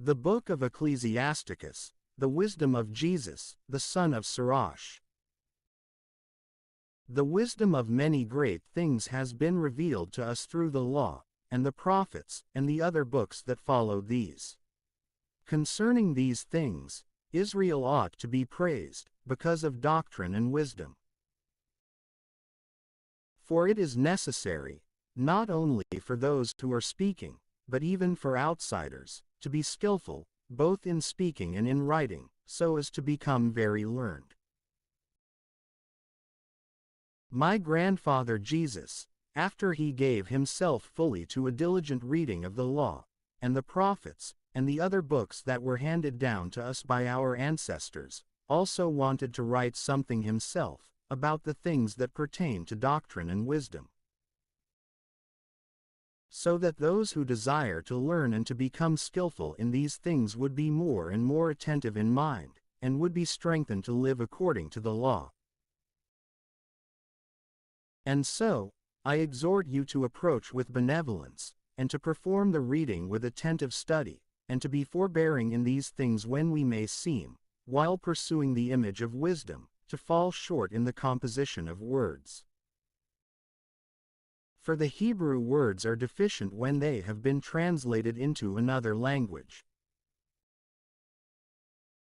The book of Ecclesiasticus, the wisdom of Jesus, the son of Sirach. The wisdom of many great things has been revealed to us through the law, and the prophets, and the other books that follow these. Concerning these things, Israel ought to be praised, because of doctrine and wisdom. For it is necessary, not only for those who are speaking, but even for outsiders, to be skillful, both in speaking and in writing, so as to become very learned. My grandfather Jesus, after he gave himself fully to a diligent reading of the law, and the prophets, and the other books that were handed down to us by our ancestors, also wanted to write something himself, about the things that pertain to doctrine and wisdom, so that those who desire to learn and to become skillful in these things would be more and more attentive in mind, and would be strengthened to live according to the law. And so, I exhort you to approach with benevolence, and to perform the reading with attentive study, and to be forbearing in these things when we may seem, while pursuing the image of wisdom, to fall short in the composition of words. For the Hebrew words are deficient when they have been translated into another language.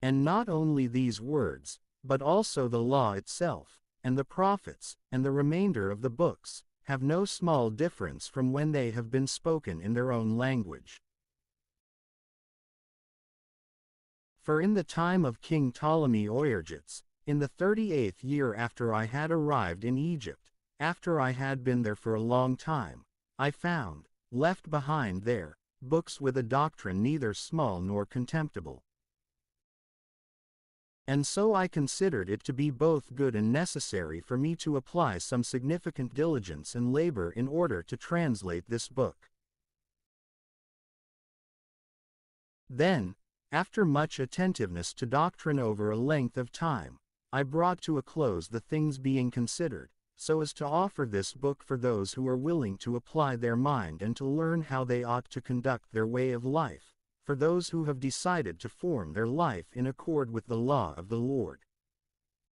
And not only these words, but also the law itself, and the prophets, and the remainder of the books, have no small difference from when they have been spoken in their own language. For in the time of King Ptolemy Euergetes, in the 38th year after I had arrived in Egypt, after I had been there for a long time, I found, left behind there, books with a doctrine neither small nor contemptible. And so I considered it to be both good and necessary for me to apply some significant diligence and labor in order to translate this book. Then, after much attentiveness to doctrine over a length of time, I brought to a close the things being considered, so as to offer this book for those who are willing to apply their mind and to learn how they ought to conduct their way of life, for those who have decided to form their life in accord with the law of the Lord.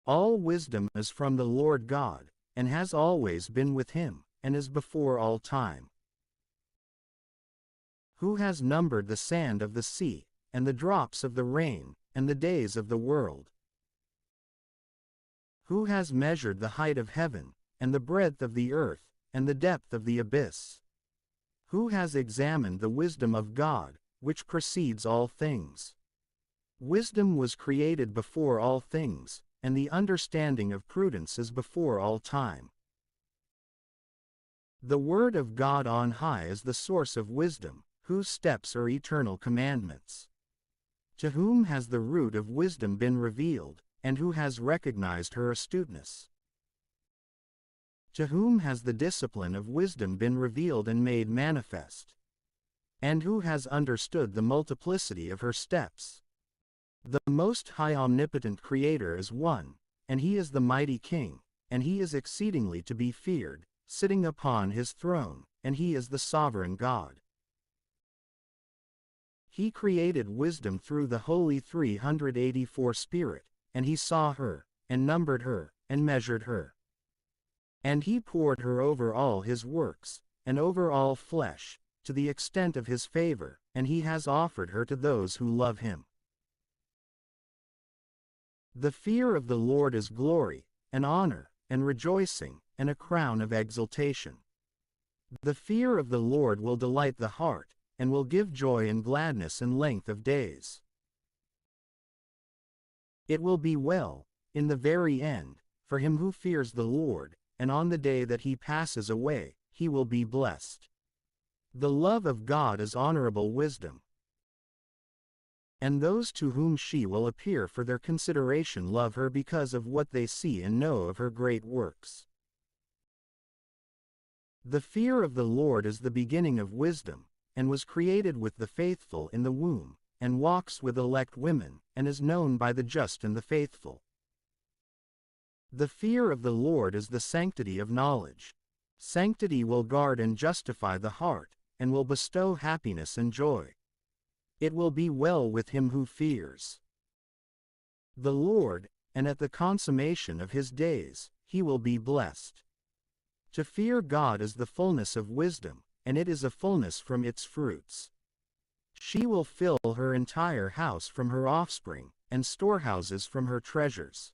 All wisdom is from the Lord God, and has always been with him, and is before all time. Who has numbered the sand of the sea, and the drops of the rain, and the days of the world? Who has measured the height of heaven, and the breadth of the earth, and the depth of the abyss? Who has examined the wisdom of God, which precedes all things? Wisdom was created before all things, and the understanding of prudence is before all time. The word of God on high is the source of wisdom, whose steps are eternal commandments. To whom has the root of wisdom been revealed, and who has recognized her astuteness? To whom has the discipline of wisdom been revealed and made manifest? And who has understood the multiplicity of her steps? The Most High Omnipotent Creator is one, and he is the mighty King, and he is exceedingly to be feared, sitting upon his throne, and he is the sovereign God. He created wisdom through the Holy 384 Spirit, and he saw her, and numbered her, and measured her. And he poured her over all his works, and over all flesh, to the extent of his favor, and he has offered her to those who love him. The fear of the Lord is glory, and honor, and rejoicing, and a crown of exultation. The fear of the Lord will delight the heart, and will give joy and gladness and length of days. It will be well, in the very end, for him who fears the Lord, and on the day that he passes away, he will be blessed. The love of God is honorable wisdom. And those to whom she will appear for their consideration love her because of what they see and know of her great works. The fear of the Lord is the beginning of wisdom, and was created with the faithful in the womb, and walks with elect women, and is known by the just and the faithful. The fear of the Lord is the sanctity of knowledge. Sanctity will guard and justify the heart, and will bestow happiness and joy. It will be well with him who fears the Lord, and at the consummation of his days, he will be blessed. To fear God is the fullness of wisdom, and it is a fullness from its fruits. She will fill her entire house from her offspring, and storehouses from her treasures.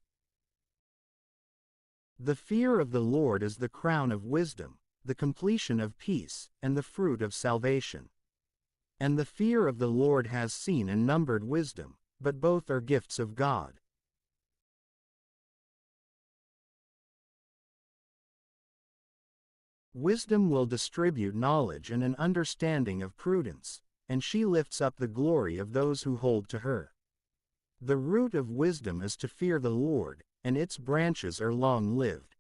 The fear of the Lord is the crown of wisdom, the completion of peace, and the fruit of salvation. And the fear of the Lord has seen and numbered wisdom, but both are gifts of God. Wisdom will distribute knowledge and an understanding of prudence, and she lifts up the glory of those who hold to her. The root of wisdom is to fear the Lord, and its branches are long-lived.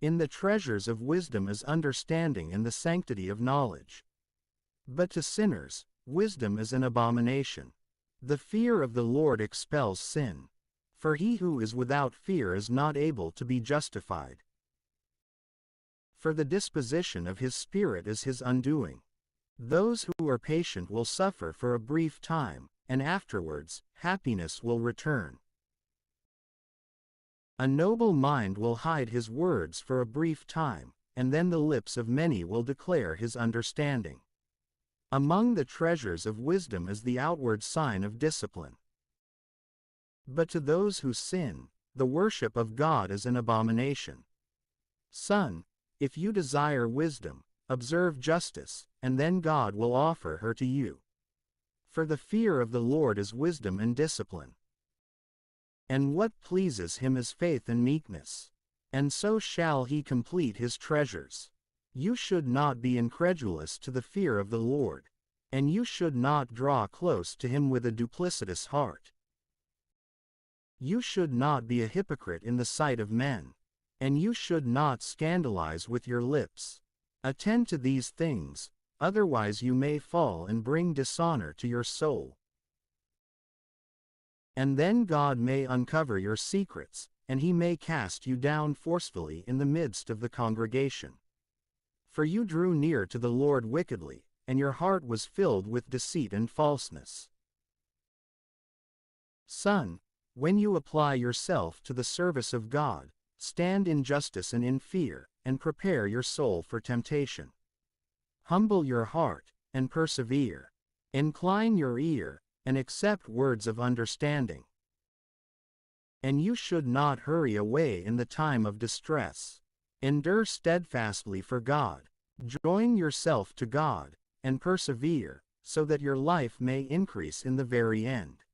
In the treasures of wisdom is understanding and the sanctity of knowledge. But to sinners, wisdom is an abomination. The fear of the Lord expels sin. For he who is without fear is not able to be justified. For the disposition of his spirit is his undoing. Those who are patient will suffer for a brief time, and afterwards, happiness will return. A noble mind will hide his words for a brief time, and then the lips of many will declare his understanding. Among the treasures of wisdom is the outward sign of discipline. But to those who sin, the worship of God is an abomination. Son, if you desire wisdom, observe justice, and then God will offer her to you. For the fear of the Lord is wisdom and discipline. And what pleases him is faith and meekness. And so shall he complete his treasures. You should not be incredulous to the fear of the Lord, and you should not draw close to him with a duplicitous heart. You should not be a hypocrite in the sight of men, and you should not scandalize with your lips. Attend to these things, otherwise you may fall and bring dishonor to your soul. And then God may uncover your secrets, and he may cast you down forcefully in the midst of the congregation. For you drew near to the Lord wickedly, and your heart was filled with deceit and falseness. Son, when you apply yourself to the service of God, stand in justice and in fear, and prepare your soul for temptation. Humble your heart, and persevere. Incline your ear, and accept words of understanding. And you should not hurry away in the time of distress. Endure steadfastly for God. Join yourself to God, and persevere, so that your life may increase in the very end.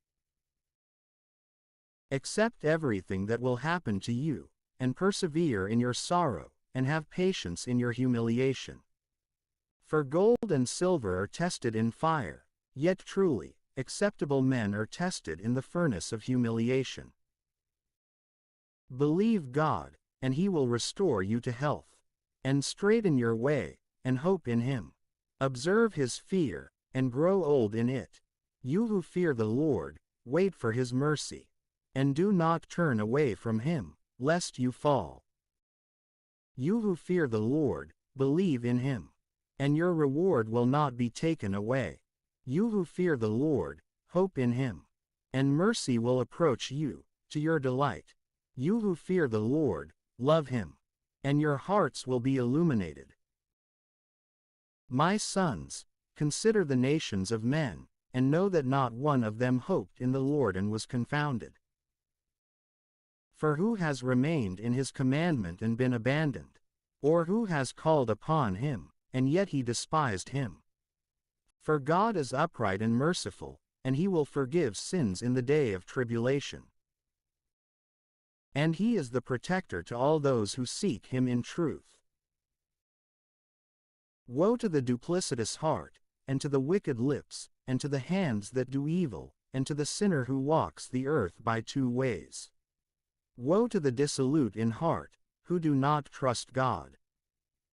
Accept everything that will happen to you, and persevere in your sorrow, and have patience in your humiliation. For gold and silver are tested in fire, yet truly, acceptable men are tested in the furnace of humiliation. Believe God, and he will restore you to health. And straighten your way, and hope in him. Observe his fear, and grow old in it. You who fear the Lord, wait for his mercy. And do not turn away from him, lest you fall. You who fear the Lord, believe in him, and your reward will not be taken away. You who fear the Lord, hope in him, and mercy will approach you, to your delight. You who fear the Lord, love him, and your hearts will be illuminated. My sons, consider the nations of men, and know that not one of them hoped in the Lord and was confounded. For who has remained in his commandment and been abandoned? Or who has called upon him, and yet he despised him? For God is upright and merciful, and he will forgive sins in the day of tribulation. And he is the protector to all those who seek him in truth. Woe to the duplicitous heart, and to the wicked lips, and to the hands that do evil, and to the sinner who walks the earth by two ways. Woe to the dissolute in heart, who do not trust God.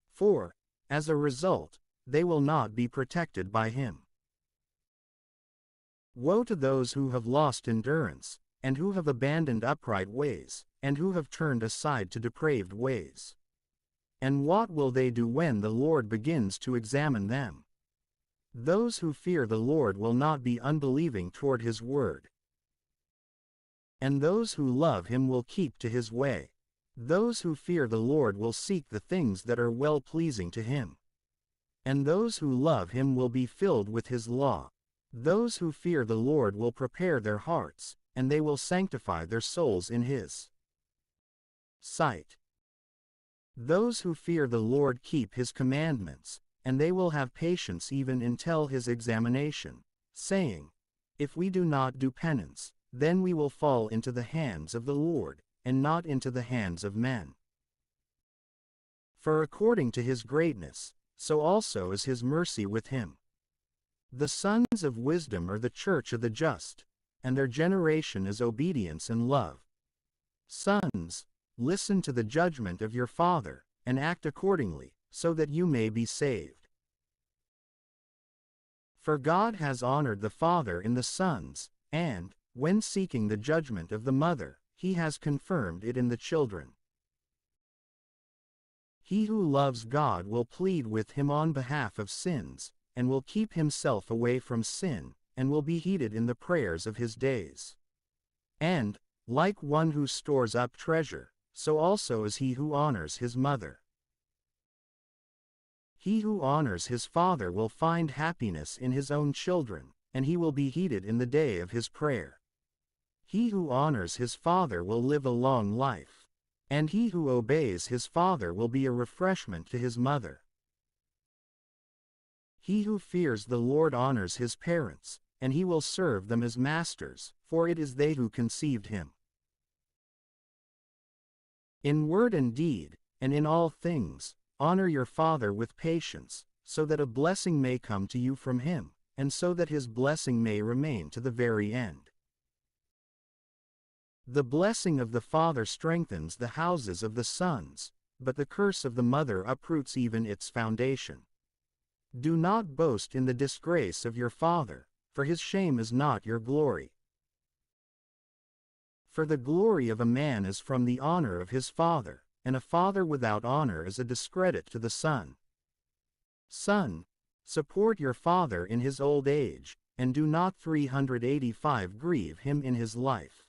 For, as a result, they will not be protected by him. Woe to those who have lost endurance, and who have abandoned upright ways, and who have turned aside to depraved ways. And what will they do when the Lord begins to examine them? Those who fear the Lord will not be unbelieving toward his word. And those who love him will keep to his way. Those who fear the Lord will seek the things that are well-pleasing to him. And those who love him will be filled with his law. Those who fear the Lord will prepare their hearts, and they will sanctify their souls in his sight. Those who fear the Lord keep his commandments, and they will have patience even until his examination, saying, "If we do not do penance, then we will fall into the hands of the Lord, and not into the hands of men." For according to his greatness, so also is his mercy with him. The sons of wisdom are the church of the just, and their generation is obedience and love. Sons, listen to the judgment of your father, and act accordingly, so that you may be saved. For God has honored the father in the sons, and, when seeking the judgment of the mother, he has confirmed it in the children. He who loves God will plead with him on behalf of sins, and will keep himself away from sin, and will be heeded in the prayers of his days. And, like one who stores up treasure, so also is he who honors his mother. He who honors his father will find happiness in his own children, and he will be heeded in the day of his prayer. He who honors his father will live a long life, and he who obeys his father will be a refreshment to his mother. He who fears the Lord honors his parents, and he will serve them as masters, for it is they who conceived him. In word and deed, and in all things, honor your father with patience, so that a blessing may come to you from him, and so that his blessing may remain to the very end. The blessing of the father strengthens the houses of the sons, but the curse of the mother uproots even its foundation. Do not boast in the disgrace of your father, for his shame is not your glory. For the glory of a man is from the honor of his father, and a father without honor is a discredit to the son. Son, support your father in his old age, and do not 385 grieve him in his life.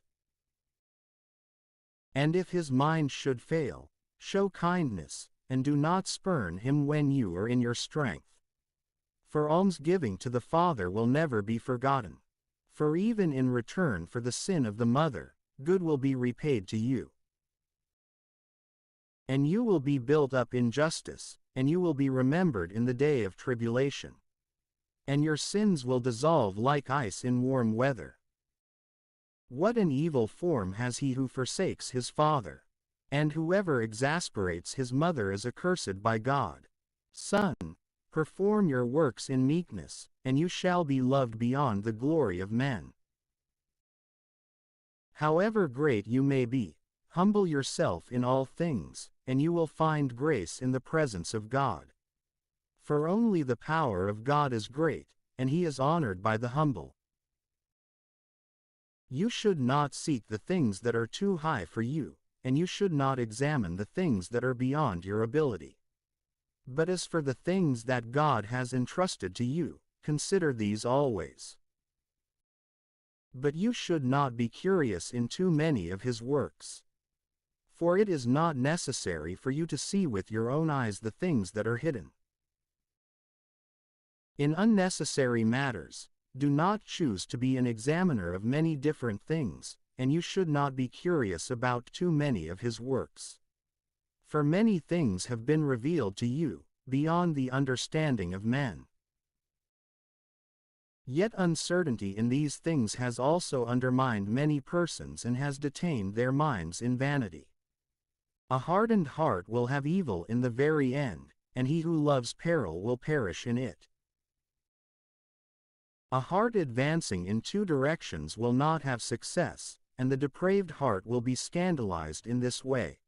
And if his mind should fail, show kindness, and do not spurn him when you are in your strength. For almsgiving to the father will never be forgotten. For even in return for the sin of the mother, good will be repaid to you. And you will be built up in justice, and you will be remembered in the day of tribulation. And your sins will dissolve like ice in warm weather. What an evil form has he who forsakes his father! And whoever exasperates his mother is accursed by God. Son, perform your works in meekness, and you shall be loved beyond the glory of men. However great you may be, humble yourself in all things, and you will find grace in the presence of God. For only the power of God is great, and he is honored by the humble. You should not seek the things that are too high for you, and you should not examine the things that are beyond your ability. But as for the things that God has entrusted to you, consider these always. But you should not be curious in too many of his works. For it is not necessary for you to see with your own eyes the things that are hidden. In unnecessary matters, do not choose to be an examiner of many different things, and you should not be curious about too many of his works. For many things have been revealed to you, beyond the understanding of men. Yet uncertainty in these things has also undermined many persons and has detained their minds in vanity. A hardened heart will have evil in the very end, and he who loves peril will perish in it. A heart advancing in two directions will not have success, and the depraved heart will be scandalized in this way.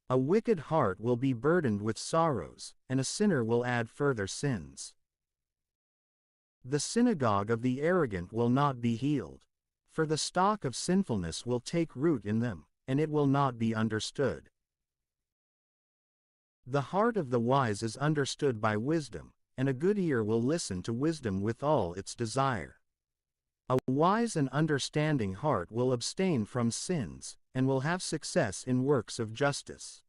A wicked heart will be burdened with sorrows, and a sinner will add further sins. The synagogue of the arrogant will not be healed, for the stock of sinfulness will take root in them, and it will not be understood. The heart of the wise is understood by wisdom, and a good ear will listen to wisdom with all its desire. A wise and understanding heart will abstain from sins, and will have success in works of justice.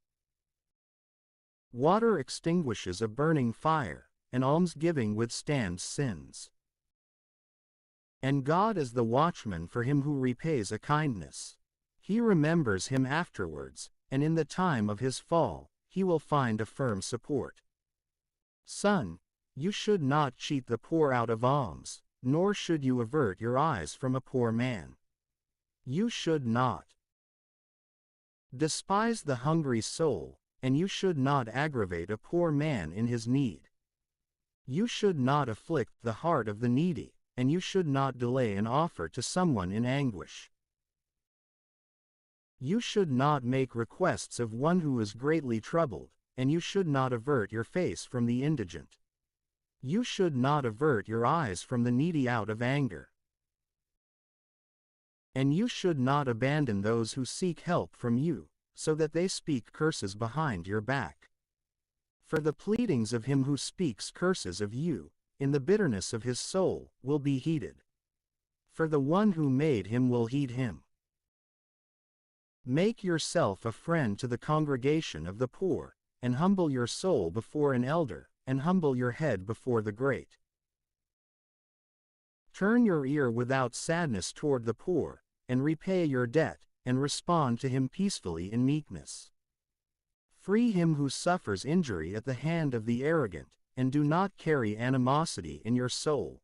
Water extinguishes a burning fire, and almsgiving withstands sins. And God is the watchman for him who repays a kindness. He remembers him afterwards, and in the time of his fall, he will find a firm support. Son, you should not cheat the poor out of alms, nor should you avert your eyes from a poor man. You should not despise the hungry soul, and you should not aggravate a poor man in his need. You should not afflict the heart of the needy, and you should not delay an offer to someone in anguish. You should not make requests of one who is greatly troubled, and you should not avert your face from the indigent. You should not avert your eyes from the needy out of anger. And you should not abandon those who seek help from you, so that they speak curses behind your back. For the pleadings of him who speaks curses of you, in the bitterness of his soul, will be heeded. For the one who made him will heed him. Make yourself a friend to the congregation of the poor, and humble your soul before an elder, and humble your head before the great. Turn your ear without sadness toward the poor, and repay your debt, and respond to him peacefully in meekness. Free him who suffers injury at the hand of the arrogant, and do not carry animosity in your soul.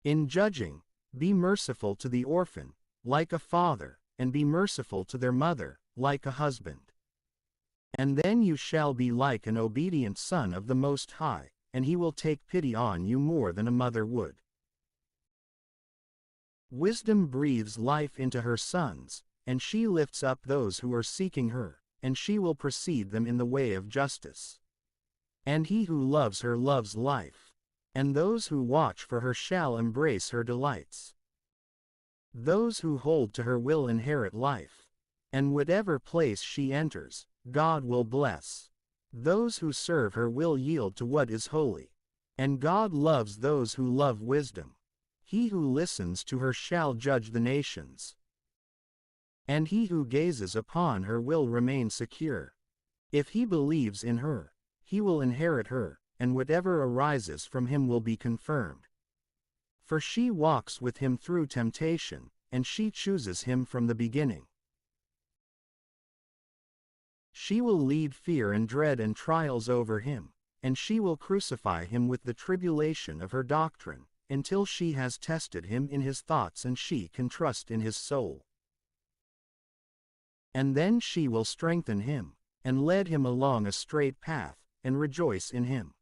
In judging, be merciful to the orphan, like a father, and be merciful to their mother, like a husband. And then you shall be like an obedient son of the Most High, and he will take pity on you more than a mother would. Wisdom breathes life into her sons, and she lifts up those who are seeking her, and she will precede them in the way of justice. And he who loves her loves life, and those who watch for her shall embrace her delights. Those who hold to her will inherit life, and whatever place she enters, God will bless. Those who serve her will yield to what is holy, and God loves those who love wisdom. He who listens to her shall judge the nations, and he who gazes upon her will remain secure. If he believes in her, he will inherit her, and whatever arises from him will be confirmed. For she walks with him through temptation, and she chooses him from the beginning. She will lead fear and dread and trials over him, and she will crucify him with the tribulation of her doctrine, until she has tested him in his thoughts and she can trust in his soul. And then she will strengthen him, and lead him along a straight path, and rejoice in him.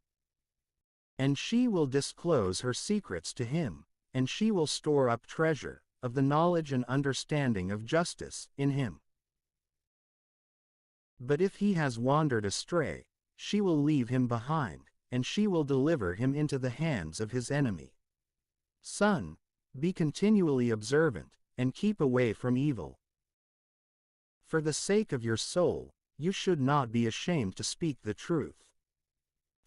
And she will disclose her secrets to him, and she will store up treasure, of the knowledge and understanding of justice, in him. But if he has wandered astray, she will leave him behind, and she will deliver him into the hands of his enemy. Son, be continually observant, and keep away from evil. For the sake of your soul, you should not be ashamed to speak the truth.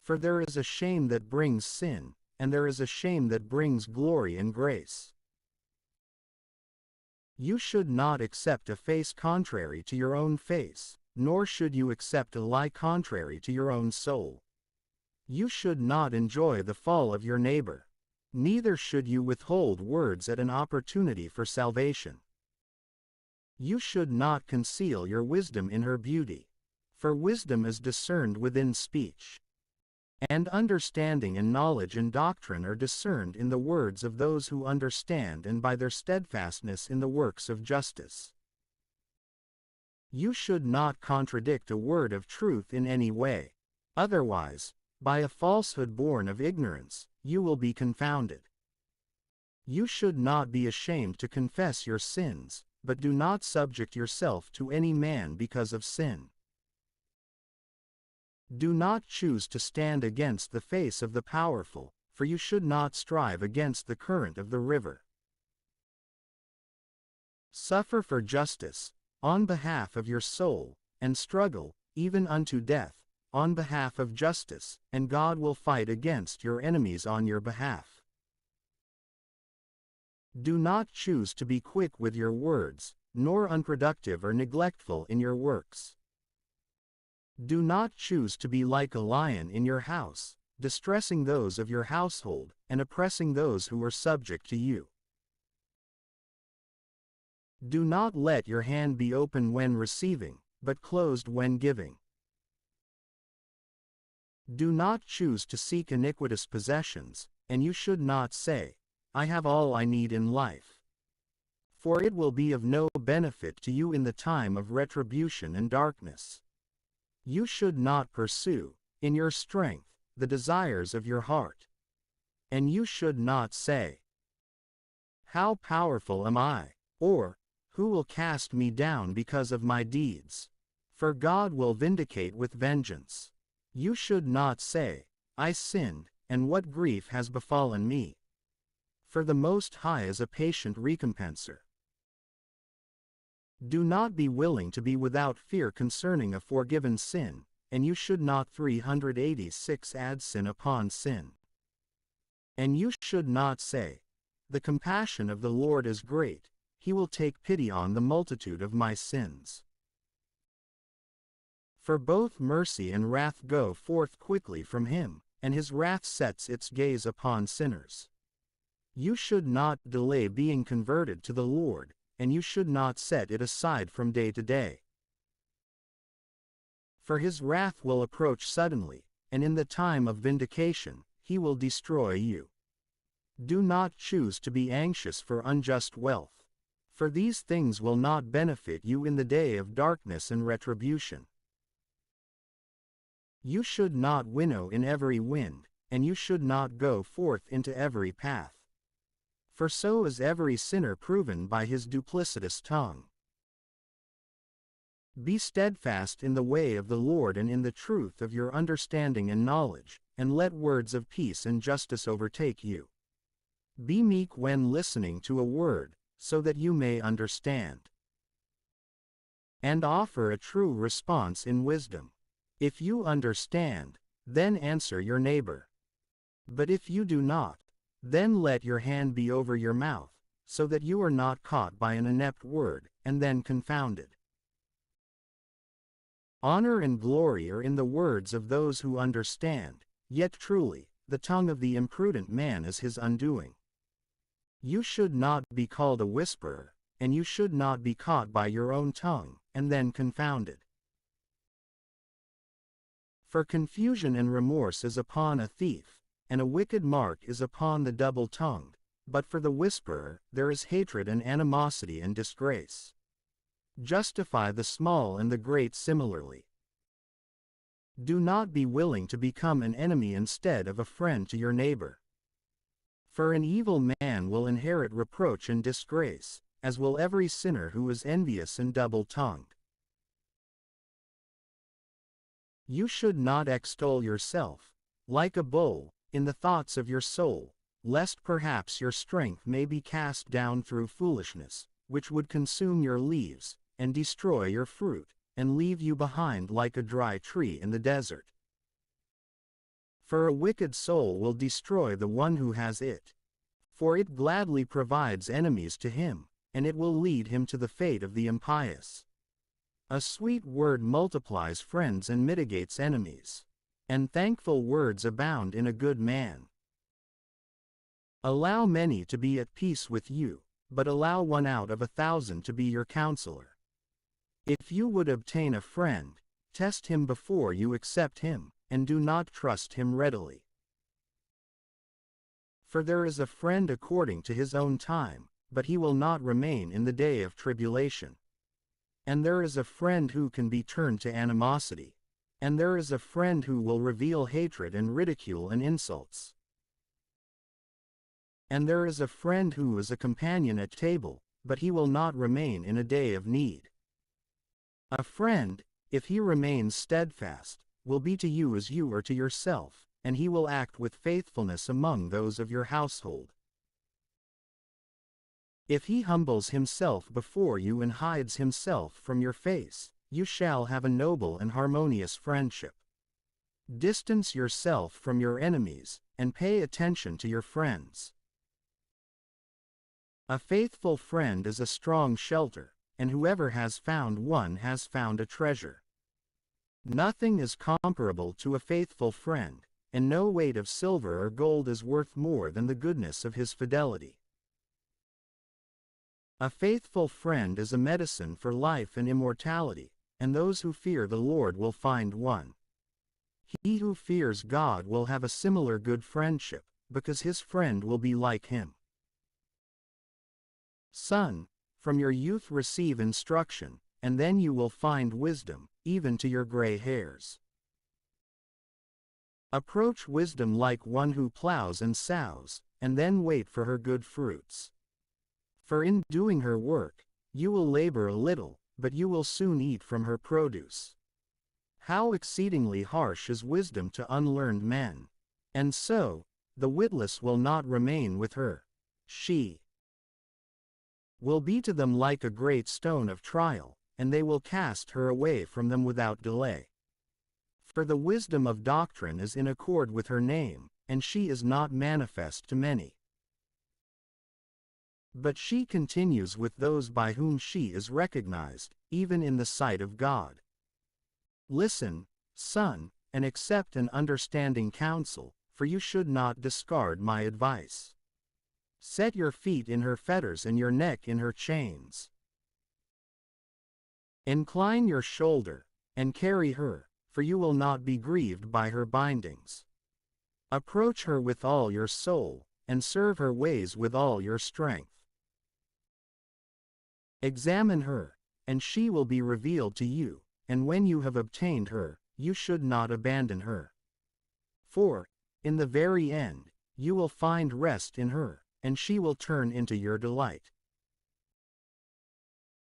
For there is a shame that brings sin, and there is a shame that brings glory and grace. You should not accept a face contrary to your own face, nor should you accept a lie contrary to your own soul. You should not enjoy the fall of your neighbor, neither should you withhold words at an opportunity for salvation. You should not conceal your wisdom in her beauty, for wisdom is discerned within speech. And understanding and knowledge and doctrine are discerned in the words of those who understand and by their steadfastness in the works of justice. You should not contradict a word of truth in any way. Otherwise, by a falsehood born of ignorance, you will be confounded. You should not be ashamed to confess your sins, but do not subject yourself to any man because of sin. Do not choose to stand against the face of the powerful, for you should not strive against the current of the river. Suffer for justice, on behalf of your soul, and struggle, even unto death, on behalf of justice, and God will fight against your enemies on your behalf. Do not choose to be quick with your words, nor unproductive or neglectful in your works. Do not choose to be like a lion in your house, distressing those of your household, and oppressing those who are subject to you. Do not let your hand be open when receiving, but closed when giving. Do not choose to seek iniquitous possessions, and you should not say, I have all I need in life. For it will be of no benefit to you in the time of retribution and darkness. You should not pursue, in your strength, the desires of your heart. And you should not say, How powerful am I? Or, Who will cast me down because of my deeds? For God will vindicate with vengeance. You should not say, I sinned, and what grief has befallen me? For the Most High is a patient recompenser. Do not be willing to be without fear concerning a forgiven sin, and you should not 386 add sin upon sin. And you should not say, The compassion of the Lord is great, He will take pity on the multitude of my sins. For both mercy and wrath go forth quickly from Him, and His wrath sets its gaze upon sinners. You should not delay being converted to the Lord, and you should not set it aside from day to day. For His wrath will approach suddenly, and in the time of vindication, He will destroy you. Do not choose to be anxious for unjust wealth, for these things will not benefit you in the day of darkness and retribution. You should not winnow in every wind, and you should not go forth into every path. For so is every sinner proven by his duplicitous tongue. Be steadfast in the way of the Lord and in the truth of your understanding and knowledge, and let words of peace and justice overtake you. Be meek when listening to a word, so that you may understand. And offer a true response in wisdom. If you understand, then answer your neighbor. But if you do not, then let your hand be over your mouth, so that you are not caught by an inept word, and then confounded. Honor and glory are in the words of those who understand, yet truly, the tongue of the imprudent man is his undoing. You should not be called a whisperer, and you should not be caught by your own tongue, and then confounded. For confusion and remorse is upon a thief, and a wicked mark is upon the double-tongued, but for the whisperer there is hatred and animosity and disgrace. Justify the small and the great similarly. Do not be willing to become an enemy instead of a friend to your neighbor. For an evil man will inherit reproach and disgrace, as will every sinner who is envious and double-tongued. You should not extol yourself, like a bull, in the thoughts of your soul, lest perhaps your strength may be cast down through foolishness, which would consume your leaves, and destroy your fruit, and leave you behind like a dry tree in the desert. For a wicked soul will destroy the one who has it. For it gladly provides enemies to him, and it will lead him to the fate of the impious. A sweet word multiplies friends and mitigates enemies. And thankful words abound in a good man. Allow many to be at peace with you, but allow 1 out of 1,000 to be your counselor. If you would obtain a friend, test him before you accept him, and do not trust him readily. For there is a friend according to his own time, but he will not remain in the day of tribulation. And there is a friend who can be turned to animosity. And there is a friend who will reveal hatred and ridicule and insults. And there is a friend who is a companion at table, but he will not remain in a day of need. A friend, if he remains steadfast, will be to you as you are to yourself, and he will act with faithfulness among those of your household. If he humbles himself before you and hides himself from your face, you shall have a noble and harmonious friendship. Distance yourself from your enemies, and pay attention to your friends. A faithful friend is a strong shelter, and whoever has found one has found a treasure. Nothing is comparable to a faithful friend, and no weight of silver or gold is worth more than the goodness of his fidelity. A faithful friend is a medicine for life and immortality, and those who fear the Lord will find one. He who fears God will have a similar good friendship, because his friend will be like him. Son, from your youth receive instruction, and then you will find wisdom, even to your gray hairs. Approach wisdom like one who plows and sows, and then wait for her good fruits. For in doing her work, you will labor a little, but you will soon eat from her produce. How exceedingly harsh is wisdom to unlearned men! And so, the witless will not remain with her. She will be to them like a great stone of trial, and they will cast her away from them without delay. For the wisdom of doctrine is in accord with her name, and she is not manifest to many. But she continues with those by whom she is recognized, even in the sight of God. Listen, son, and accept an understanding counsel, for you should not discard my advice. Set your feet in her fetters and your neck in her chains. Incline your shoulder, and carry her, for you will not be grieved by her bindings. Approach her with all your soul, and serve her ways with all your strength. Examine her, and she will be revealed to you, and when you have obtained her, you should not abandon her. For, in the very end, you will find rest in her, and she will turn into your delight.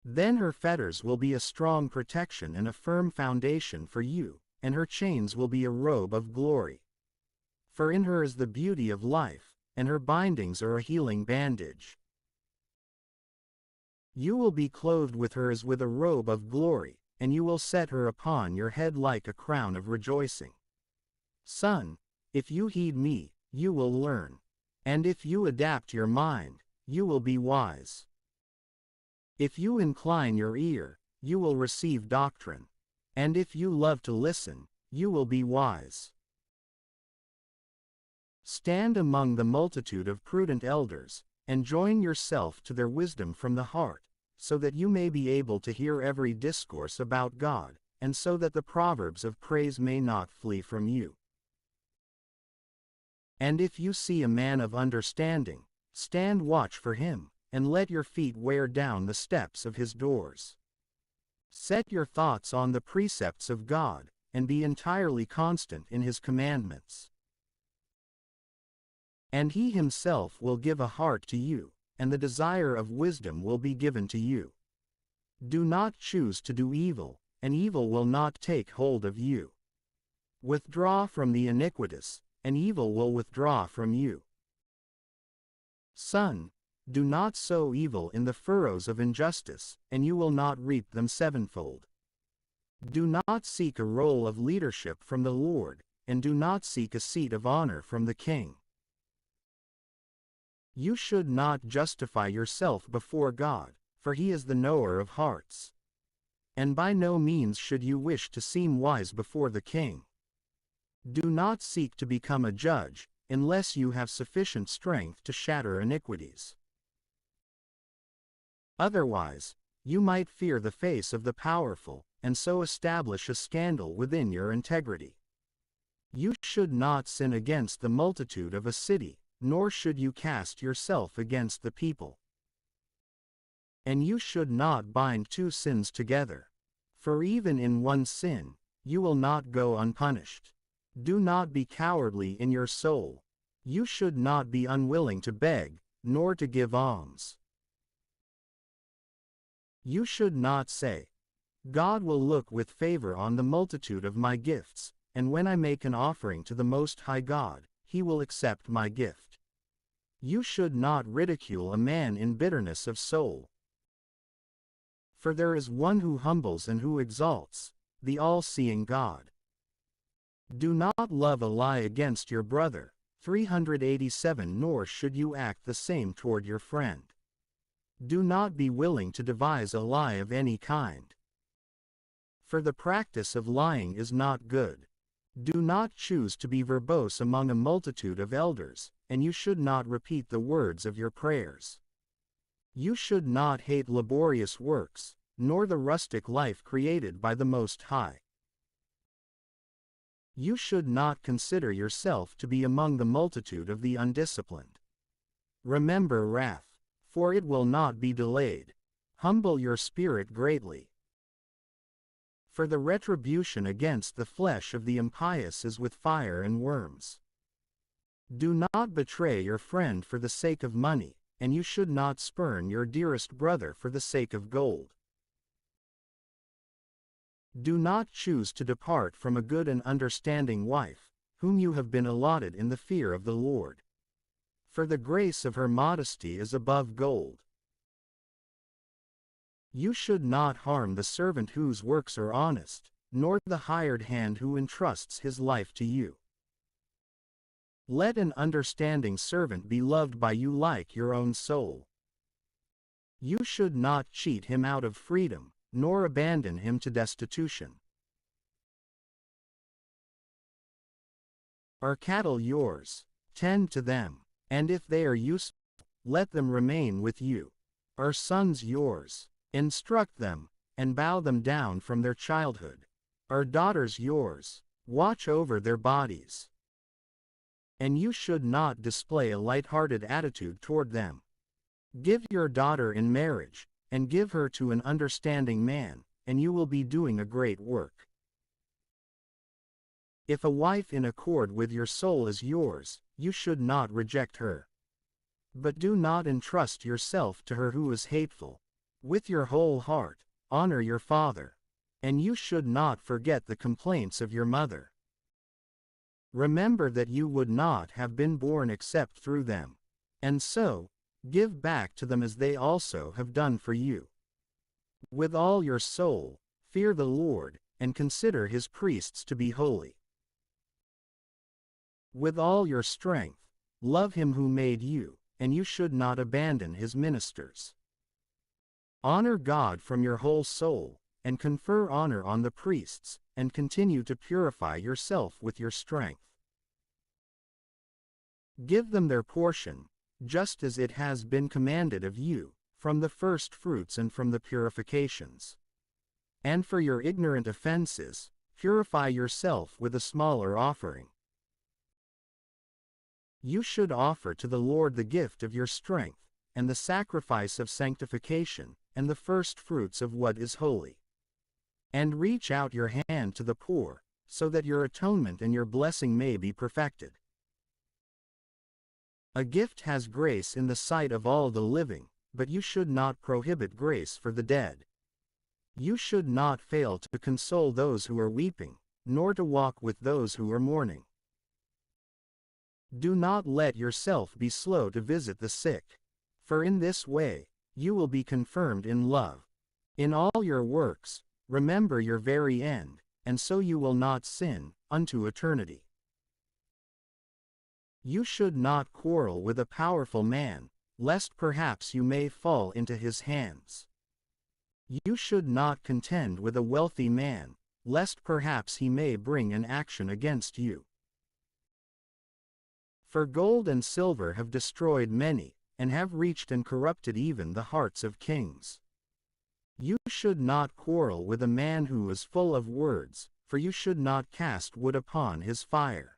Then her fetters will be a strong protection and a firm foundation for you, and her chains will be a robe of glory. For in her is the beauty of life, and her bindings are a healing bandage. You will be clothed with her as with a robe of glory, and you will set her upon your head like a crown of rejoicing. Son, if you heed me, you will learn. And if you adapt your mind, you will be wise. If you incline your ear, you will receive doctrine. And if you love to listen, you will be wise. Stand among the multitude of prudent elders, and join yourself to their wisdom from the heart, so that you may be able to hear every discourse about God, and so that the proverbs of praise may not flee from you. And if you see a man of understanding, stand watch for him, and let your feet wear down the steps of his doors. Set your thoughts on the precepts of God, and be entirely constant in his commandments. And he himself will give a heart to you, and the desire of wisdom will be given to you. Do not choose to do evil, and evil will not take hold of you. Withdraw from the iniquitous, and evil will withdraw from you. Son, do not sow evil in the furrows of injustice, and you will not reap them sevenfold. Do not seek a role of leadership from the Lord, and do not seek a seat of honor from the king. You should not justify yourself before God, for he is the knower of hearts. And by no means should you wish to seem wise before the king. Do not seek to become a judge, unless you have sufficient strength to shatter iniquities. Otherwise, you might fear the face of the powerful, and so establish a scandal within your integrity. You should not sin against the multitude of a city, nor should you cast yourself against the people. And you should not bind two sins together. For even in one sin, you will not go unpunished. Do not be cowardly in your soul. You should not be unwilling to beg, nor to give alms. You should not say, God will look with favor on the multitude of my gifts, and when I make an offering to the Most High God, he will accept my gift. You should not ridicule a man in bitterness of soul. For there is one who humbles and who exalts, the all-seeing God. Do not love a lie against your brother. 387 Nor should you act the same toward your friend. Do not be willing to devise a lie of any kind. For the practice of lying is not good. Do not choose to be verbose among a multitude of elders, and you should not repeat the words of your prayers. You should not hate laborious works, nor the rustic life created by the Most High. You should not consider yourself to be among the multitude of the undisciplined. Remember wrath, for it will not be delayed. Humble your spirit greatly. For the retribution against the flesh of the impious is with fire and worms. Do not betray your friend for the sake of money, and you should not spurn your dearest brother for the sake of gold. Do not choose to depart from a good and understanding wife, whom you have been allotted in the fear of the Lord. For the grace of her modesty is above gold. You should not harm the servant whose works are honest, nor the hired hand who entrusts his life to you. Let an understanding servant be loved by you like your own soul. You should not cheat him out of freedom, nor abandon him to destitution. Are cattle yours? Tend to them, and if they are useful, let them remain with you. Are sons yours? Instruct them, and bow them down from their childhood. Are daughters yours? Watch over their bodies. And you should not display a light-hearted attitude toward them. Give your daughter in marriage, and give her to an understanding man, and you will be doing a great work. If a wife in accord with your soul is yours, you should not reject her. But do not entrust yourself to her who is hateful. With your whole heart, honor your father. And you should not forget the complaints of your mother. Remember that you would not have been born except through them. And so, give back to them as they also have done for you. With all your soul, fear the Lord, and consider his priests to be holy. With all your strength, love him who made you, and you should not abandon his ministers. Honor God from your whole soul, and confer honor on the priests, and continue to purify yourself with your strength. Give them their portion, just as it has been commanded of you, from the first fruits and from the purifications. And for your ignorant offenses, purify yourself with a smaller offering. You should offer to the Lord the gift of your strength, and the sacrifice of sanctification, and the first fruits of what is holy. And reach out your hand to the poor, so that your atonement and your blessing may be perfected. A gift has grace in the sight of all the living, but you should not prohibit grace for the dead. You should not fail to console those who are weeping, nor to walk with those who are mourning. Do not let yourself be slow to visit the sick, for in this way, you will be confirmed in love. In all your works, remember your very end, and so you will not sin, unto eternity. You should not quarrel with a powerful man, lest perhaps you may fall into his hands. You should not contend with a wealthy man, lest perhaps he may bring an action against you. For gold and silver have destroyed many, and have reached and corrupted even the hearts of kings. You should not quarrel with a man who is full of words, for you should not cast wood upon his fire.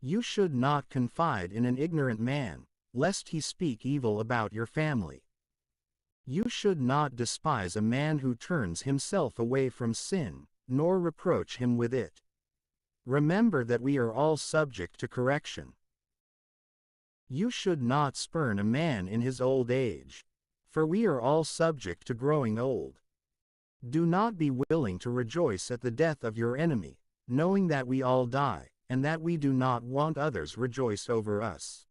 You should not confide in an ignorant man, lest he speak evil about your family. You should not despise a man who turns himself away from sin, nor reproach him with it. Remember that we are all subject to correction. You should not spurn a man in his old age, for we are all subject to growing old. Do not be willing to rejoice at the death of your enemy, knowing that we all die, and that we do not want others rejoice over us.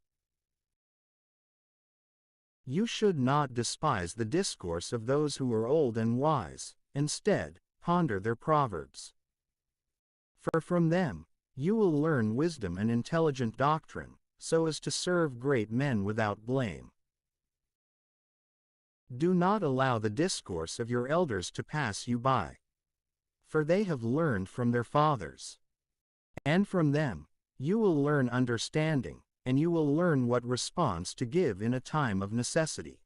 You should not despise the discourse of those who are old and wise, instead, ponder their proverbs. For from them, you will learn wisdom and intelligent doctrine, so as to serve great men without blame. Do not allow the discourse of your elders to pass you by. For they have learned from their fathers. And from them, you will learn understanding, and you will learn what response to give in a time of necessity.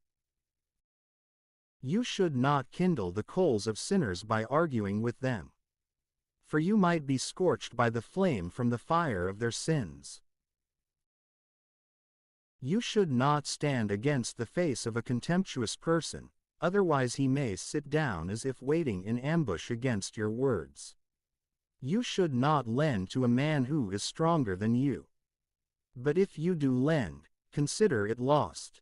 You should not kindle the coals of sinners by arguing with them. For you might be scorched by the flame from the fire of their sins. You should not stand against the face of a contemptuous person, otherwise he may sit down as if waiting in ambush against your words. You should not lend to a man who is stronger than you. But if you do lend, consider it lost.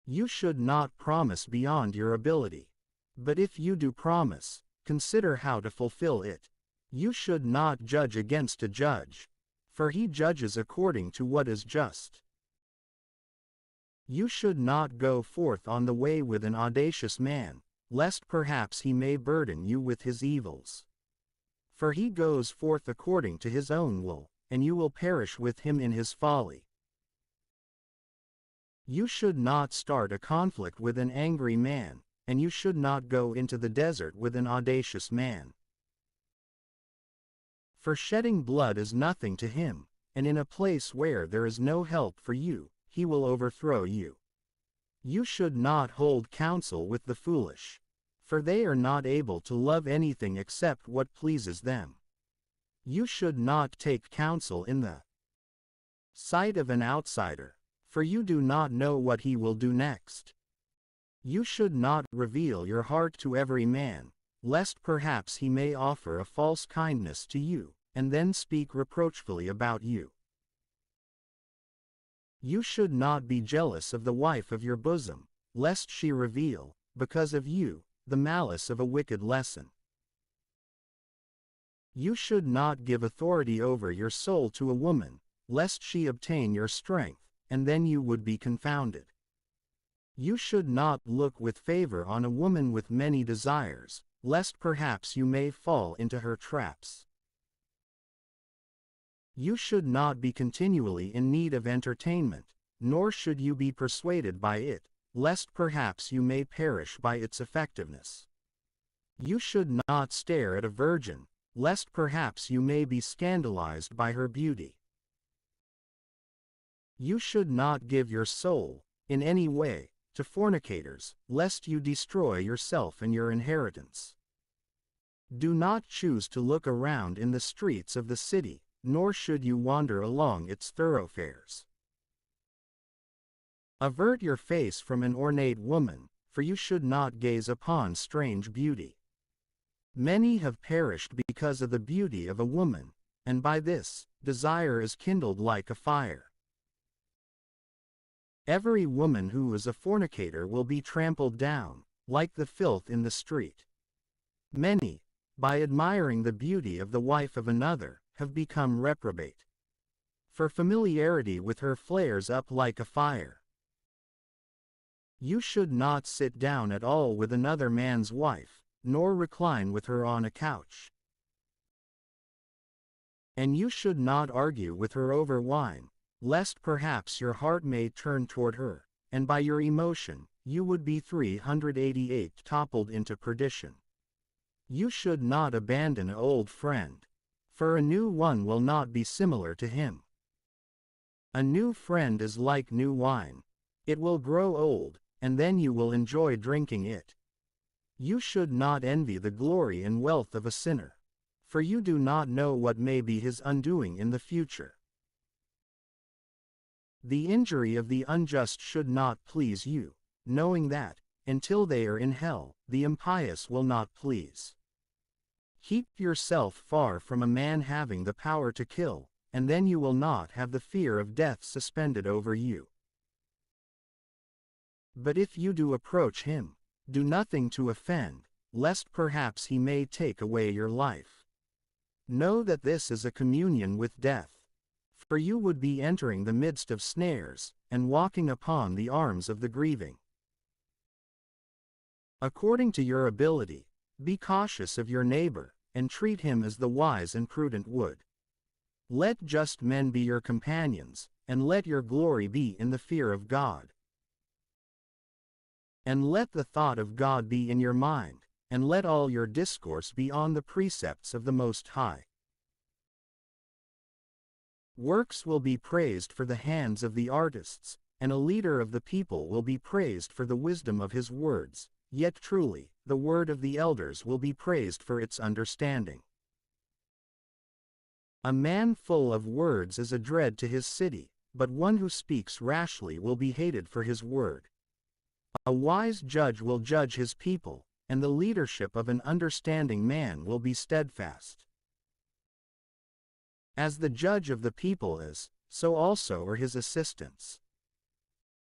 You should not promise beyond your ability. But if you do promise, consider how to fulfill it. You should not judge against a judge, for he judges according to what is just. You should not go forth on the way with an audacious man, lest perhaps he may burden you with his evils. For he goes forth according to his own will, and you will perish with him in his folly. You should not start a conflict with an angry man, and you should not go into the desert with an audacious man. For shedding blood is nothing to him, and in a place where there is no help for you, he will overthrow you. You should not hold counsel with the foolish, for they are not able to love anything except what pleases them. You should not take counsel in the sight of an outsider, for you do not know what he will do next. You should not reveal your heart to every man, lest perhaps he may offer a false kindness to you, and then speak reproachfully about you. You should not be jealous of the wife of your bosom, lest she reveal, because of you, the malice of a wicked lesson. You should not give authority over your soul to a woman, lest she obtain your strength, and then you would be confounded. You should not look with favor on a woman with many desires, lest perhaps you may fall into her traps. You should not be continually in need of entertainment, nor should you be persuaded by it, lest perhaps you may perish by its effectiveness. You should not stare at a virgin, lest perhaps you may be scandalized by her beauty. You should not give your soul, in any way, to fornicators, lest you destroy yourself and your inheritance. Do not choose to look around in the streets of the city, nor should you wander along its thoroughfares. Avert your face from an ornate woman, for you should not gaze upon strange beauty. Many have perished because of the beauty of a woman, and by this, desire is kindled like a fire. Every woman who is a fornicator will be trampled down, like the filth in the street. Many, by admiring the beauty of the wife of another, have become reprobate. For familiarity with her flares up like a fire. You should not sit down at all with another man's wife, nor recline with her on a couch. And you should not argue with her over wine, lest perhaps your heart may turn toward her, and by your emotion, you would be 388 toppled into perdition. You should not abandon an old friend, for a new one will not be similar to him. A new friend is like new wine. It will grow old, and then you will enjoy drinking it. You should not envy the glory and wealth of a sinner, for you do not know what may be his undoing in the future. The injury of the unjust should not please you, knowing that, until they are in hell, the impious will not please. Keep yourself far from a man having the power to kill, and then you will not have the fear of death suspended over you. But if you do approach him, do nothing to offend, lest perhaps he may take away your life. Know that this is a communion with death, for you would be entering the midst of snares, and walking upon the arms of the grieving. According to your ability, be cautious of your neighbor, and treat him as the wise and prudent would. Let just men be your companions, and let your glory be in the fear of God. And let the thought of God be in your mind, and let all your discourse be on the precepts of the Most High. Works will be praised for the hands of the artists, and a leader of the people will be praised for the wisdom of his words, yet truly, the word of the elders will be praised for its understanding. A man full of words is a dread to his city, but one who speaks rashly will be hated for his word. A wise judge will judge his people, and the leadership of an understanding man will be steadfast. As the judge of the people is, so also are his assistants.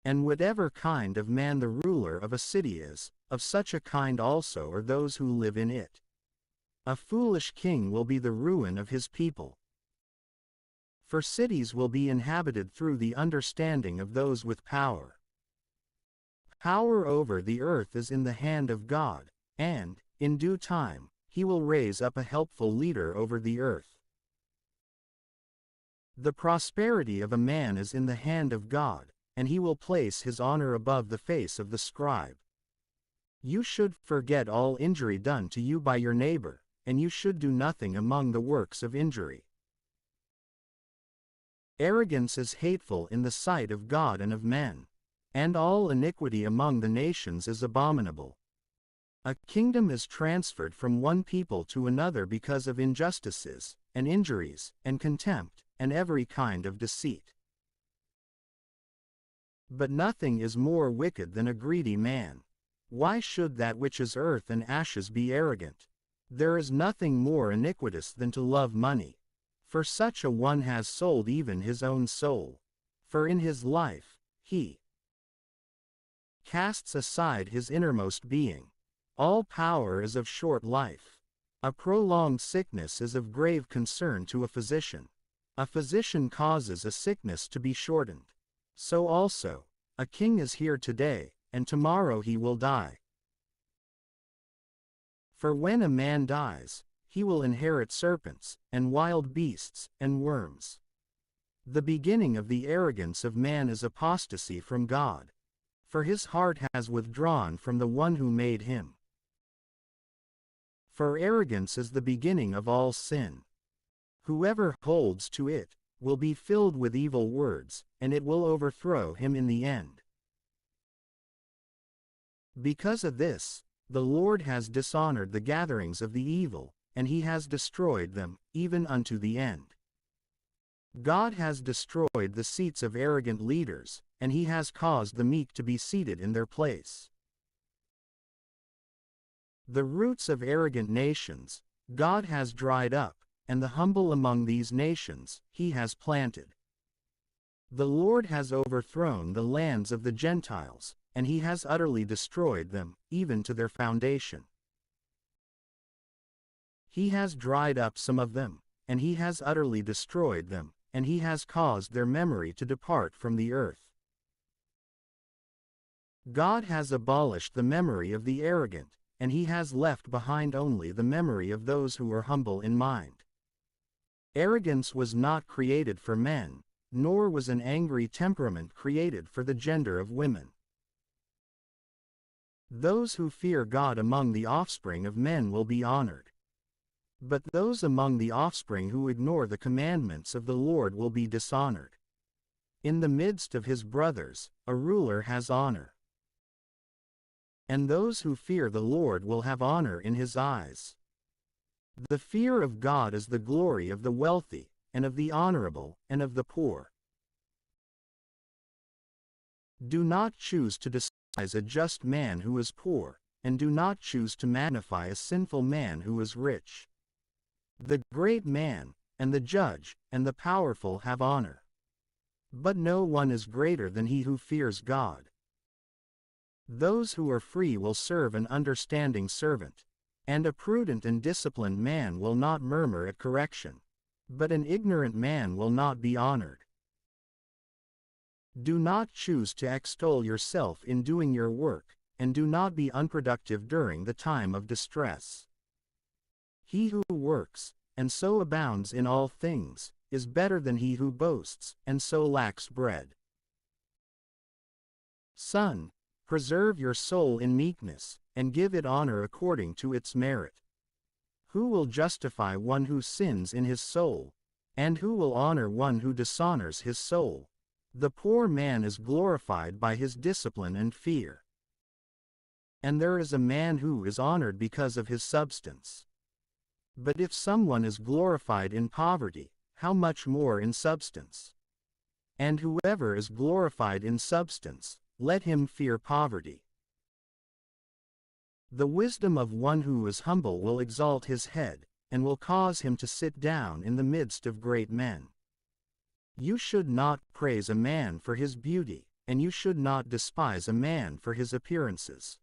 And whatever kind of man the ruler of a city is, of such a kind also are those who live in it. A foolish king will be the ruin of his people. For cities will be inhabited through the understanding of those with power. Power over the earth is in the hand of God, and, in due time, he will raise up a helpful leader over the earth. The prosperity of a man is in the hand of God, and he will place his honor above the face of the scribe. You should forget all injury done to you by your neighbor, and you should do nothing among the works of injury. Arrogance is hateful in the sight of God and of men, and all iniquity among the nations is abominable. A kingdom is transferred from one people to another because of injustices, and injuries, and contempt, and every kind of deceit. But nothing is more wicked than a greedy man. Why should that which is earth and ashes be arrogant? There is nothing more iniquitous than to love money. For such a one has sold even his own soul. For in his life, he casts aside his innermost being. All power is of short life. A prolonged sickness is of grave concern to a physician. A physician causes a sickness to be shortened. So also, a king is here today, and tomorrow he will die. For when a man dies, he will inherit serpents, and wild beasts, and worms. The beginning of the arrogance of man is apostasy from God. For his heart has withdrawn from the one who made him. For arrogance is the beginning of all sin. Whoever holds to it will be filled with evil words, and it will overthrow him in the end. Because of this, the Lord has dishonored the gatherings of the evil, and he has destroyed them, even unto the end. God has destroyed the seats of arrogant leaders, and he has caused the meek to be seated in their place. The roots of arrogant nations, God has dried up, and the humble among these nations, he has planted. The Lord has overthrown the lands of the Gentiles, and he has utterly destroyed them, even to their foundation. He has dried up some of them, and he has utterly destroyed them, and he has caused their memory to depart from the earth. God has abolished the memory of the arrogant, and he has left behind only the memory of those who are humble in mind. Arrogance was not created for men, nor was an angry temperament created for the gender of women. Those who fear God among the offspring of men will be honored. But those among the offspring who ignore the commandments of the Lord will be dishonored. In the midst of his brothers, a ruler has honor. And those who fear the Lord will have honor in his eyes. The fear of God is the glory of the wealthy, and of the honorable, and of the poor. Do not choose to despise a just man who is poor, and do not choose to magnify a sinful man who is rich. The great man, and the judge, and the powerful have honor. But no one is greater than he who fears God. Those who are free will serve an understanding servant, and a prudent and disciplined man will not murmur at correction. But an ignorant man will not be honored. Do not choose to extol yourself in doing your work, and do not be unproductive during the time of distress. He who works, and so abounds in all things, is better than he who boasts, and so lacks bread. Son, preserve your soul in meekness, and give it honor according to its merit. Who will justify one who sins in his soul? And who will honor one who dishonors his soul? The poor man is glorified by his discipline and fear. And there is a man who is honored because of his substance. But if someone is glorified in poverty, how much more in substance? And whoever is glorified in substance, let him fear poverty. The wisdom of one who is humble will exalt his head, and will cause him to sit down in the midst of great men. You should not praise a man for his beauty, and you should not despise a man for his appearances.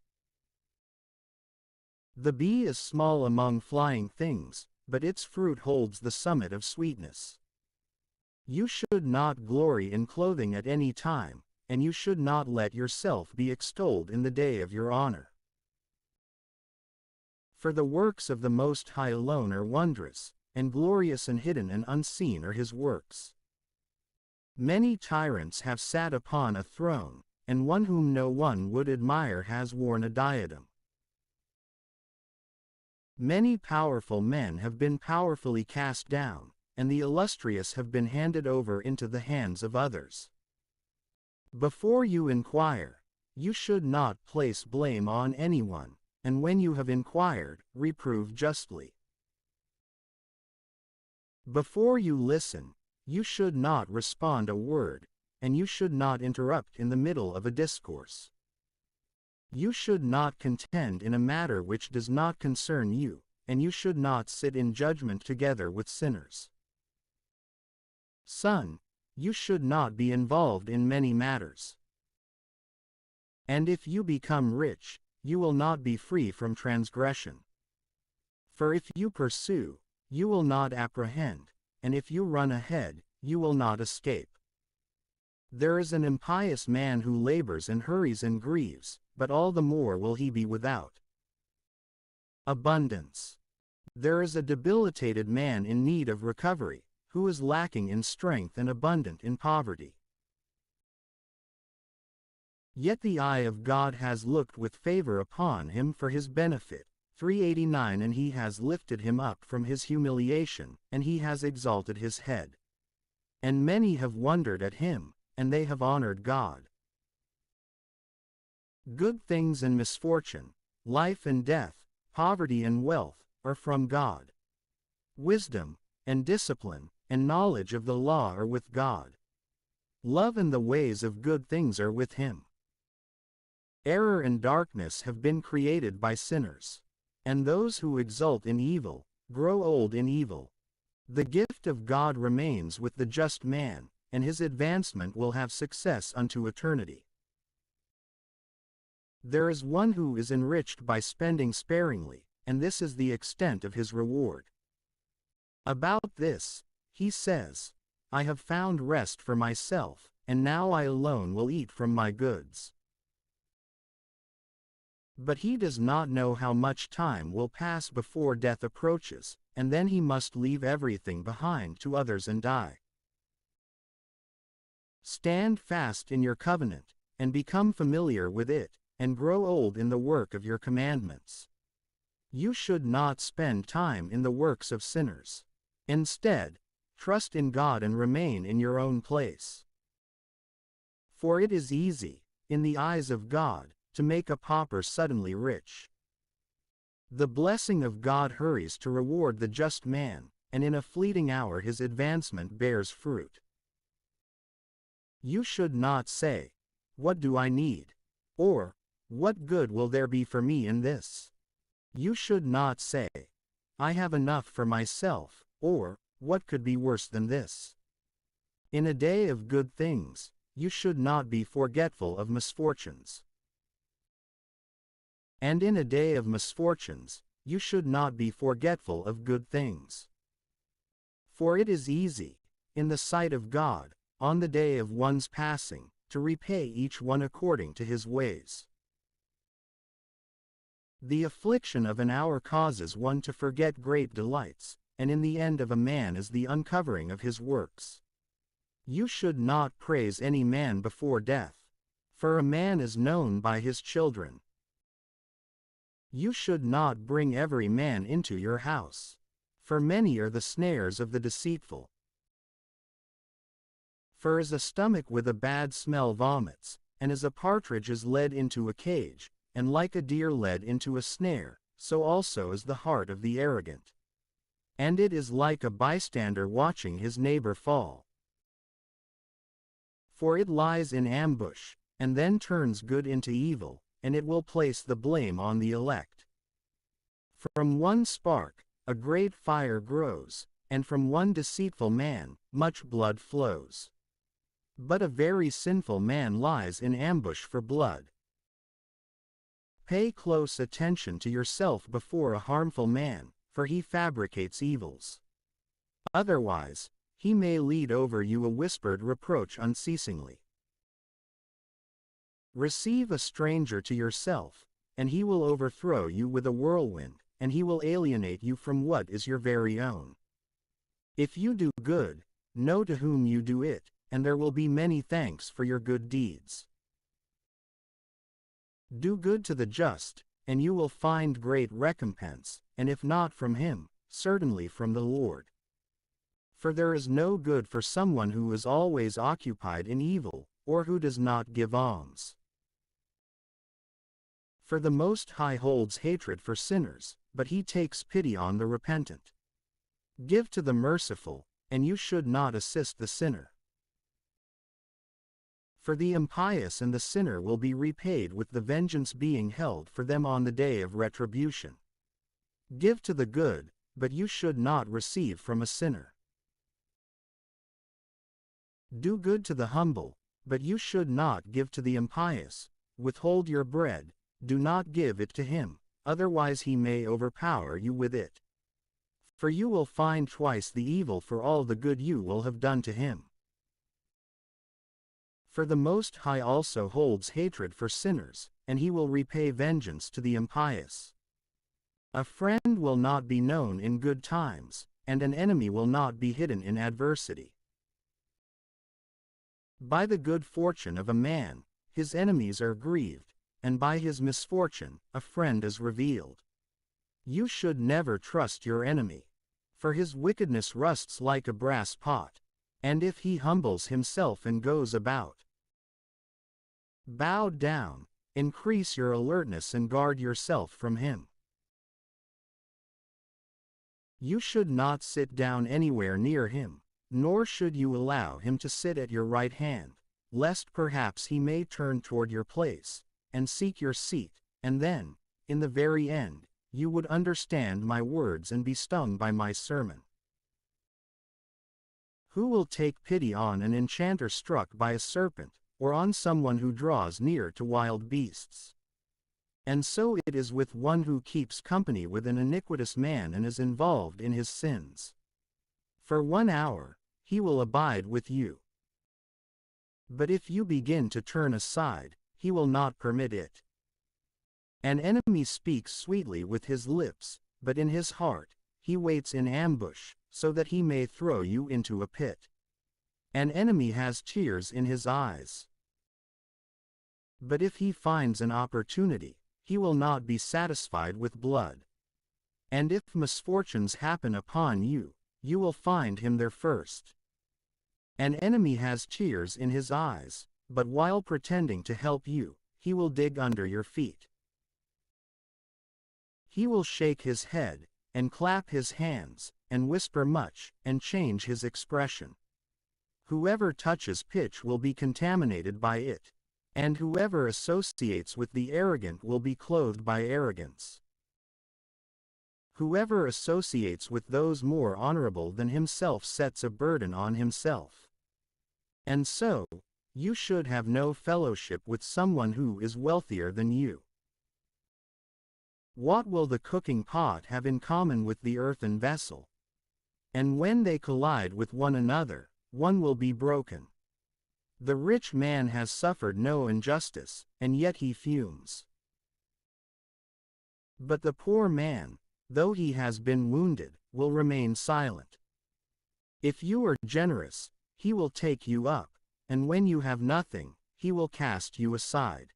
The bee is small among flying things, but its fruit holds the summit of sweetness. You should not glory in clothing at any time, and you should not let yourself be extolled in the day of your honor. For the works of the Most High alone are wondrous, and glorious, and hidden and unseen are his works. Many tyrants have sat upon a throne, and one whom no one would admire has worn a diadem. Many powerful men have been powerfully cast down, and the illustrious have been handed over into the hands of others. Before you inquire, you should not place blame on anyone, and when you have inquired, reprove justly. Before you listen, you should not respond a word, and you should not interrupt in the middle of a discourse. You should not contend in a matter which does not concern you, and you should not sit in judgment together with sinners. Son, you should not be involved in many matters. And if you become rich, you will not be free from transgression. For if you pursue, you will not apprehend, and if you run ahead, you will not escape. There is an impious man who labors and hurries and grieves, but all the more will he be without abundance. There is a debilitated man in need of recovery, who is lacking in strength and abundant in poverty. Yet the eye of God has looked with favor upon him for his benefit. 389 And he has lifted him up from his humiliation, and he has exalted his head. And many have wondered at him, and they have honored God. Good things and misfortune, life and death, poverty and wealth, are from God. Wisdom, and discipline, and knowledge of the law are with God. Love and the ways of good things are with him. Error and darkness have been created by sinners. And those who exult in evil, grow old in evil. The gift of God remains with the just man, and his advancement will have success unto eternity. There is one who is enriched by spending sparingly, and this is the extent of his reward. About this, he says, I have found rest for myself, and now I alone will eat from my goods. But he does not know how much time will pass before death approaches, and then he must leave everything behind to others and die. Stand fast in your covenant, and become familiar with it, and grow old in the work of your commandments. You should not spend time in the works of sinners. Instead, trust in God and remain in your own place. For it is easy, in the eyes of God, to make a pauper suddenly rich. The blessing of God hurries to reward the just man, and in a fleeting hour his advancement bears fruit. You should not say, What do I need? Or, What good will there be for me in this? You should not say, I have enough for myself, or, What could be worse than this? In a day of good things, you should not be forgetful of misfortunes. And in a day of misfortunes, you should not be forgetful of good things. For it is easy, in the sight of God, on the day of one's passing, to repay each one according to his ways. The affliction of an hour causes one to forget great delights, and in the end of a man is the uncovering of his works. You should not praise any man before death, for a man is known by his children. You should not bring every man into your house, for many are the snares of the deceitful. For as a stomach with a bad smell vomits, and as a partridge is led into a cage, and like a deer led into a snare, so also is the heart of the arrogant. And it is like a bystander watching his neighbor fall. For it lies in ambush, and then turns good into evil, and it will place the blame on the elect. From one spark, a great fire grows, and from one deceitful man, much blood flows. But a very sinful man lies in ambush for blood. Pay close attention to yourself before a harmful man, for he fabricates evils. Otherwise, he may lead over you a whispered reproach unceasingly. Receive a stranger to yourself, and he will overthrow you with a whirlwind, and he will alienate you from what is your very own. If you do good, know to whom you do it, and there will be many thanks for your good deeds. Do good to the just, and you will find great recompense, and if not from him, certainly from the Lord. For there is no good for someone who is always occupied in evil, or who does not give alms. For the Most High holds hatred for sinners, but he takes pity on the repentant. Give to the merciful, and you should not assist the sinner. For the impious and the sinner will be repaid with the vengeance being held for them on the day of retribution. Give to the good, but you should not receive from a sinner. Do good to the humble, but you should not give to the impious. Withhold your bread, do not give it to him, otherwise he may overpower you with it. For you will find twice the evil for all the good you will have done to him. For the Most High also holds hatred for sinners, and he will repay vengeance to the impious. A friend will not be known in good times, and an enemy will not be hidden in adversity. By the good fortune of a man, his enemies are grieved, and by his misfortune, a friend is revealed. You should never trust your enemy, for his wickedness rusts like a brass pot, and if he humbles himself and goes about, bow down, increase your alertness and guard yourself from him. You should not sit down anywhere near him, nor should you allow him to sit at your right hand, lest perhaps he may turn toward your place, and seek your seat, and then, in the very end, you would understand my words and be stung by my sermon. Who will take pity on an enchanter struck by a serpent, or on someone who draws near to wild beasts? And so it is with one who keeps company with an iniquitous man and is involved in his sins. For 1 hour, he will abide with you. But if you begin to turn aside, he will not permit it. An enemy speaks sweetly with his lips, but in his heart, he waits in ambush, so that he may throw you into a pit. An enemy has tears in his eyes. But if he finds an opportunity, he will not be satisfied with blood. And if misfortunes happen upon you, you will find him there first. An enemy has tears in his eyes, but while pretending to help you, he will dig under your feet. He will shake his head, and clap his hands, and whisper much, and change his expression. Whoever touches pitch will be contaminated by it, and whoever associates with the arrogant will be clothed by arrogance. Whoever associates with those more honorable than himself sets a burden on himself. And so, you should have no fellowship with someone who is wealthier than you. What will the cooking pot have in common with the earthen vessel? And when they collide with one another, one will be broken. The rich man has suffered no injustice, and yet he fumes. But the poor man, though he has been wounded, will remain silent. If you are generous, he will take you up, and when you have nothing, he will cast you aside.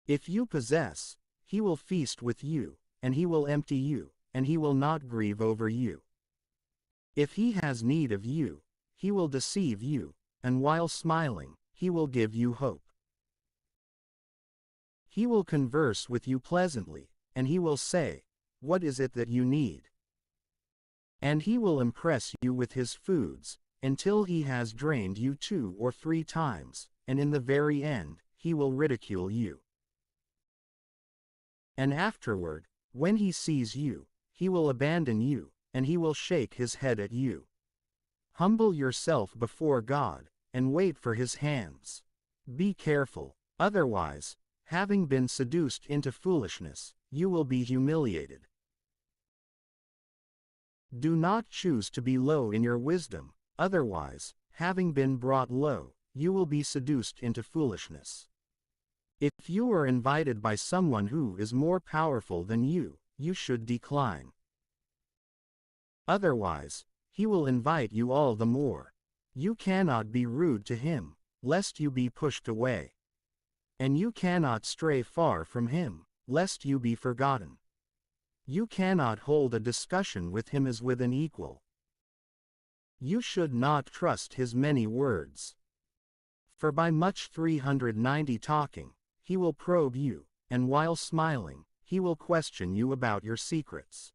If you possess, he will feast with you, and he will empty you, and he will not grieve over you. If he has need of you, he will deceive you, and while smiling, he will give you hope. He will converse with you pleasantly, and he will say, "What is it that you need?" And he will impress you with his foods, until he has drained you 2 or 3 times, and in the very end, he will ridicule you. And afterward, when he sees you, he will abandon you, and he will shake his head at you. Humble yourself before God, and wait for his hands. Be careful, otherwise, having been seduced into foolishness, you will be humiliated. Do not choose to be low in your wisdom, otherwise, having been brought low, you will be seduced into foolishness. If you are invited by someone who is more powerful than you should decline. Otherwise, he will invite you all the more. You cannot be rude to him, lest you be pushed away. And you cannot stray far from him, lest you be forgotten. You cannot hold a discussion with him as with an equal. You should not trust his many words. For by much 390 talking, he will probe you, and while smiling, he will question you about your secrets.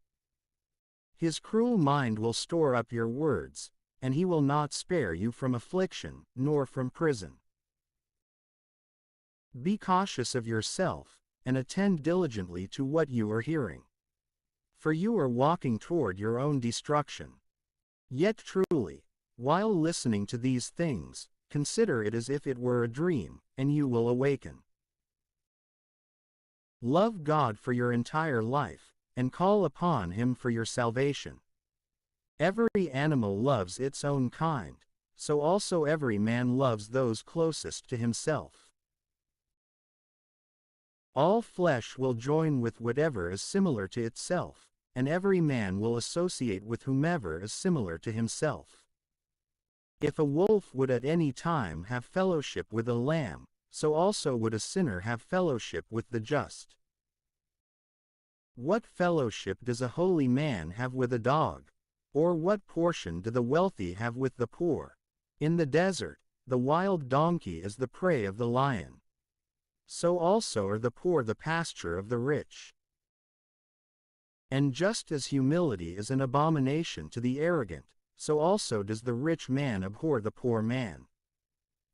His cruel mind will store up your words, and he will not spare you from affliction, nor from prison. Be cautious of yourself, and attend diligently to what you are hearing. For you are walking toward your own destruction. Yet truly, while listening to these things, consider it as if it were a dream, and you will awaken. Love God for your entire life, and call upon him for your salvation. Every animal loves its own kind, so also every man loves those closest to himself. All flesh will join with whatever is similar to itself, and every man will associate with whomever is similar to himself. If a wolf would at any time have fellowship with a lamb, so also would a sinner have fellowship with the just. What fellowship does a holy man have with a dog? Or what portion do the wealthy have with the poor? In the desert, the wild donkey is the prey of the lion. So also are the poor the pasture of the rich. And just as humility is an abomination to the arrogant, so also does the rich man abhor the poor man.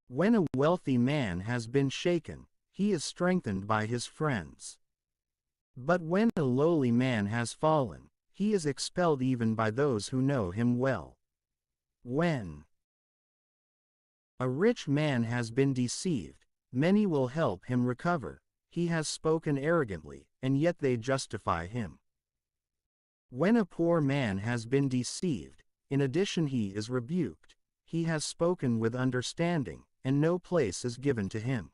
When a wealthy man has been shaken, he is strengthened by his friends. But when a lowly man has fallen, he is expelled even by those who know him well. When a rich man has been deceived, many will help him recover. He has spoken arrogantly, and yet they justify him. When a poor man has been deceived, in addition he is rebuked. He has spoken with understanding, and no place is given to him.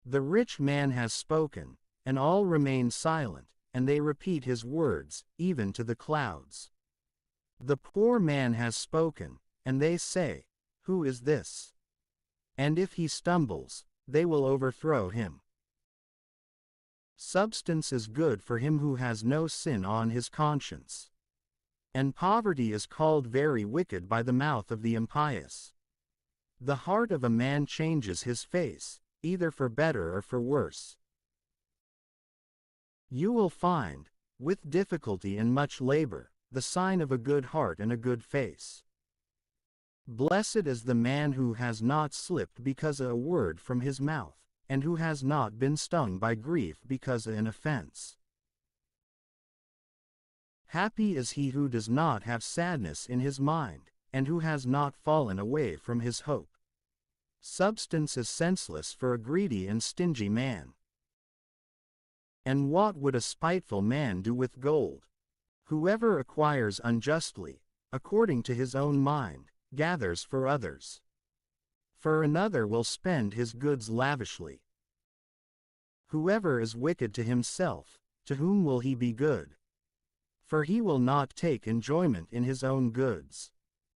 The rich man has spoken, and all remain silent, and they repeat his words, even to the clouds. The poor man has spoken, and they say, "Who is this?" And if he stumbles, they will overthrow him. Substance is good for him who has no sin on his conscience. And poverty is called very wicked by the mouth of the impious. The heart of a man changes his face, either for better or for worse. You will find, with difficulty and much labor, the sign of a good heart and a good face. Blessed is the man who has not slipped because of a word from his mouth, and who has not been stung by grief because of an offense. Happy is he who does not have sadness in his mind, and who has not fallen away from his hope. Substance is senseless for a greedy and stingy man. And what would a spiteful man do with gold? Whoever acquires unjustly, according to his own mind, gathers for others. For another will spend his goods lavishly. Whoever is wicked to himself, to whom will he be good? For he will not take enjoyment in his own goods.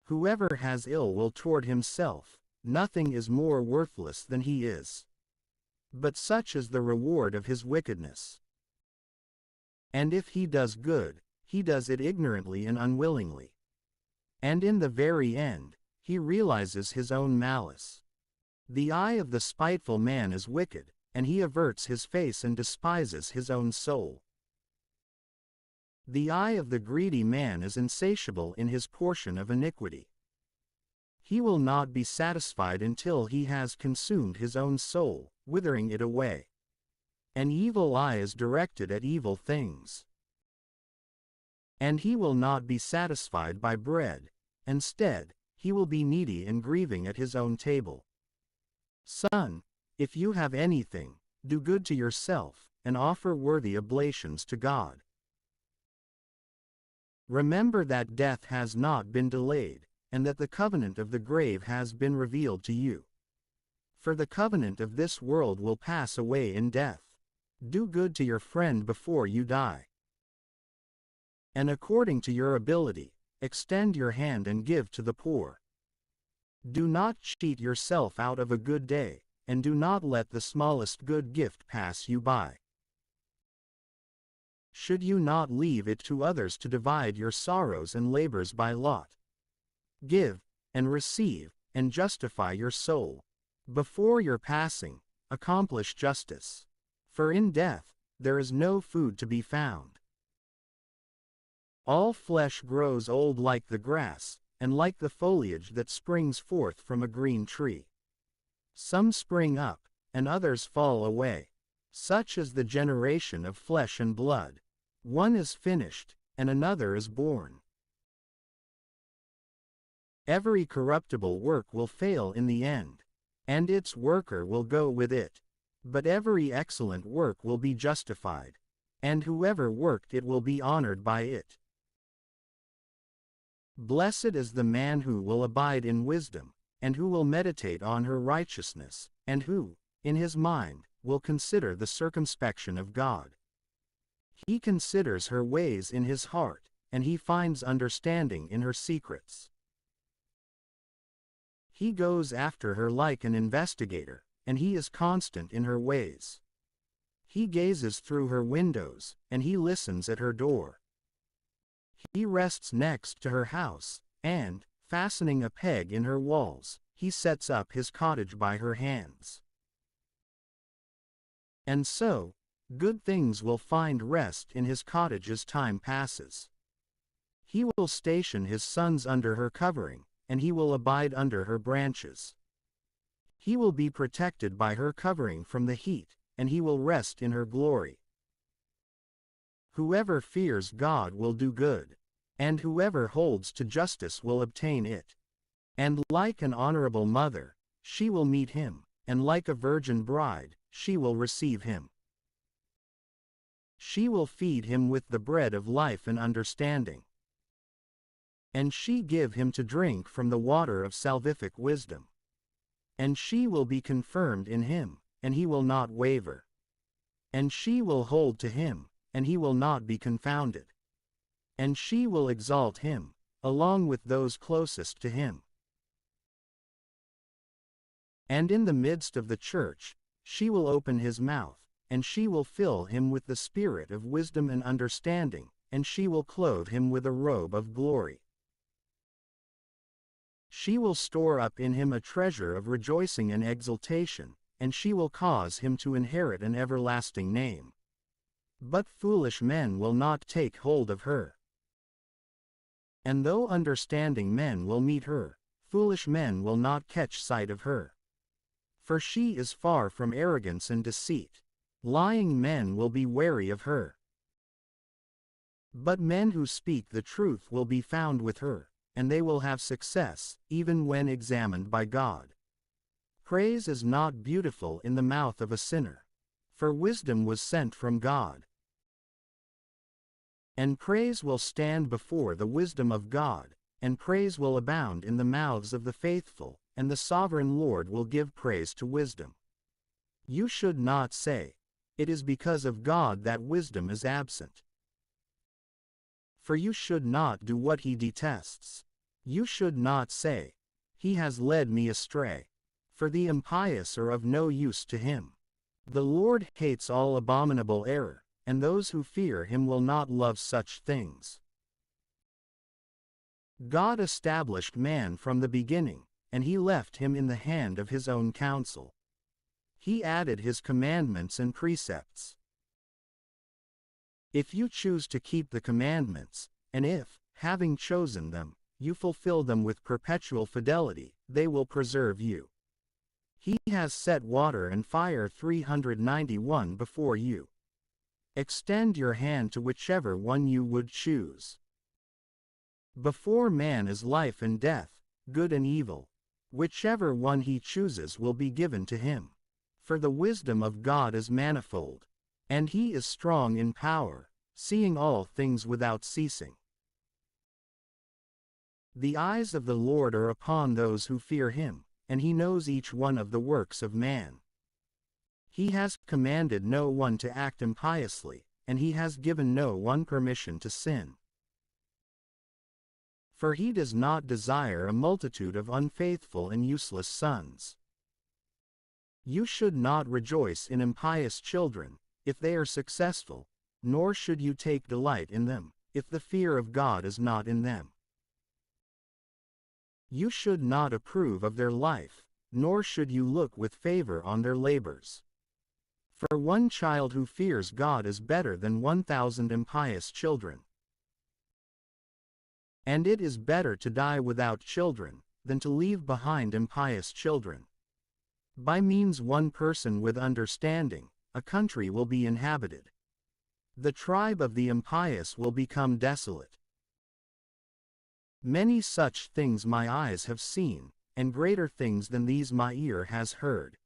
Whoever has ill will toward himself, nothing is more worthless than he is. But such is the reward of his wickedness. And if he does good, he does it ignorantly and unwillingly. And in the very end, he realizes his own malice. The eye of the spiteful man is wicked, and he averts his face and despises his own soul. The eye of the greedy man is insatiable in his portion of iniquity. He will not be satisfied until he has consumed his own soul, withering it away. An evil eye is directed at evil things. And he will not be satisfied by bread. Instead, he will be needy and grieving at his own table. Son, if you have anything, do good to yourself, and offer worthy oblations to God. Remember that death has not been delayed, and that the covenant of the grave has been revealed to you. For the covenant of this world will pass away in death. Do good to your friend before you die. And according to your ability, extend your hand and give to the poor. Do not cheat yourself out of a good day, and do not let the smallest good gift pass you by. Should you not leave it to others to divide your sorrows and labors by lot? Give, and receive, and justify your soul. Before your passing, accomplish justice. For in death, there is no food to be found. All flesh grows old like the grass, and like the foliage that springs forth from a green tree. Some spring up, and others fall away. Such is the generation of flesh and blood. One is finished, and another is born. Every corruptible work will fail in the end, and its worker will go with it. But every excellent work will be justified, and whoever worked it will be honored by it. Blessed is the man who will abide in wisdom, and who will meditate on her righteousness, and who, in his mind, will consider the circumspection of God. He considers her ways in his heart, and he finds understanding in her secrets. He goes after her like an investigator, and he is constant in her ways. He gazes through her windows, and he listens at her door. He rests next to her house, and, fastening a peg in her walls, he sets up his cottage by her hands. And so, good things will find rest in his cottage as time passes. He will station his sons under her covering, and he will abide under her branches. He will be protected by her covering from the heat, and he will rest in her glory. Whoever fears God will do good, and whoever holds to justice will obtain it. And like an honorable mother, she will meet him, and like a virgin bride, she will receive him. She will feed him with the bread of life and understanding. And she give him to drink from the water of salvific wisdom. And she will be confirmed in him, and he will not waver. And she will hold to him, and he will not be confounded. And she will exalt him, along with those closest to him. And in the midst of the church, she will open his mouth, and she will fill him with the spirit of wisdom and understanding, and she will clothe him with a robe of glory. She will store up in him a treasure of rejoicing and exultation, and she will cause him to inherit an everlasting name. But foolish men will not take hold of her. And though understanding men will meet her, foolish men will not catch sight of her. For she is far from arrogance and deceit. Lying men will be wary of her. But men who speak the truth will be found with her, and they will have success, even when examined by God. Praise is not beautiful in the mouth of a sinner, for wisdom was sent from God. And praise will stand before the wisdom of God, and praise will abound in the mouths of the faithful, and the sovereign Lord will give praise to wisdom. You should not say, it is because of God that wisdom is absent. For you should not do what he detests. You should not say, "He has led me astray." For the impious are of no use to him. The Lord hates all abominable error, and those who fear him will not love such things. God established man from the beginning, and he left him in the hand of his own counsel. He added his commandments and precepts. If you choose to keep the commandments, and if, having chosen them, you fulfill them with perpetual fidelity, they will preserve you. He has set water and fire 391 before you. Extend your hand to whichever one you would choose. Before man is life and death, good and evil. Whichever one he chooses will be given to him. For the wisdom of God is manifold, and he is strong in power, seeing all things without ceasing. The eyes of the Lord are upon those who fear him, and he knows each one of the works of man. He has commanded no one to act impiously, and he has given no one permission to sin. For he does not desire a multitude of unfaithful and useless sons. You should not rejoice in impious children, if they are successful, nor should you take delight in them, if the fear of God is not in them. You should not approve of their life, nor should you look with favor on their labors. For one child who fears God is better than 1,000 impious children. And it is better to die without children, than to leave behind impious children. By means one person with understanding, a country will be inhabited. The tribe of the impious will become desolate. Many such things my eyes have seen, and greater things than these my ear has heard.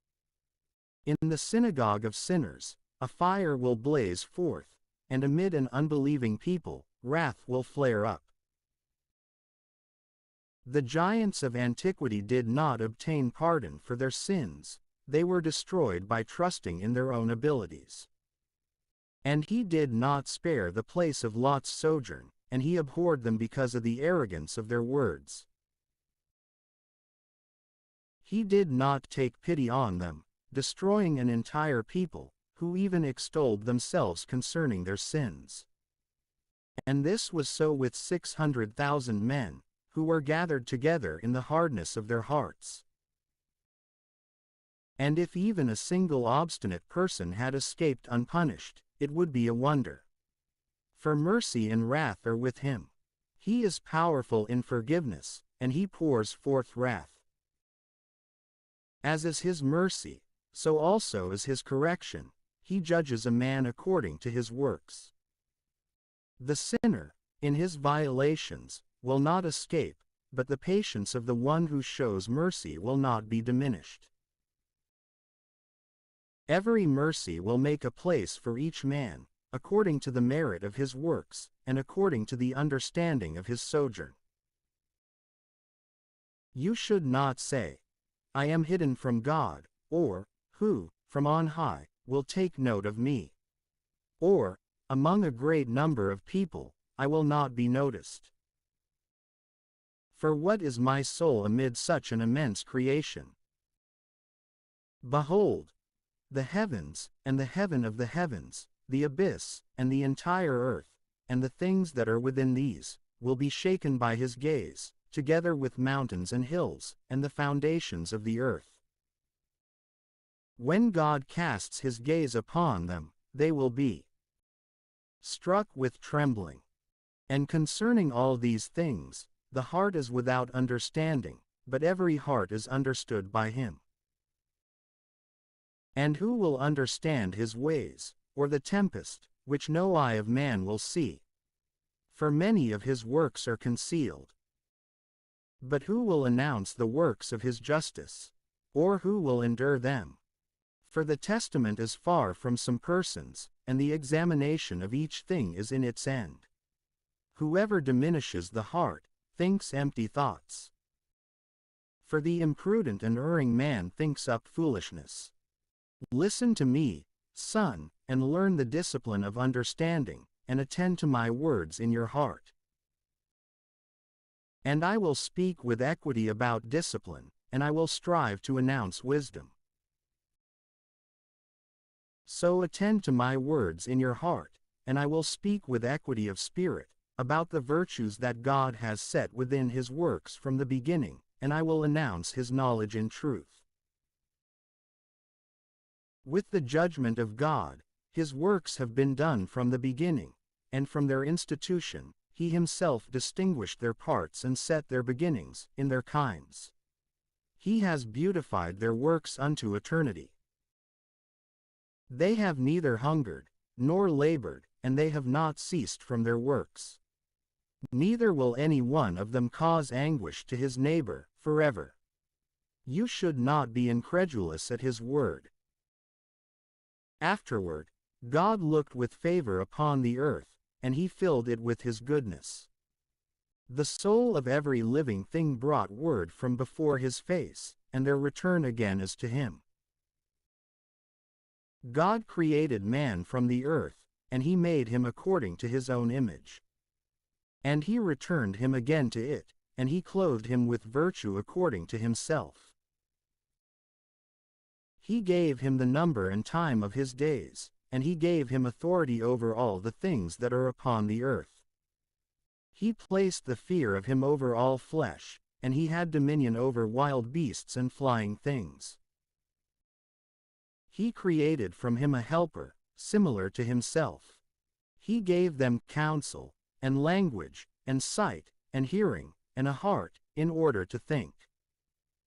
In the synagogue of sinners, a fire will blaze forth, and amid an unbelieving people, wrath will flare up. The giants of antiquity did not obtain pardon for their sins, they were destroyed by trusting in their own abilities. And he did not spare the place of Lot's sojourn, and he abhorred them because of the arrogance of their words. He did not take pity on them, destroying an entire people, who even extolled themselves concerning their sins. And this was so with 600,000 men, who were gathered together in the hardness of their hearts. And if even a single obstinate person had escaped unpunished, it would be a wonder. For mercy and wrath are with him. He is powerful in forgiveness, and he pours forth wrath. As is his mercy, so also is his correction, he judges a man according to his works. The sinner, in his violations, will not escape, but the patience of the one who shows mercy will not be diminished. Every mercy will make a place for each man, according to the merit of his works, and according to the understanding of his sojourn. You should not say, "I am hidden from God," or, "Who, from on high, will take note of me?" Or, "Among a great number of people, I will not be noticed." For what is my soul amid such an immense creation? Behold, the heavens, and the heaven of the heavens, the abyss, and the entire earth, and the things that are within these, will be shaken by his gaze, together with mountains and hills, and the foundations of the earth. When God casts his gaze upon them, they will be struck with trembling. And concerning all these things, the heart is without understanding, but every heart is understood by him. And who will understand his ways, or the tempest, which no eye of man will see? For many of his works are concealed. But who will announce the works of his justice? Or who will endure them? For the testament is far from some persons, and the examination of each thing is in its end. Whoever diminishes the heart, thinks empty thoughts. For the imprudent and erring man thinks up foolishness. Listen to me, Son, and learn the discipline of understanding, and attend to my words in your heart. And I will speak with equity about discipline, and I will strive to announce wisdom. So attend to my words in your heart, and I will speak with equity of spirit, about the virtues that God has set within his works from the beginning, and I will announce his knowledge in truth. With the judgment of God, his works have been done from the beginning, and from their institution, he himself distinguished their parts and set their beginnings, in their kinds. He has beautified their works unto eternity. They have neither hungered, nor labored, and they have not ceased from their works. Neither will any one of them cause anguish to his neighbor, forever. You should not be incredulous at his word. Afterward, God looked with favor upon the earth, and he filled it with his goodness. The soul of every living thing brought word from before his face, and their return again is to him. God created man from the earth, and he made him according to his own image. And he returned him again to it, and he clothed him with virtue according to himself. He gave him the number and time of his days, and he gave him authority over all the things that are upon the earth. He placed the fear of him over all flesh, and he had dominion over wild beasts and flying things. He created from him a helper, similar to himself. He gave them counsel, and language, and sight, and hearing, and a heart, in order to think.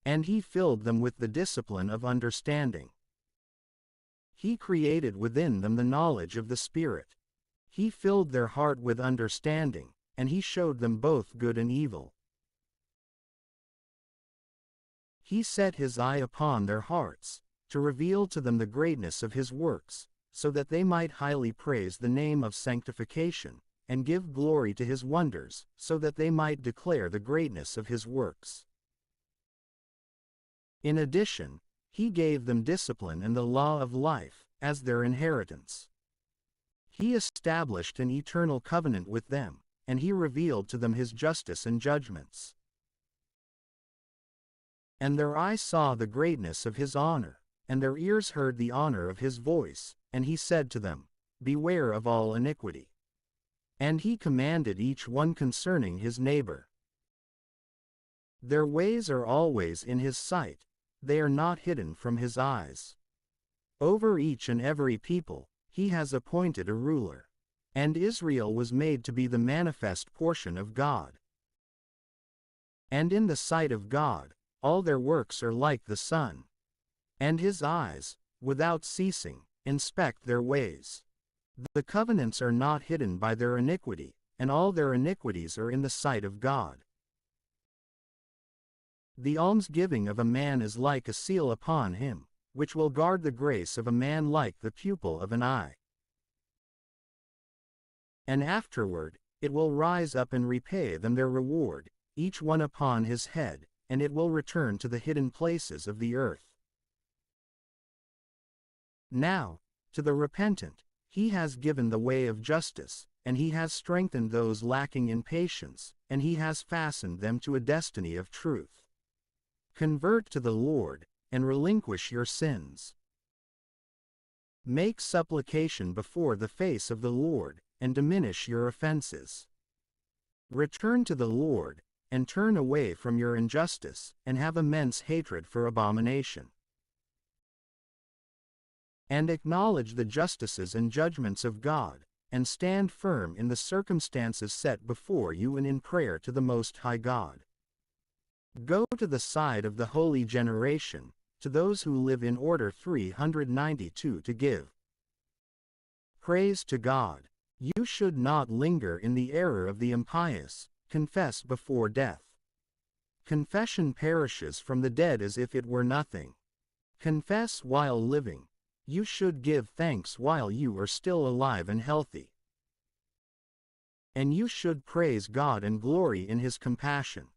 And he filled them with the discipline of understanding. He created within them the knowledge of the Spirit. He filled their heart with understanding, and he showed them both good and evil. He set his eye upon their hearts, to reveal to them the greatness of his works, so that they might highly praise the name of sanctification, and give glory to his wonders, so that they might declare the greatness of his works. In addition, he gave them discipline and the law of life, as their inheritance. He established an eternal covenant with them, and he revealed to them his justice and judgments. And their eyes saw the greatness of his honor, and their ears heard the honor of his voice, and he said to them, Beware of all iniquity. And he commanded each one concerning his neighbor. Their ways are always in his sight, they are not hidden from his eyes. Over each and every people, he has appointed a ruler. And Israel was made to be the manifest portion of God. And in the sight of God, all their works are like the sun. And his eyes, without ceasing, inspect their ways. The covenants are not hidden by their iniquity, and all their iniquities are in the sight of God. The almsgiving of a man is like a seal upon him, which will guard the grace of a man like the pupil of an eye. And afterward, it will rise up and repay them their reward, each one upon his head, and it will return to the hidden places of the earth. Now, to the repentant, he has given the way of justice, and he has strengthened those lacking in patience, and he has fastened them to a destiny of truth. Convert to the Lord, and relinquish your sins. Make supplication before the face of the Lord, and diminish your offenses. Return to the Lord, and turn away from your injustice, and have immense hatred for abomination. And acknowledge the justices and judgments of God, and stand firm in the circumstances set before you and in prayer to the Most High God. Go to the side of the holy generation, to those who live in order 392 to give praise to God. You should not linger in the error of the impious, confess before death. Confession perishes from the dead as if it were nothing. Confess while living. You should give thanks while you are still alive and healthy. And you should praise God and glory in his compassion.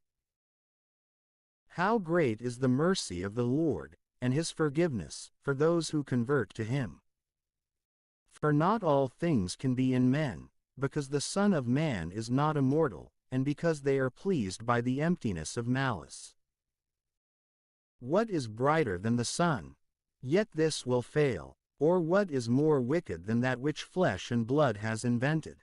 How great is the mercy of the Lord, and his forgiveness, for those who convert to him. For not all things can be in men, because the Son of Man is not immortal, and because they are pleased by the emptiness of malice. What is brighter than the sun? Yet this will fail. Or what is more wicked than that which flesh and blood has invented?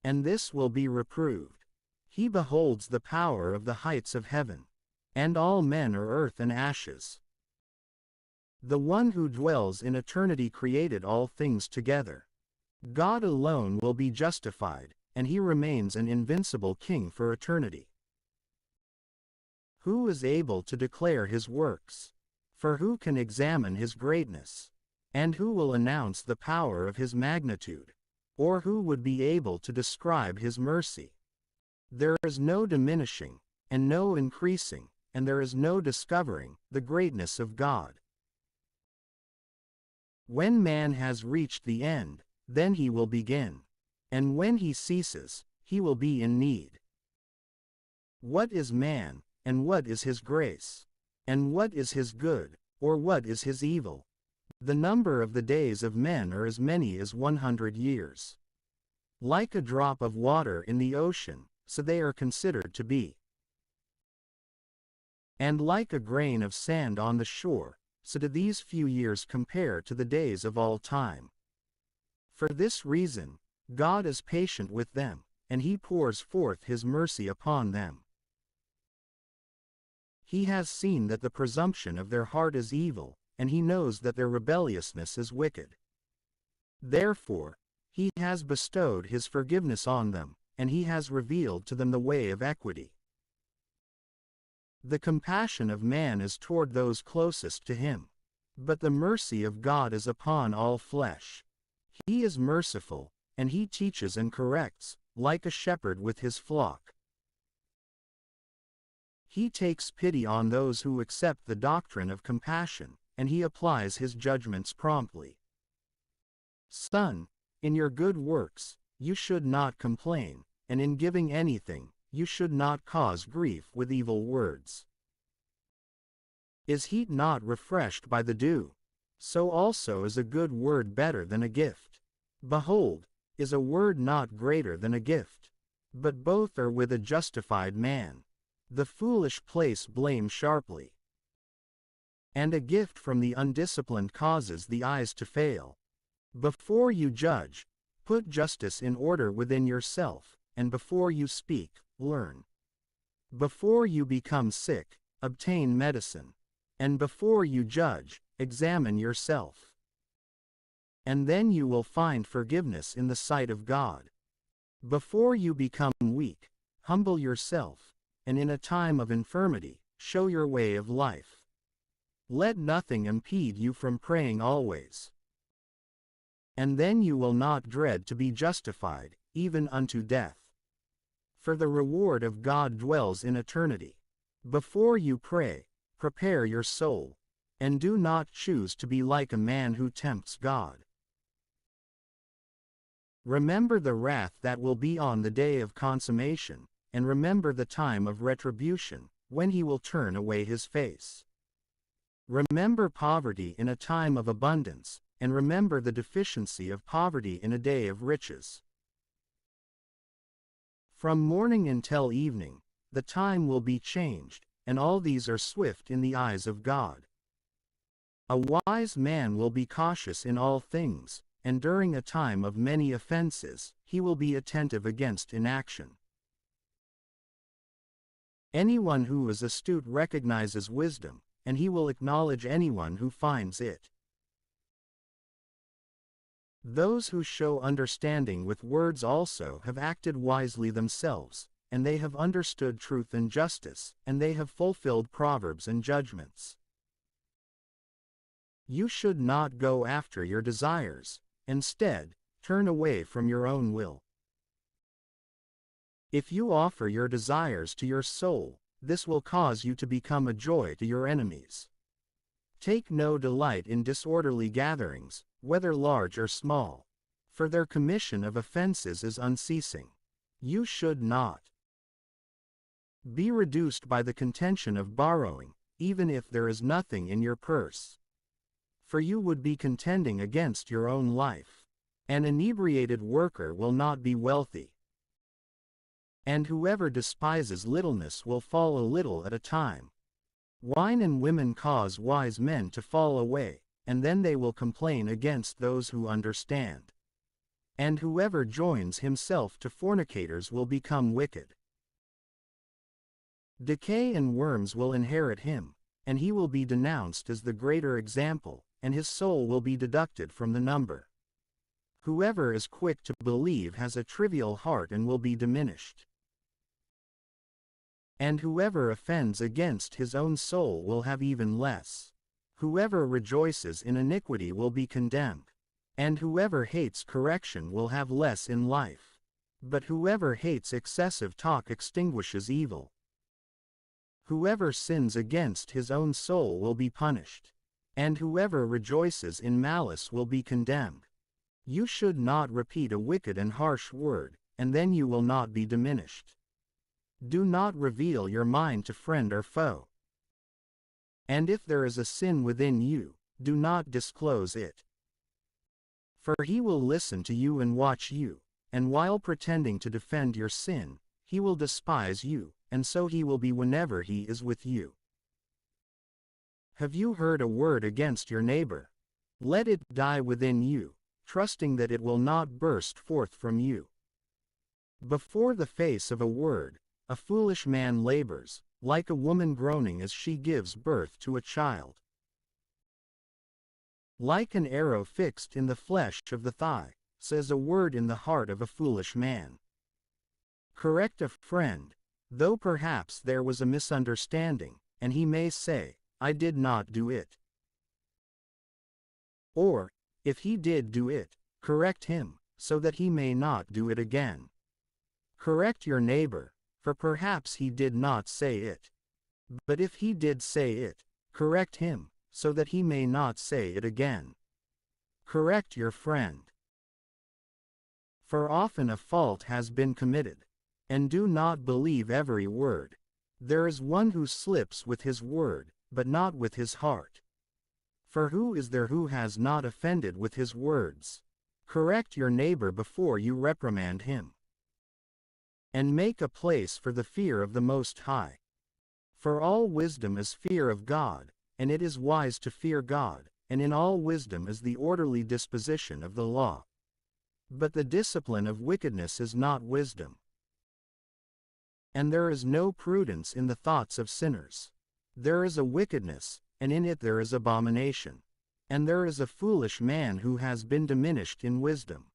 And this will be reproved. He beholds the power of the heights of heaven, and all men are earth and ashes. The one who dwells in eternity created all things together. God alone will be justified, and he remains an invincible king for eternity. Who is able to declare his works? For who can examine his greatness? And who will announce the power of his magnitude? Or who would be able to describe his mercy? There is no diminishing, and no increasing, and there is no discovering the greatness of God. When man has reached the end, then he will begin. And when he ceases, he will be in need. What is man, and what is his grace? And what is his good, or what is his evil? The number of the days of men are as many as 100 years. Like a drop of water in the ocean, so they are considered to be. And like a grain of sand on the shore, so do these few years compare to the days of all time. For this reason, God is patient with them, and he pours forth his mercy upon them. He has seen that the presumption of their heart is evil, and he knows that their rebelliousness is wicked. Therefore, he has bestowed his forgiveness on them, and he has revealed to them the way of equity. The compassion of man is toward those closest to him, but the mercy of God is upon all flesh. He is merciful, and he teaches and corrects, like a shepherd with his flock. He takes pity on those who accept the doctrine of compassion, and he applies his judgments promptly. Son, in your good works, you should not complain, and in giving anything, you should not cause grief with evil words. Is heat not refreshed by the dew? So also is a good word better than a gift. Behold, is a word not greater than a gift? But both are with a justified man. The foolish place blame sharply. And a gift from the undisciplined causes the eyes to fail. Before you judge, put justice in order within yourself, and before you speak, learn. Before you become sick, obtain medicine. And before you judge, examine yourself. And then you will find forgiveness in the sight of God. Before you become weak, humble yourself, and in a time of infirmity, show your way of life. Let nothing impede you from praying always. And then you will not dread to be justified, even unto death. For the reward of God dwells in eternity. Before you pray, prepare your soul, and do not choose to be like a man who tempts God. Remember the wrath that will be on the day of consummation, and remember the time of retribution, when he will turn away his face. Remember poverty in a time of abundance, and remember the deficiency of poverty in a day of riches. From morning until evening, the time will be changed, and all these are swift in the eyes of God. A wise man will be cautious in all things, and during a time of many offenses, he will be attentive against inaction. Anyone who is astute recognizes wisdom, and he will acknowledge anyone who finds it. Those who show understanding with words also have acted wisely themselves, and they have understood truth and justice, and they have fulfilled proverbs and judgments. You should not go after your desires, instead, turn away from your own will. If you offer your desires to your soul, this will cause you to become a joy to your enemies. Take no delight in disorderly gatherings, whether large or small, for their commission of offenses is unceasing. You should not be reduced by the contention of borrowing, even if there is nothing in your purse. For you would be contending against your own life. An inebriated worker will not be wealthy. And whoever despises littleness will fall a little at a time. Wine and women cause wise men to fall away, and then they will complain against those who understand. And whoever joins himself to fornicators will become wicked. Decay and worms will inherit him, and he will be denounced as the greater example, and his soul will be deducted from the number. Whoever is quick to believe has a trivial heart and will be diminished. And whoever offends against his own soul will have even less. Whoever rejoices in iniquity will be condemned. And whoever hates correction will have less in life. But whoever hates excessive talk extinguishes evil. Whoever sins against his own soul will be punished. And whoever rejoices in malice will be condemned. You should not repeat a wicked and harsh word, and then you will not be diminished. Do not reveal your mind to friend or foe. And if there is a sin within you, do not disclose it. For he will listen to you and watch you, and while pretending to defend your sin, he will despise you, and so he will be whenever he is with you. Have you heard a word against your neighbor? Let it die within you, trusting that it will not burst forth from you. Before the face of a word, a foolish man labors, like a woman groaning as she gives birth to a child. Like an arrow fixed in the flesh of the thigh, says a word in the heart of a foolish man. Correct a friend, though perhaps there was a misunderstanding, and he may say, I did not do it. Or, if he did do it, correct him, so that he may not do it again. Correct your neighbor, for perhaps he did not say it. But if he did say it, correct him, so that he may not say it again. Correct your friend. For often a fault has been committed. And do not believe every word. There is one who slips with his word, but not with his heart. For who is there who has not offended with his words? Correct your neighbor before you reprimand him. And make a place for the fear of the Most High. For all wisdom is fear of God, and it is wise to fear God, and in all wisdom is the orderly disposition of the law. But the discipline of wickedness is not wisdom. And there is no prudence in the thoughts of sinners. There is a wickedness, and in it there is abomination. And there is a foolish man who has been diminished in wisdom.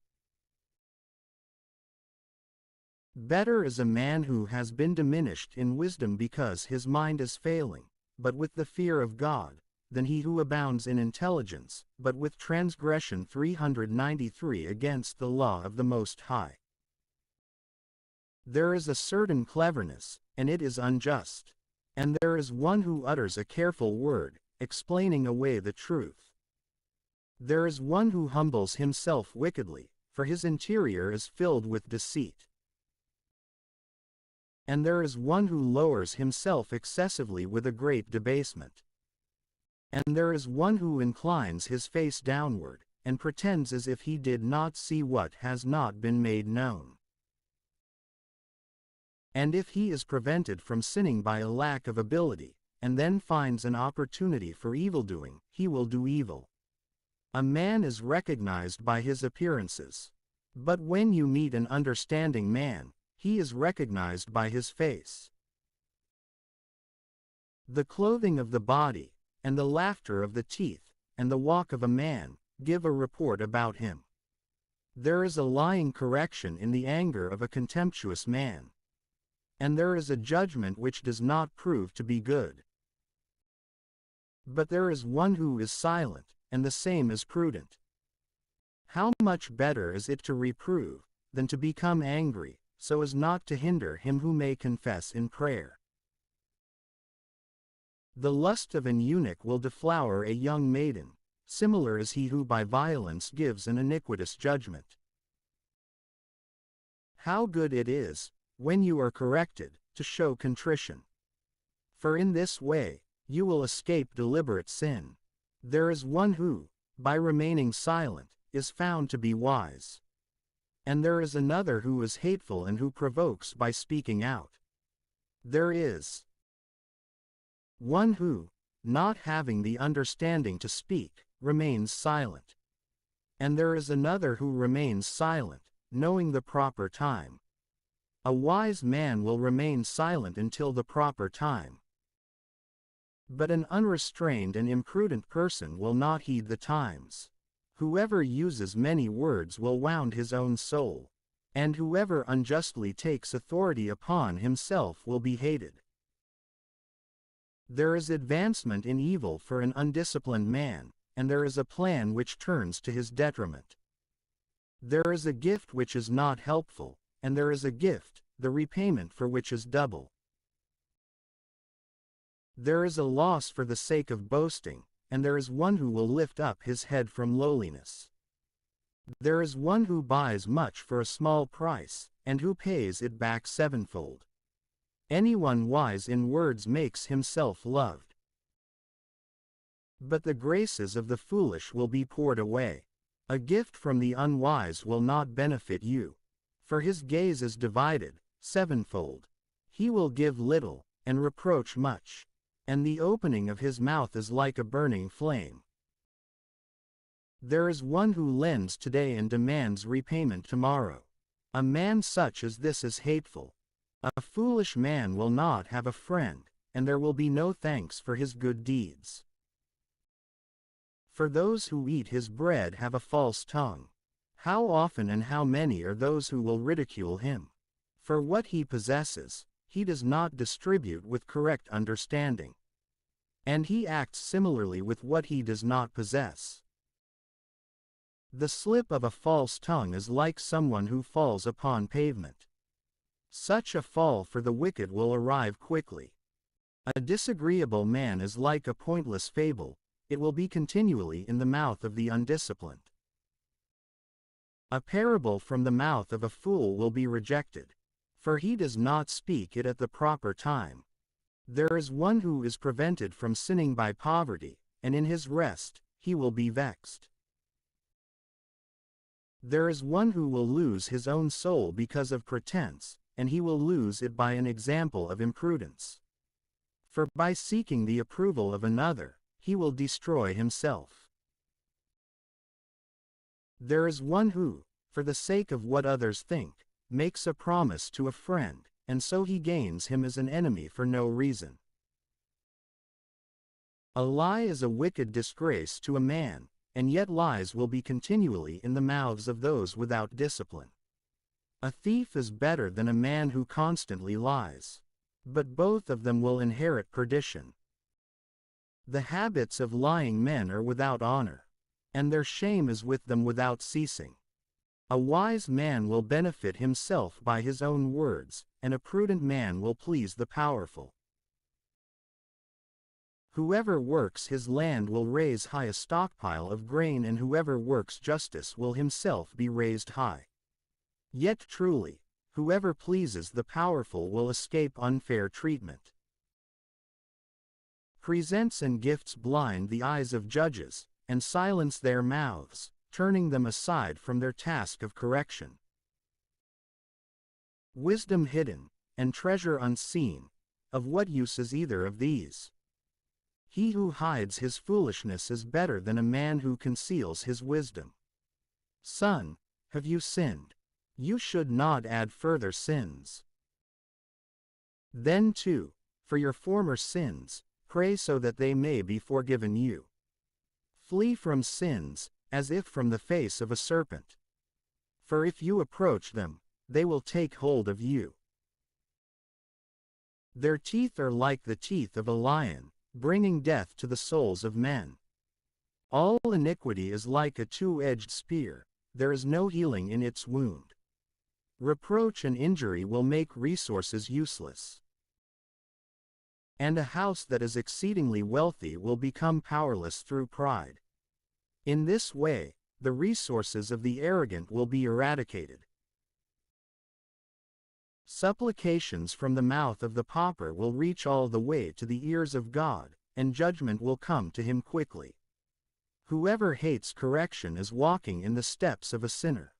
Better is a man who has been diminished in wisdom because his mind is failing, but with the fear of God, than he who abounds in intelligence, but with transgression. 393 Against the law of the Most High. There is a certain cleverness, and it is unjust. And there is one who utters a careful word, explaining away the truth. There is one who humbles himself wickedly, for his interior is filled with deceit. And there is one who lowers himself excessively with a great debasement. And there is one who inclines his face downward, and pretends as if he did not see what has not been made known. And if he is prevented from sinning by a lack of ability, and then finds an opportunity for evildoing, he will do evil. A man is recognized by his appearances. But when you meet an understanding man, he is recognized by his face. The clothing of the body, and the laughter of the teeth, and the walk of a man, give a report about him. There is a lying correction in the anger of a contemptuous man. And there is a judgment which does not prove to be good. But there is one who is silent, and the same is prudent. How much better is it to reprove, than to become angry, so as not to hinder him who may confess in prayer. The lust of an eunuch will deflower a young maiden, similar is he who by violence gives an iniquitous judgment. How good it is, when you are corrected, to show contrition. For in this way, you will escape deliberate sin. There is one who, by remaining silent, is found to be wise. And there is another who is hateful and who provokes by speaking out. There is one who, not having the understanding to speak, remains silent. And there is another who remains silent, knowing the proper time. A wise man will remain silent until the proper time. But an unrestrained and imprudent person will not heed the times. Whoever uses many words will wound his own soul, and whoever unjustly takes authority upon himself will be hated. There is advancement in evil for an undisciplined man, and there is a plan which turns to his detriment. There is a gift which is not helpful, and there is a gift, the repayment for which is double. There is a loss for the sake of boasting, and there is one who will lift up his head from lowliness. There is one who buys much for a small price, and who pays it back sevenfold. Anyone wise in words makes himself loved. But the graces of the foolish will be poured away. A gift from the unwise will not benefit you. For his gaze is divided, sevenfold. He will give little, and reproach much. And the opening of his mouth is like a burning flame. There is one who lends today and demands repayment tomorrow. A man such as this is hateful. A foolish man will not have a friend, and there will be no thanks for his good deeds. For those who eat his bread have a false tongue. How often and how many are those who will ridicule him? For what he possesses, he does not distribute with correct understanding. And he acts similarly with what he does not possess. The slip of a false tongue is like someone who falls upon pavement. Such a fall for the wicked will arrive quickly. A disagreeable man is like a pointless fable, it will be continually in the mouth of the undisciplined. A parable from the mouth of a fool will be rejected, for he does not speak it at the proper time. There is one who is prevented from sinning by poverty, and in his rest, he will be vexed. There is one who will lose his own soul because of pretense, and he will lose it by an example of imprudence. For by seeking the approval of another, he will destroy himself. There is one who, for the sake of what others think, makes a promise to a friend, and so he gains him as an enemy for no reason. A lie is a wicked disgrace to a man, and yet lies will be continually in the mouths of those without discipline. A thief is better than a man who constantly lies, but both of them will inherit perdition. The habits of lying men are without honor, and their shame is with them without ceasing. A wise man will benefit himself by his own words, and a prudent man will please the powerful. Whoever works his land will raise high a stockpile of grain, and whoever works justice will himself be raised high. Yet truly, whoever pleases the powerful will escape unfair treatment. Presents and gifts blind the eyes of judges, and silence their mouths, turning them aside from their task of correction. Wisdom hidden, and treasure unseen, of what use is either of these? He who hides his foolishness is better than a man who conceals his wisdom. Son, have you sinned? You should not add further sins. Then too, for your former sins, pray so that they may be forgiven you. Flee from sins, as if from the face of a serpent. For if you approach them, they will take hold of you. Their teeth are like the teeth of a lion, bringing death to the souls of men. All iniquity is like a two-edged spear, there is no healing in its wound. Reproach and injury will make resources useless. And a house that is exceedingly wealthy will become powerless through pride. In this way, the resources of the arrogant will be eradicated. Supplications from the mouth of the pauper will reach all the way to the ears of God, and judgment will come to him quickly. Whoever hates correction is walking in the steps of a sinner.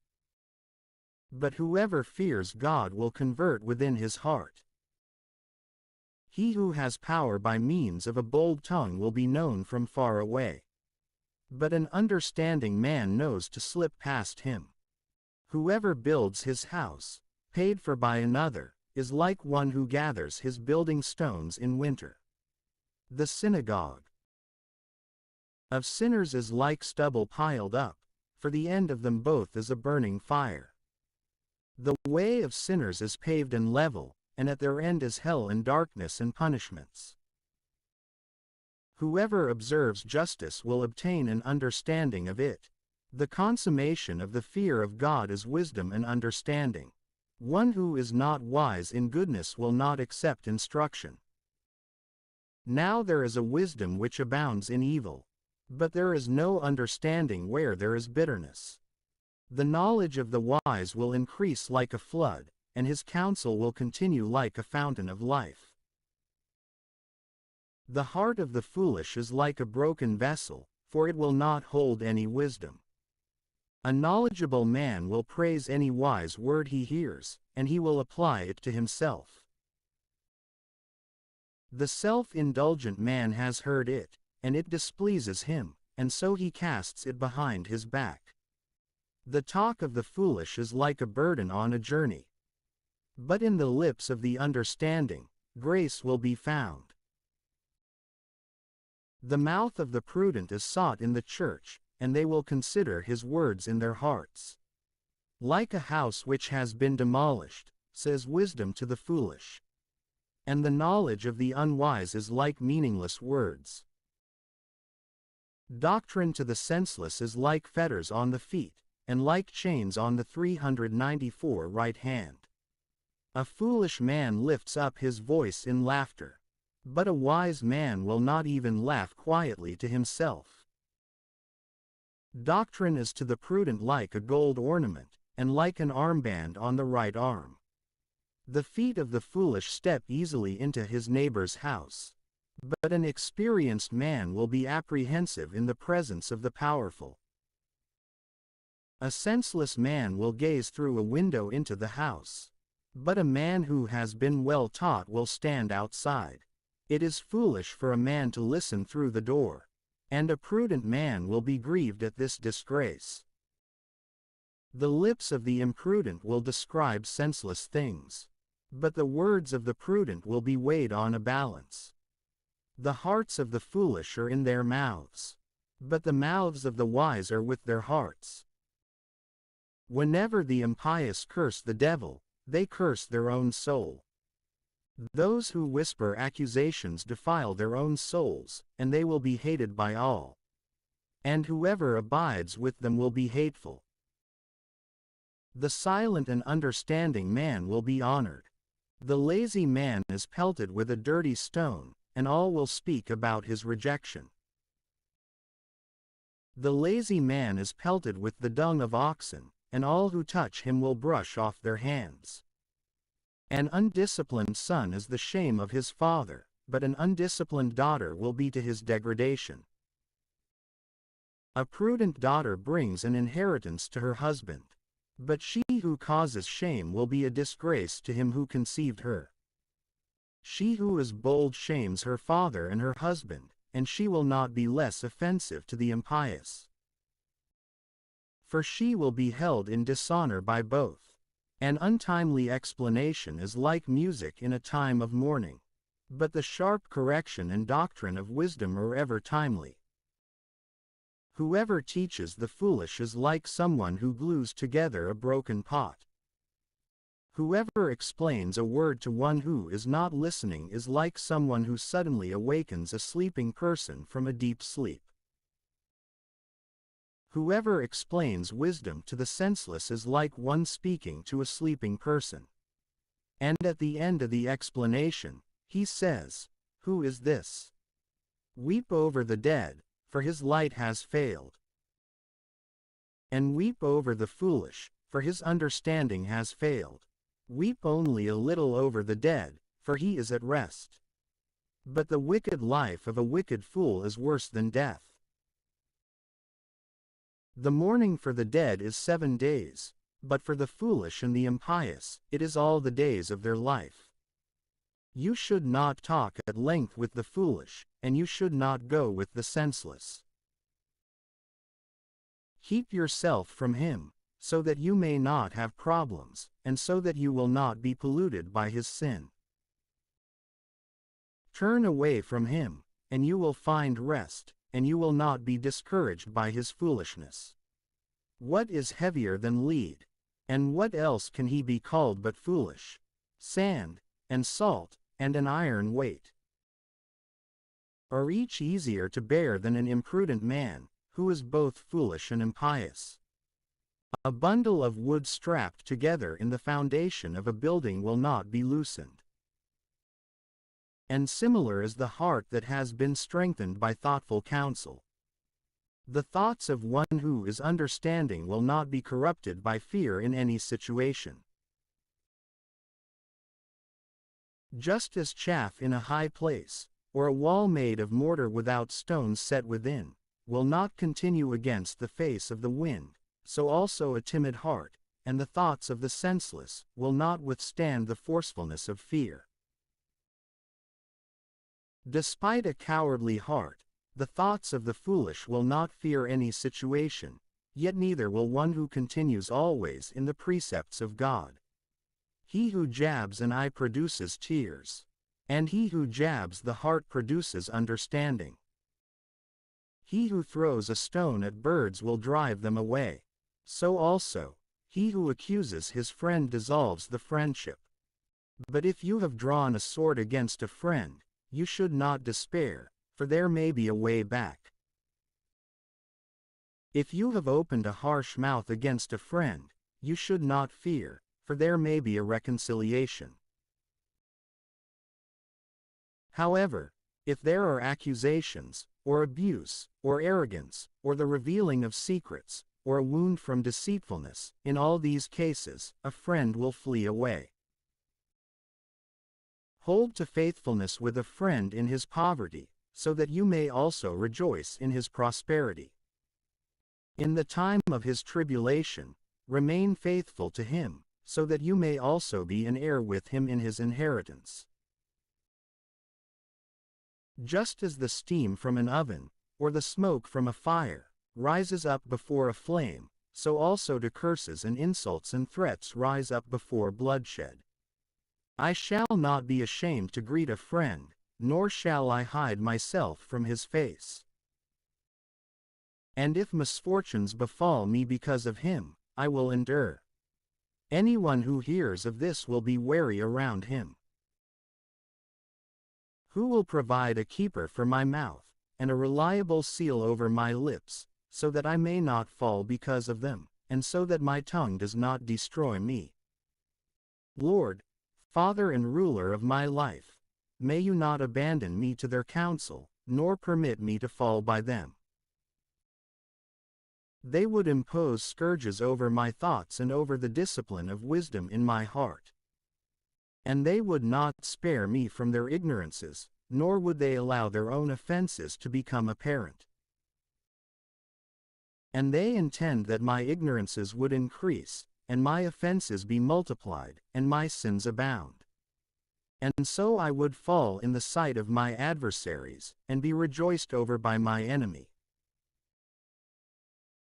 But whoever fears God will convert within his heart. He who has power by means of a bold tongue will be known from far away. But an understanding man knows to slip past him. Whoever builds his house, paid for by another, is like one who gathers his building stones in winter. The synagogue of sinners is like stubble piled up, for the end of them both is a burning fire. The way of sinners is paved and level, and at their end is hell and darkness and punishments. Whoever observes justice will obtain an understanding of it. The consummation of the fear of God is wisdom and understanding. One who is not wise in goodness will not accept instruction. Now there is a wisdom which abounds in evil, but there is no understanding where there is bitterness. The knowledge of the wise will increase like a flood, and his counsel will continue like a fountain of life. The heart of the foolish is like a broken vessel, for it will not hold any wisdom. A knowledgeable man will praise any wise word he hears, and he will apply it to himself. The self-indulgent man has heard it, and it displeases him, and so he casts it behind his back. The talk of the foolish is like a burden on a journey. But in the lips of the understanding, grace will be found. The mouth of the prudent is sought in the church, and they will consider his words in their hearts. Like a house which has been demolished, says wisdom to the foolish. And the knowledge of the unwise is like meaningless words. Doctrine to the senseless is like fetters on the feet, and like chains on the 394 right hand. A foolish man lifts up his voice in laughter, but a wise man will not even laugh quietly to himself. Doctrine is to the prudent like a gold ornament, and like an armband on the right arm. The feet of the foolish step easily into his neighbor's house, but an experienced man will be apprehensive in the presence of the powerful. A senseless man will gaze through a window into the house, but a man who has been well taught will stand outside. It is foolish for a man to listen through the door, and a prudent man will be grieved at this disgrace. The lips of the imprudent will describe senseless things, but the words of the prudent will be weighed on a balance. The hearts of the foolish are in their mouths, but the mouths of the wise are with their hearts. Whenever the impious curse the devil, they curse their own soul. Those who whisper accusations defile their own souls, and they will be hated by all. And whoever abides with them will be hateful. The silent and understanding man will be honored. The lazy man is pelted with a dirty stone, and all will speak about his rejection. The lazy man is pelted with the dung of oxen, and all who touch him will brush off their hands. An undisciplined son is the shame of his father, but an undisciplined daughter will be to his degradation. A prudent daughter brings an inheritance to her husband, but she who causes shame will be a disgrace to him who conceived her. She who is bold shames her father and her husband, and she will not be less offensive to the impious. For she will be held in dishonor by both. An untimely explanation is like music in a time of mourning, but the sharp correction and doctrine of wisdom are ever timely. Whoever teaches the foolish is like someone who glues together a broken pot. Whoever explains a word to one who is not listening is like someone who suddenly awakens a sleeping person from a deep sleep. Whoever explains wisdom to the senseless is like one speaking to a sleeping person. And at the end of the explanation, he says, "Who is this? Weep over the dead, for his light has failed. And weep over the foolish, for his understanding has failed. Weep only a little over the dead, for he is at rest. But the wicked life of a wicked fool is worse than death." The mourning for the dead is 7 days, but for the foolish and the impious, it is all the days of their life. You should not talk at length with the foolish, and you should not go with the senseless. Keep yourself from him, so that you may not have problems, and so that you will not be polluted by his sin. Turn away from him, and you will find rest, and you will not be discouraged by his foolishness. What is heavier than lead? And what else can he be called but foolish? Sand, and salt, and an iron weight. Are each easier to bear than an imprudent man, who is both foolish and impious? A bundle of wood strapped together in the foundation of a building will not be loosened. And similar is the heart that has been strengthened by thoughtful counsel. The thoughts of one who is understanding will not be corrupted by fear in any situation. Just as chaff in a high place, or a wall made of mortar without stones set within, will not continue against the face of the wind, so also a timid heart, and the thoughts of the senseless, will not withstand the forcefulness of fear. Despite a cowardly heart, the thoughts of the foolish will not fear any situation, yet neither will one who continues always in the precepts of God. He who jabs an eye produces tears, and he who jabs the heart produces understanding. He who throws a stone at birds will drive them away. So also, he who accuses his friend dissolves the friendship. But if you have drawn a sword against a friend, you should not despair, for there may be a way back. If you have opened a harsh mouth against a friend, you should not fear, for there may be a reconciliation. However, if there are accusations, or abuse, or arrogance, or the revealing of secrets, or a wound from deceitfulness, in all these cases, a friend will flee away. Hold to faithfulness with a friend in his poverty, so that you may also rejoice in his prosperity. In the time of his tribulation, remain faithful to him, so that you may also be an heir with him in his inheritance. Just as the steam from an oven, or the smoke from a fire, rises up before a flame, so also do curses and insults and threats rise up before bloodshed. I shall not be ashamed to greet a friend, nor shall I hide myself from his face. And if misfortunes befall me because of him, I will endure. Anyone who hears of this will be wary around him. Who will provide a keeper for my mouth, and a reliable seal over my lips, so that I may not fall because of them, and so that my tongue does not destroy me? Lord, Father and ruler of my life, may you not abandon me to their counsel, nor permit me to fall by them. They would impose scourges over my thoughts and over the discipline of wisdom in my heart. And they would not spare me from their ignorances, nor would they allow their own offenses to become apparent. And they intend that my ignorances would increase, and my offenses be multiplied, and my sins abound. And so I would fall in the sight of my adversaries, and be rejoiced over by my enemy.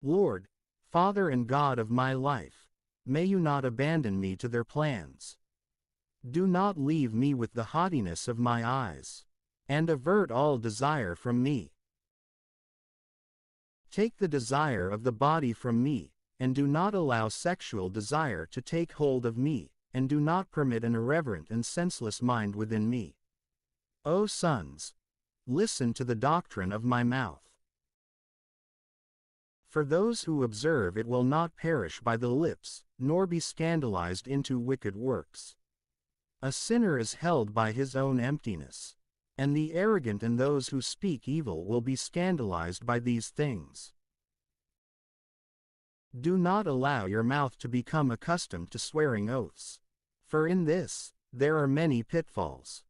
Lord, Father and God of my life, may you not abandon me to their plans. Do not leave me with the haughtiness of my eyes, and avert all desire from me. Take the desire of the body from me, and do not allow sexual desire to take hold of me, and do not permit an irreverent and senseless mind within me. O sons, listen to the doctrine of my mouth. For those who observe it will not perish by the lips, nor be scandalized into wicked works. A sinner is held by his own emptiness, and the arrogant and those who speak evil will be scandalized by these things. Do not allow your mouth to become accustomed to swearing oaths, for in this, there are many pitfalls.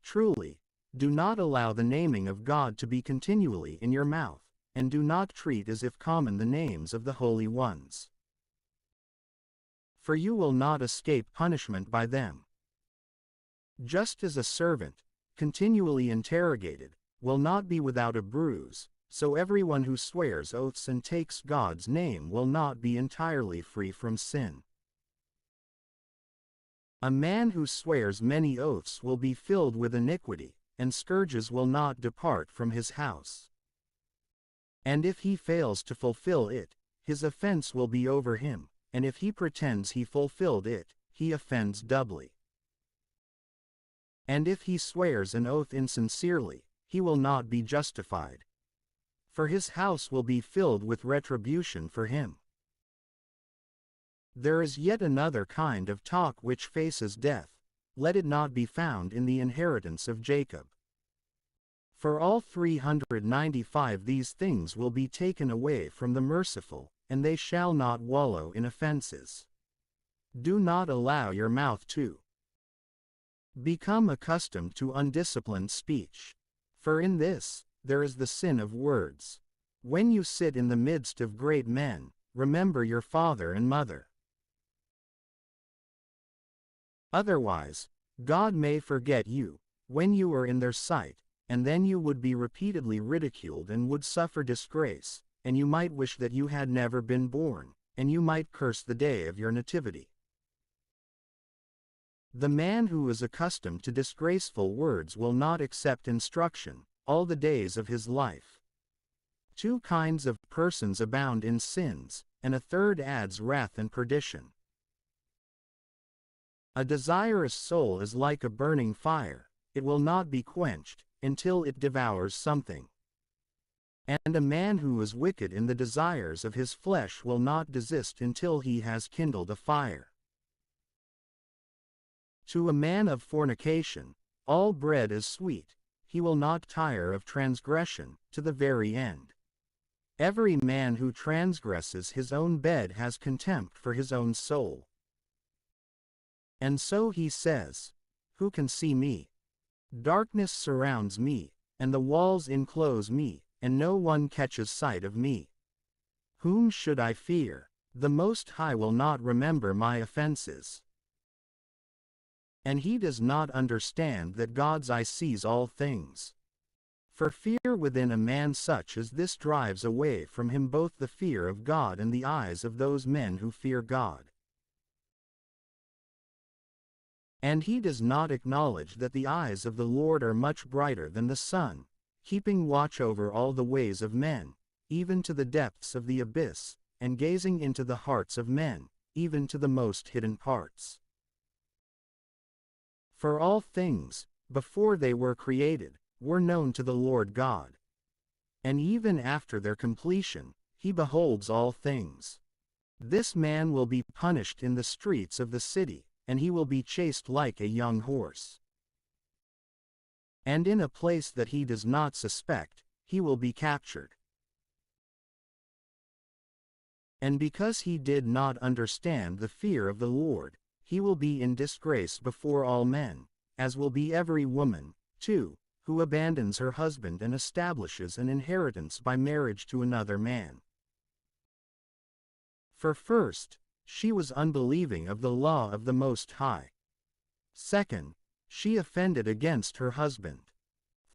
Truly, do not allow the naming of God to be continually in your mouth, and do not treat as if common the names of the holy ones. For you will not escape punishment by them. Just as a servant, continually interrogated, will not be without a bruise, so everyone who swears oaths and takes God's name will not be entirely free from sin. A man who swears many oaths will be filled with iniquity, and scourges will not depart from his house. And if he fails to fulfill it, his offense will be over him, and if he pretends he fulfilled it, he offends doubly. And if he swears an oath insincerely, he will not be justified. For his house will be filled with retribution for him. There is yet another kind of talk which faces death, let it not be found in the inheritance of Jacob. For all 395 these things will be taken away from the merciful, and they shall not wallow in offenses. Do not allow your mouth to become accustomed to undisciplined speech. For in this, there is the sin of words. When you sit in the midst of great men, remember your father and mother. Otherwise, God may forget you, when you are in their sight, and then you would be repeatedly ridiculed and would suffer disgrace, and you might wish that you had never been born, and you might curse the day of your nativity. The man who is accustomed to disgraceful words will not accept instruction, all the days of his life. Two kinds of persons abound in sins, and a third adds wrath and perdition. A desirous soul is like a burning fire, it will not be quenched, until it devours something. And a man who is wicked in the desires of his flesh will not desist until he has kindled a fire. To a man of fornication, all bread is sweet, he will not tire of transgression, to the very end. Every man who transgresses his own bed has contempt for his own soul. And so he says, who can see me? Darkness surrounds me, and the walls enclose me, and no one catches sight of me. Whom should I fear? The Most High will not remember my offenses. And he does not understand that God's eye sees all things. For fear within a man such as this drives away from him both the fear of God and the eyes of those men who fear God. And he does not acknowledge that the eyes of the Lord are much brighter than the sun, keeping watch over all the ways of men, even to the depths of the abyss, and gazing into the hearts of men, even to the most hidden parts. For all things, before they were created, were known to the Lord God. And even after their completion, he beholds all things. This man will be punished in the streets of the city, and he will be chased like a young horse. And in a place that he does not suspect, he will be captured. And because he did not understand the fear of the Lord, he will be in disgrace before all men, as will be every woman, too, who abandons her husband and establishes an inheritance by marriage to another man. For first, she was unbelieving of the law of the Most High. Second, she offended against her husband.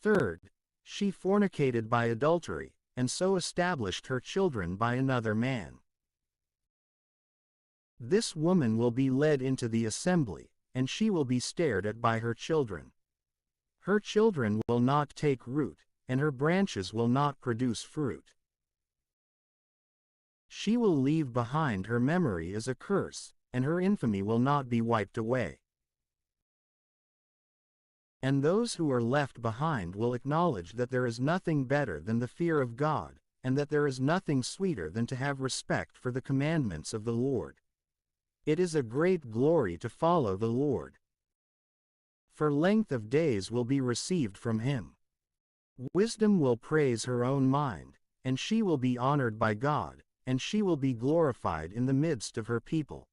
Third, she fornicated by adultery, and so established her children by another man. This woman will be led into the assembly, and she will be stared at by her children. Her children will not take root, and her branches will not produce fruit. She will leave behind her memory as a curse, and her infamy will not be wiped away. And those who are left behind will acknowledge that there is nothing better than the fear of God, and that there is nothing sweeter than to have respect for the commandments of the Lord. It is a great glory to follow the Lord. For length of days will be received from him. Wisdom will praise her own mind, and she will be honored by God, and she will be glorified in the midst of her people.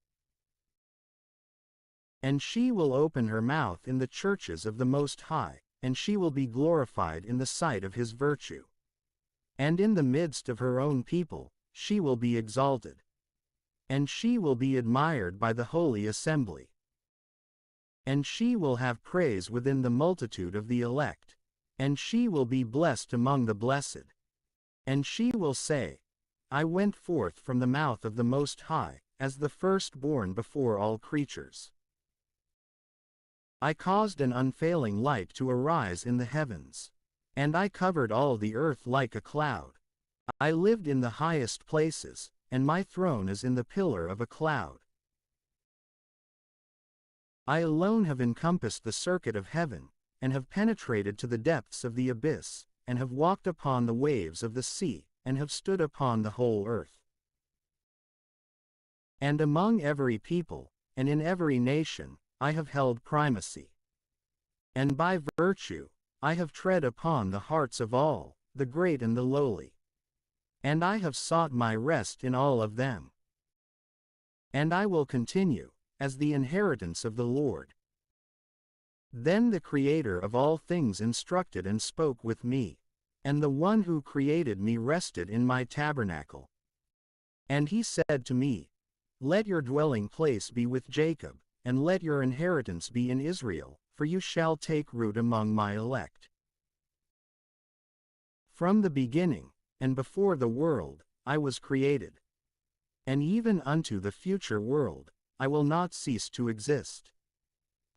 And she will open her mouth in the churches of the Most High, and she will be glorified in the sight of his virtue. And in the midst of her own people, she will be exalted. And she will be admired by the holy assembly. And she will have praise within the multitude of the elect. And she will be blessed among the blessed. And she will say, I went forth from the mouth of the Most High, as the firstborn before all creatures. I caused an unfailing light to arise in the heavens. And I covered all the earth like a cloud. I lived in the highest places, and my throne is in the pillar of a cloud. I alone have encompassed the circuit of heaven, and have penetrated to the depths of the abyss, and have walked upon the waves of the sea, and have stood upon the whole earth. And among every people, and in every nation, I have held primacy. And by virtue, I have tread upon the hearts of all, the great and the lowly. And I have sought my rest in all of them. And I will continue, as the inheritance of the Lord. Then the Creator of all things instructed and spoke with me, and the one who created me rested in my tabernacle. And he said to me, Let your dwelling place be with Jacob, and let your inheritance be in Israel, for you shall take root among my elect. From the beginning, and before the world, I was created. And even unto the future world, I will not cease to exist.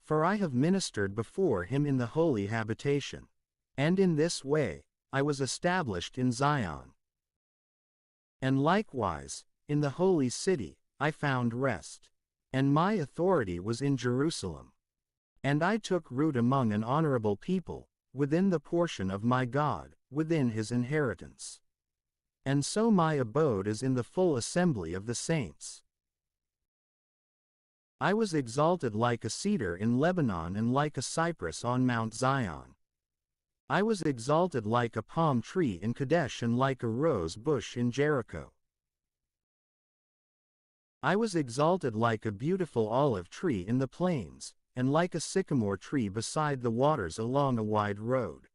For I have ministered before him in the holy habitation. And in this way, I was established in Zion. And likewise, in the holy city, I found rest. And my authority was in Jerusalem. And I took root among an honorable people, within the portion of my God, within his inheritance. And so my abode is in the full assembly of the saints. I was exalted like a cedar in Lebanon and like a cypress on Mount Zion. I was exalted like a palm tree in Kadesh and like a rose bush in Jericho. I was exalted like a beautiful olive tree in the plains, and like a sycamore tree beside the waters along a wide road.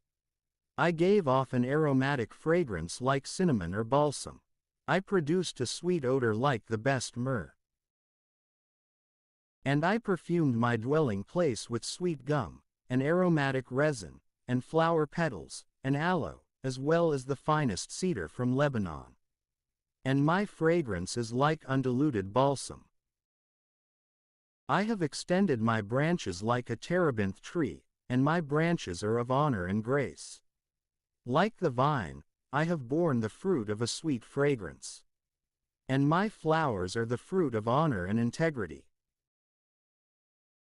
I gave off an aromatic fragrance like cinnamon or balsam. I produced a sweet odor like the best myrrh. And I perfumed my dwelling place with sweet gum, and aromatic resin, and flower petals, and aloe, as well as the finest cedar from Lebanon. And my fragrance is like undiluted balsam. I have extended my branches like a terebinth tree, and my branches are of honor and grace. Like the vine, I have borne the fruit of a sweet fragrance. And my flowers are the fruit of honor and integrity.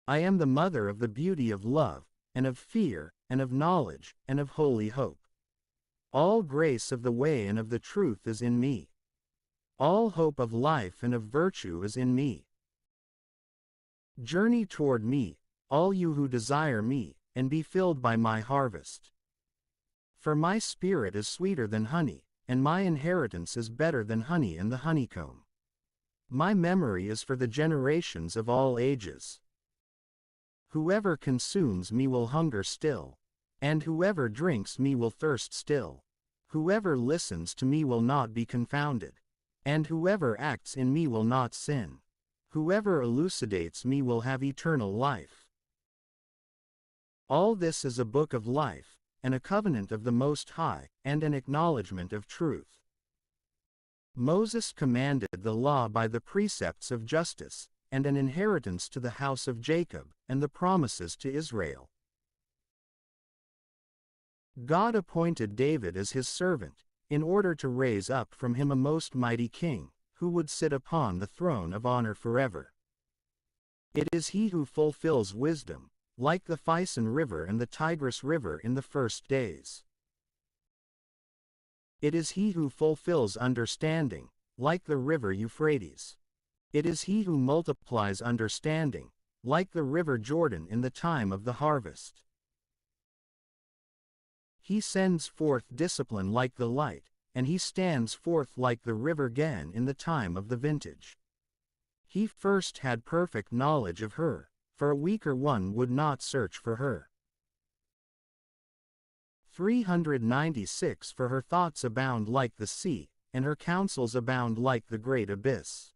I am the mother of the beauty of love, and of fear, and of knowledge, and of holy hope. All grace of the way and of the truth is in me. All hope of life and of virtue is in me. Journey toward me, all you who desire me, and be filled by my harvest. For my spirit is sweeter than honey, and my inheritance is better than honey and the honeycomb. My memory is for the generations of all ages. Whoever consumes me will hunger still, and whoever drinks me will thirst still. Whoever listens to me will not be confounded, and whoever acts in me will not sin. Whoever elucidates me will have eternal life. All this is a book of life, and a covenant of the Most High, and an acknowledgement of truth. Moses commanded the law by the precepts of justice, and an inheritance to the house of Jacob, and the promises to Israel. God appointed David as his servant, in order to raise up from him a most mighty king, who would sit upon the throne of honor forever. It is he who fulfills wisdom, like the Pison River and the Tigris River in the first days. It is he who fulfills understanding, like the river Euphrates. It is he who multiplies understanding, like the river Jordan in the time of the harvest. He sends forth discipline like the light, and he stands forth like the river Gen in the time of the vintage. He first had perfect knowledge of her, for a weaker one would not search for her. 396 For her thoughts abound like the sea, and her counsels abound like the great abyss.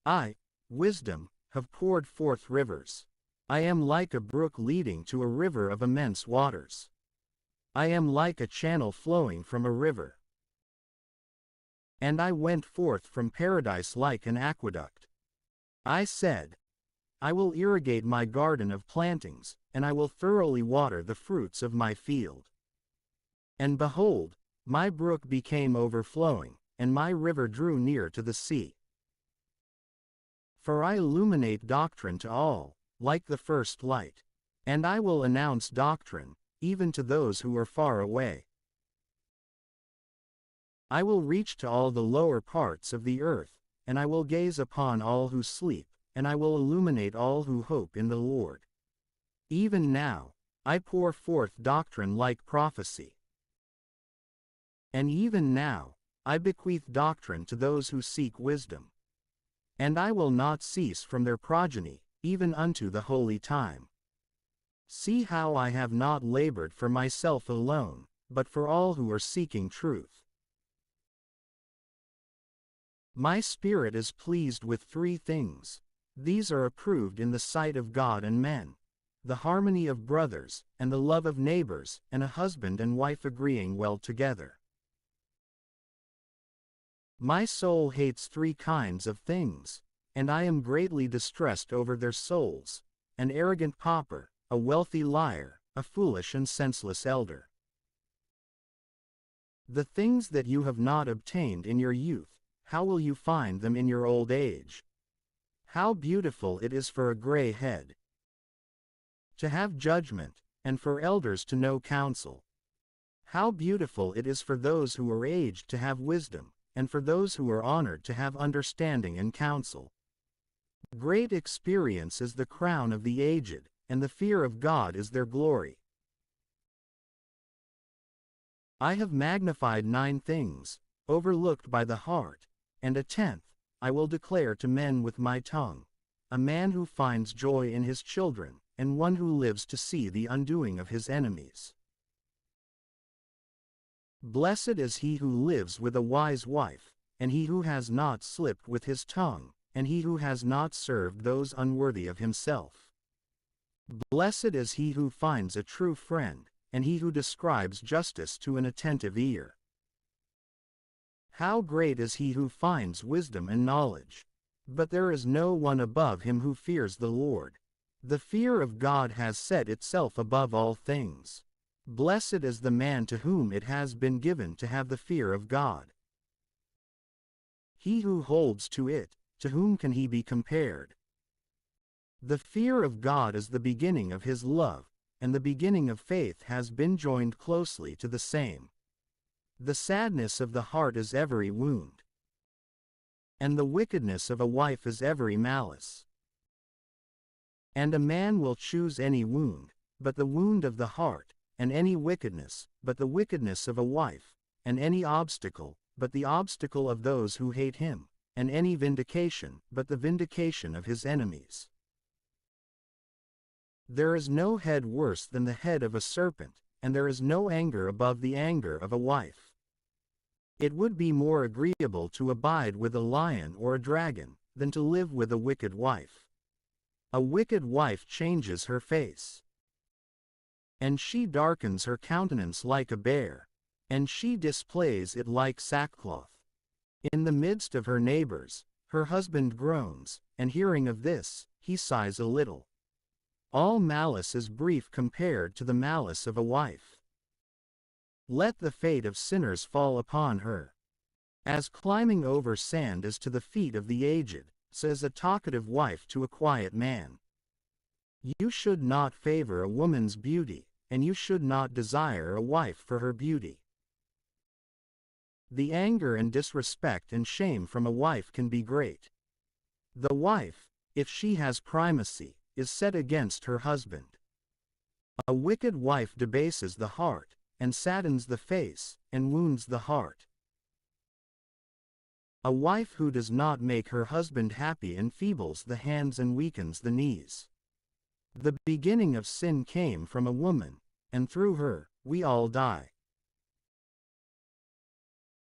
I, wisdom, have poured forth rivers. I am like a brook leading to a river of immense waters. I am like a channel flowing from a river. And I went forth from paradise like an aqueduct. I said, I will irrigate my garden of plantings, and I will thoroughly water the fruits of my field. And behold, my brook became overflowing, and my river drew near to the sea. For I illuminate doctrine to all, like the first light. And I will announce doctrine, even to those who are far away. I will reach to all the lower parts of the earth, and I will gaze upon all who sleep, and I will illuminate all who hope in the Lord. Even now, I pour forth doctrine like prophecy. And even now, I bequeath doctrine to those who seek wisdom. And I will not cease from their progeny, even unto the holy time. See how I have not labored for myself alone, but for all who are seeking truth. My spirit is pleased with 3 things. These are approved in the sight of God and men: the harmony of brothers, and the love of neighbors, and a husband and wife agreeing well together. My soul hates 3 kinds of things, and I am greatly distressed over their souls: an arrogant pauper, a wealthy liar, a foolish and senseless elder. The things that you have not obtained in your youth, how will you find them in your old age? How beautiful it is for a gray head to have judgment, and for elders to know counsel. How beautiful it is for those who are aged to have wisdom, and for those who are honored to have understanding and counsel. Great experience is the crown of the aged, and the fear of God is their glory. I have magnified 9 things, overlooked by the heart, and a 10th, I will declare to men with my tongue: a man who finds joy in his children, and one who lives to see the undoing of his enemies. Blessed is he who lives with a wise wife, and he who has not slipped with his tongue, and he who has not served those unworthy of himself. Blessed is he who finds a true friend, and he who describes justice to an attentive ear. How great is he who finds wisdom and knowledge! But there is no one above him who fears the Lord. The fear of God has set itself above all things. Blessed is the man to whom it has been given to have the fear of God. He who holds to it, to whom can he be compared? The fear of God is the beginning of his love, and the beginning of faith has been joined closely to the same. The sadness of the heart is every wound, and the wickedness of a wife is every malice. And a man will choose any wound, but the wound of the heart, and any wickedness, but the wickedness of a wife, and any obstacle, but the obstacle of those who hate him, and any vindication, but the vindication of his enemies. There is no head worse than the head of a serpent, and there is no anger above the anger of a wife. It would be more agreeable to abide with a lion or a dragon, than to live with a wicked wife. A wicked wife changes her face, and she darkens her countenance like a bear, and she displays it like sackcloth. In the midst of her neighbors, her husband groans, and hearing of this, he sighs a little. All malice is brief compared to the malice of a wife. Let the fate of sinners fall upon her. As climbing over sand is to the feet of the aged, says a talkative wife to a quiet man. You should not favor a woman's beauty, and you should not desire a wife for her beauty. The anger and disrespect and shame from a wife can be great. The wife, if she has primacy, is set against her husband. A wicked wife debases the heart, and saddens the face, and wounds the heart. A wife who does not make her husband happy enfeebles the hands and weakens the knees. The beginning of sin came from a woman, and through her, we all die.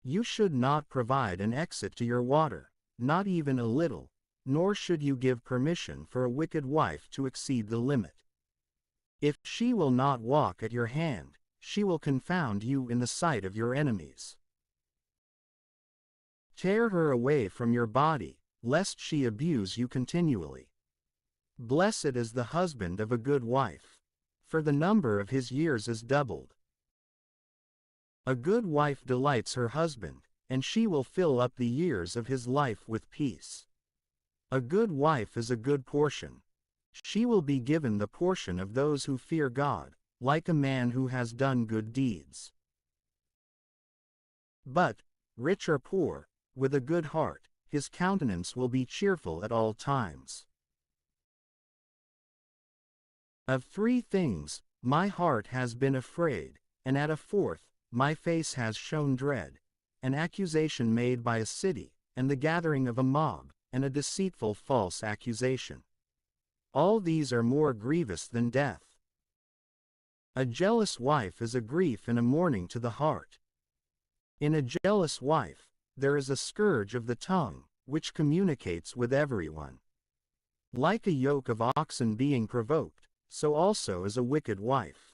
You should not provide an exit to your water, not even a little, nor should you give permission for a wicked wife to exceed the limit. If she will not walk at your hand, she will confound you in the sight of your enemies. Tear her away from your body, lest she abuse you continually. Blessed is the husband of a good wife, for the number of his years is doubled. A good wife delights her husband, and she will fill up the years of his life with peace. A good wife is a good portion. She will be given the portion of those who fear God, like a man who has done good deeds. But, rich or poor, with a good heart, his countenance will be cheerful at all times. Of 3 things, my heart has been afraid, and at a 4th, my face has shown dread: an accusation made by a city, and the gathering of a mob, and a deceitful false accusation. All these are more grievous than death. A jealous wife is a grief and a mourning to the heart. In a jealous wife, there is a scourge of the tongue, which communicates with everyone. Like a yoke of oxen being provoked, so also is a wicked wife.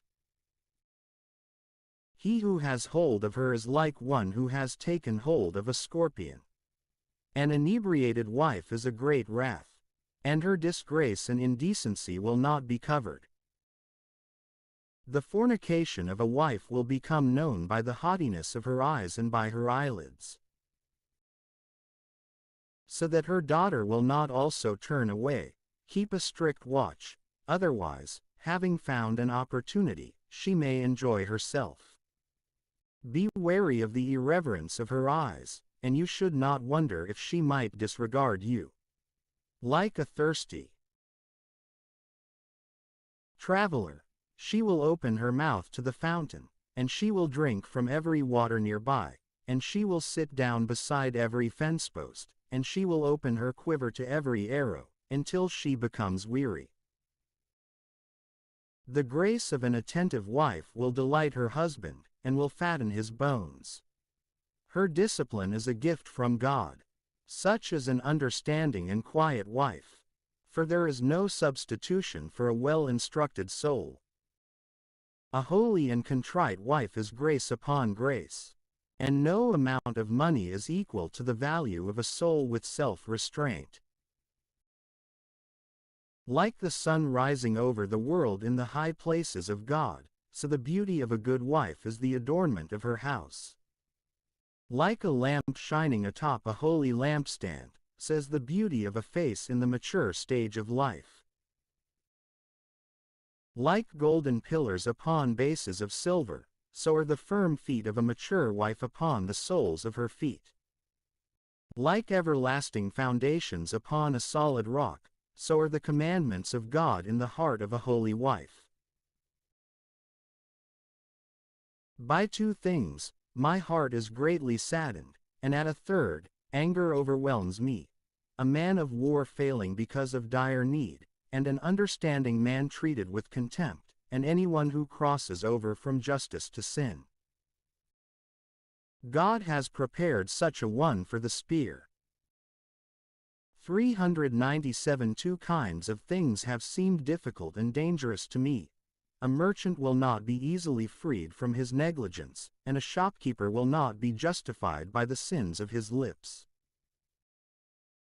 He who has hold of her is like one who has taken hold of a scorpion. An inebriated wife is a great wrath, and her disgrace and indecency will not be covered. The fornication of a wife will become known by the haughtiness of her eyes and by her eyelids, so that her daughter will not also turn away. Keep a strict watch, otherwise, having found an opportunity, she may enjoy herself. Be wary of the irreverence of her eyes, and you should not wonder if she might disregard you. Like a thirsty traveler, she will open her mouth to the fountain, and she will drink from every water nearby, and she will sit down beside every fence post, and she will open her quiver to every arrow, until she becomes weary. The grace of an attentive wife will delight her husband, and will fatten his bones. Her discipline is a gift from God. Such is an understanding and quiet wife, for there is no substitution for a well-instructed soul. A holy and contrite wife is grace upon grace, and no amount of money is equal to the value of a soul with self-restraint. Like the sun rising over the world in the high places of God, so the beauty of a good wife is the adornment of her house. Like a lamp shining atop a holy lampstand, says the beauty of a face in the mature stage of life. Like golden pillars upon bases of silver, so are the firm feet of a mature wife upon the soles of her feet. Like everlasting foundations upon a solid rock, so are the commandments of God in the heart of a holy wife. By 2 things, my heart is greatly saddened, and at a 3rd, anger overwhelms me: a man of war failing because of dire need, and an understanding man treated with contempt, and anyone who crosses over from justice to sin. God has prepared such a one for the spear. 397 2 kinds of things have seemed difficult and dangerous to me. A merchant will not be easily freed from his negligence, and a shopkeeper will not be justified by the sins of his lips.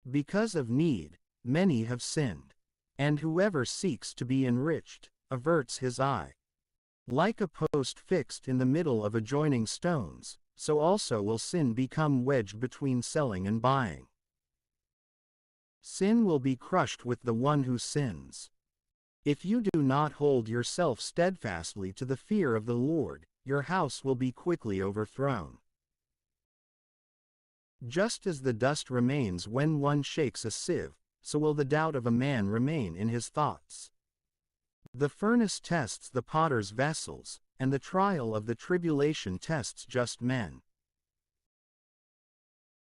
Because of need, many have sinned, and whoever seeks to be enriched, averts his eye. Like a post fixed in the middle of adjoining stones, so also will sin become wedged between selling and buying. Sin will be crushed with the one who sins. If you do not hold yourself steadfastly to the fear of the Lord, your house will be quickly overthrown. Just as the dust remains when one shakes a sieve, so will the doubt of a man remain in his thoughts. The furnace tests the potter's vessels, and the trial of the tribulation tests just men.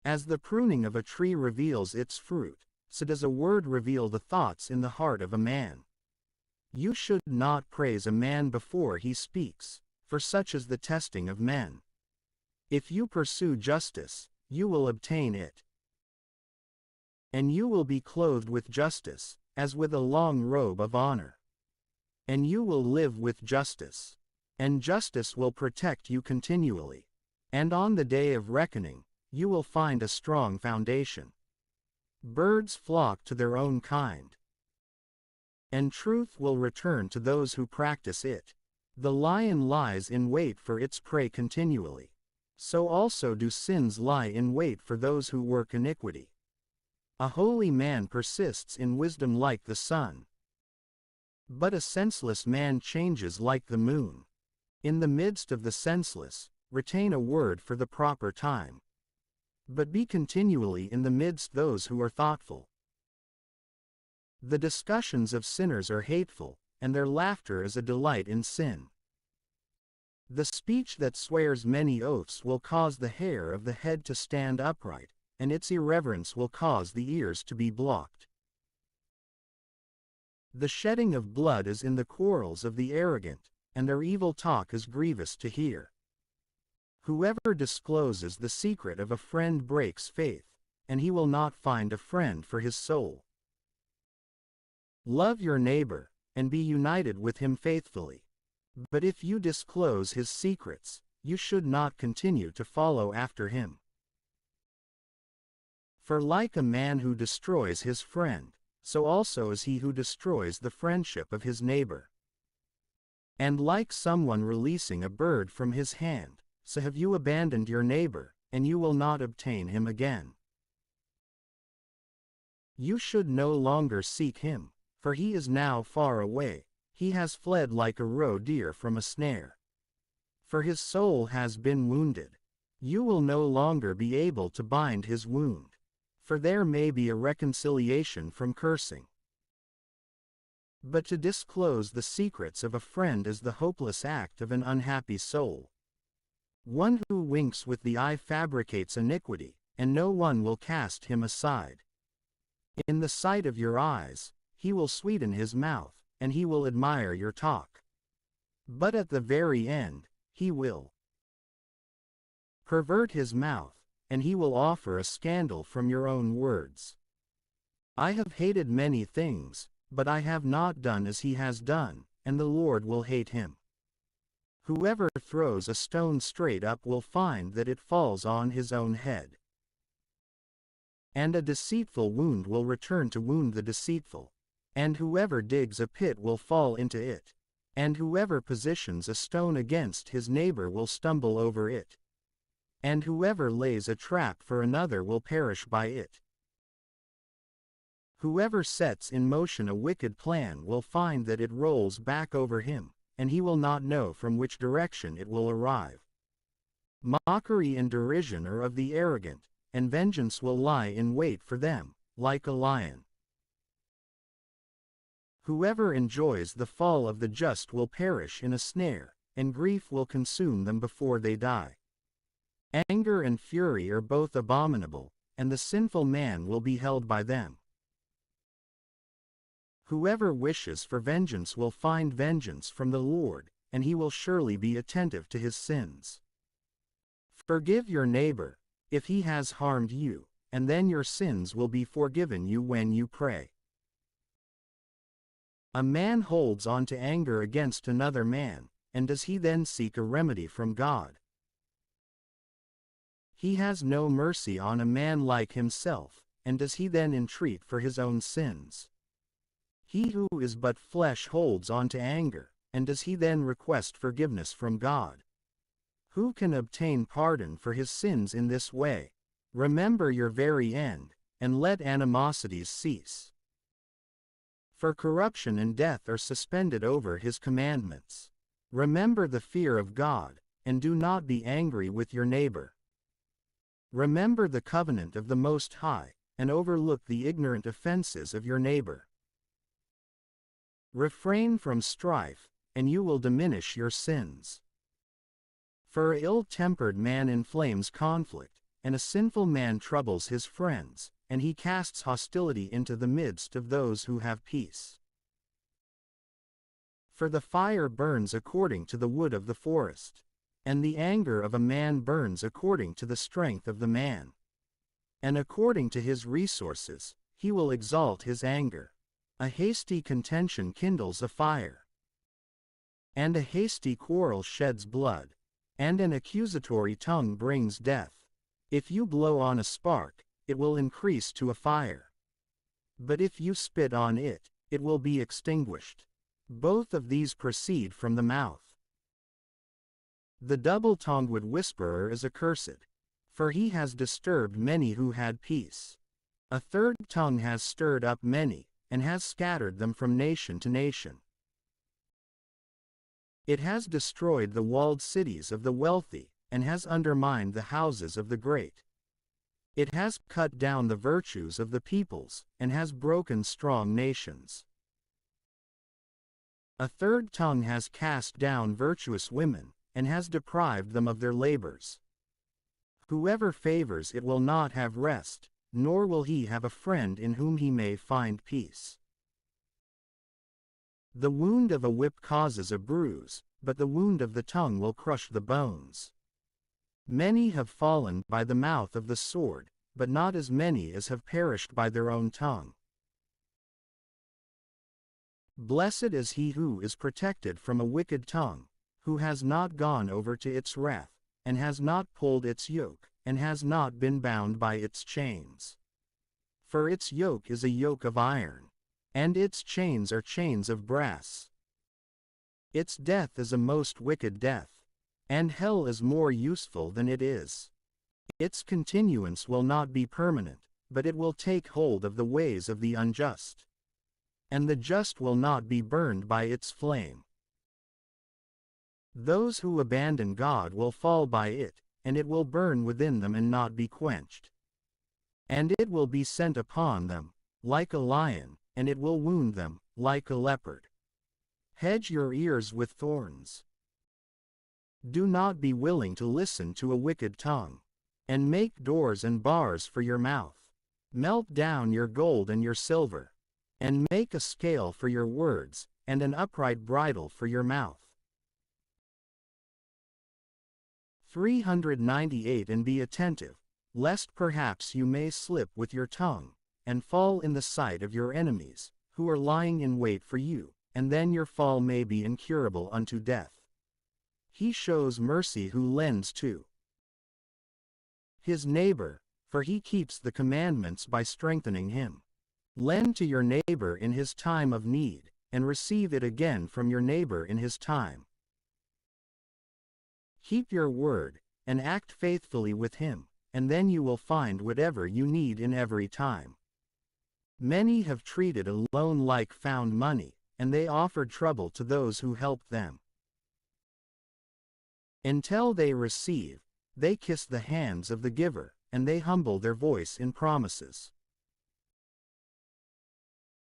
As the pruning of a tree reveals its fruit, so does a word reveal the thoughts in the heart of a man. You should not praise a man before he speaks, for such is the testing of men. If you pursue justice, you will obtain it. And you will be clothed with justice, as with a long robe of honor. And you will live with justice. And justice will protect you continually. And on the day of reckoning, you will find a strong foundation. Birds flock to their own kind. And truth will return to those who practice it. The lion lies in wait for its prey continually. So also do sins lie in wait for those who work iniquity. A holy man persists in wisdom like the sun. But a senseless man changes like the moon. In the midst of the senseless, retain a word for the proper time. But be continually in the midst those who are thoughtful. The discussions of sinners are hateful, and their laughter is a delight in sin. The speech that swears many oaths will cause the hair of the head to stand upright, and its irreverence will cause the ears to be blocked. The shedding of blood is in the quarrels of the arrogant, and their evil talk is grievous to hear. Whoever discloses the secret of a friend breaks faith, and he will not find a friend for his soul. Love your neighbor, and be united with him faithfully. But if you disclose his secrets, you should not continue to follow after him. For like a man who destroys his friend, so also is he who destroys the friendship of his neighbor. And like someone releasing a bird from his hand, so have you abandoned your neighbor, and you will not obtain him again. You should no longer seek him, for he is now far away, he has fled like a roe deer from a snare. For his soul has been wounded. You will no longer be able to bind his wound. For there may be a reconciliation from cursing. But to disclose the secrets of a friend is the hopeless act of an unhappy soul. One who winks with the eye fabricates iniquity, and no one will cast him aside. In the sight of your eyes, he will sweeten his mouth, and he will admire your talk. But at the very end, he will pervert his mouth, and he will offer a scandal from your own words. I have hated many things, but I have not done as he has done, and the Lord will hate him. Whoever throws a stone straight up will find that it falls on his own head. And a deceitful wound will return to wound the deceitful. And whoever digs a pit will fall into it. And whoever positions a stone against his neighbor will stumble over it. And whoever lays a trap for another will perish by it. Whoever sets in motion a wicked plan will find that it rolls back over him, and he will not know from which direction it will arrive. Mockery and derision are of the arrogant, and vengeance will lie in wait for them, like a lion. Whoever enjoys the fall of the just will perish in a snare, and grief will consume them before they die. Anger and fury are both abominable, and the sinful man will be held by them. Whoever wishes for vengeance will find vengeance from the Lord, and he will surely be attentive to his sins. Forgive your neighbor, if he has harmed you, and then your sins will be forgiven you when you pray. A man holds on to anger against another man, and does he then seek a remedy from God? He has no mercy on a man like himself, and does he then entreat for his own sins? He who is but flesh holds on to anger, and does he then request forgiveness from God? Who can obtain pardon for his sins in this way? Remember your very end, and let animosities cease. For corruption and death are suspended over his commandments. Remember the fear of God, and do not be angry with your neighbor. Remember the covenant of the Most High, and overlook the ignorant offenses of your neighbor. Refrain from strife, and you will diminish your sins. For an ill-tempered man inflames conflict, and a sinful man troubles his friends, and he casts hostility into the midst of those who have peace. For the fire burns according to the wood of the forest, and the anger of a man burns according to the strength of the man. And according to his resources, he will exalt his anger. A hasty contention kindles a fire, and a hasty quarrel sheds blood, and an accusatory tongue brings death. If you blow on a spark, it will increase to a fire. But if you spit on it, it will be extinguished. Both of these proceed from the mouth. The double-tongued whisperer is accursed, for he has disturbed many who had peace. A third tongue has stirred up many, and has scattered them from nation to nation. It has destroyed the walled cities of the wealthy, and has undermined the houses of the great. It has cut down the virtues of the peoples, and has broken strong nations. A third tongue has cast down virtuous women, and has deprived them of their labors. Whoever favors it will not have rest, nor will he have a friend in whom he may find peace. The wound of a whip causes a bruise, but the wound of the tongue will crush the bones. Many have fallen by the mouth of the sword, but not as many as have perished by their own tongue. Blessed is he who is protected from a wicked tongue, who has not gone over to its wrath, and has not pulled its yoke, and has not been bound by its chains. For its yoke is a yoke of iron, and its chains are chains of brass. Its death is a most wicked death, and hell is more useful than it is. Its continuance will not be permanent, but it will take hold of the ways of the unjust. And the just will not be burned by its flame. Those who abandon God will fall by it, and it will burn within them and not be quenched. And it will be sent upon them, like a lion, and it will wound them, like a leopard. Hedge your ears with thorns. Do not be willing to listen to a wicked tongue, and make doors and bars for your mouth. Melt down your gold and your silver, and make a scale for your words, and an upright bridle for your mouth. 398 And be attentive, lest perhaps you may slip with your tongue, and fall in the sight of your enemies, who are lying in wait for you, and then your fall may be incurable unto death. He shows mercy who lends to his neighbor, for he keeps the commandments by strengthening him. Lend to your neighbor in his time of need, and receive it again from your neighbor in his time. Keep your word, and act faithfully with him, and then you will find whatever you need in every time. Many have treated a loan like found money, and they offered trouble to those who helped them. Until they receive, they kiss the hands of the giver, and they humble their voice in promises.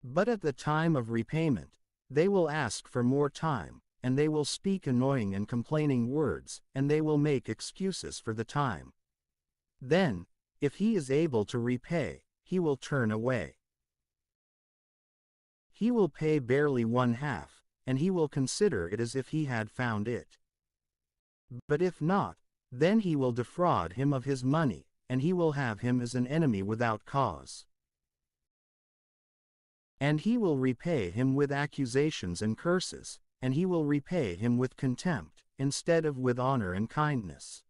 But at the time of repayment, they will ask for more time, and they will speak annoying and complaining words, and they will make excuses for the time. Then, if he is able to repay, he will turn away. He will pay barely 1/2, and he will consider it as if he had found it. But if not, then he will defraud him of his money, and he will have him as an enemy without cause. And he will repay him with accusations and curses, and he will repay him with contempt, instead of with honor and kindness.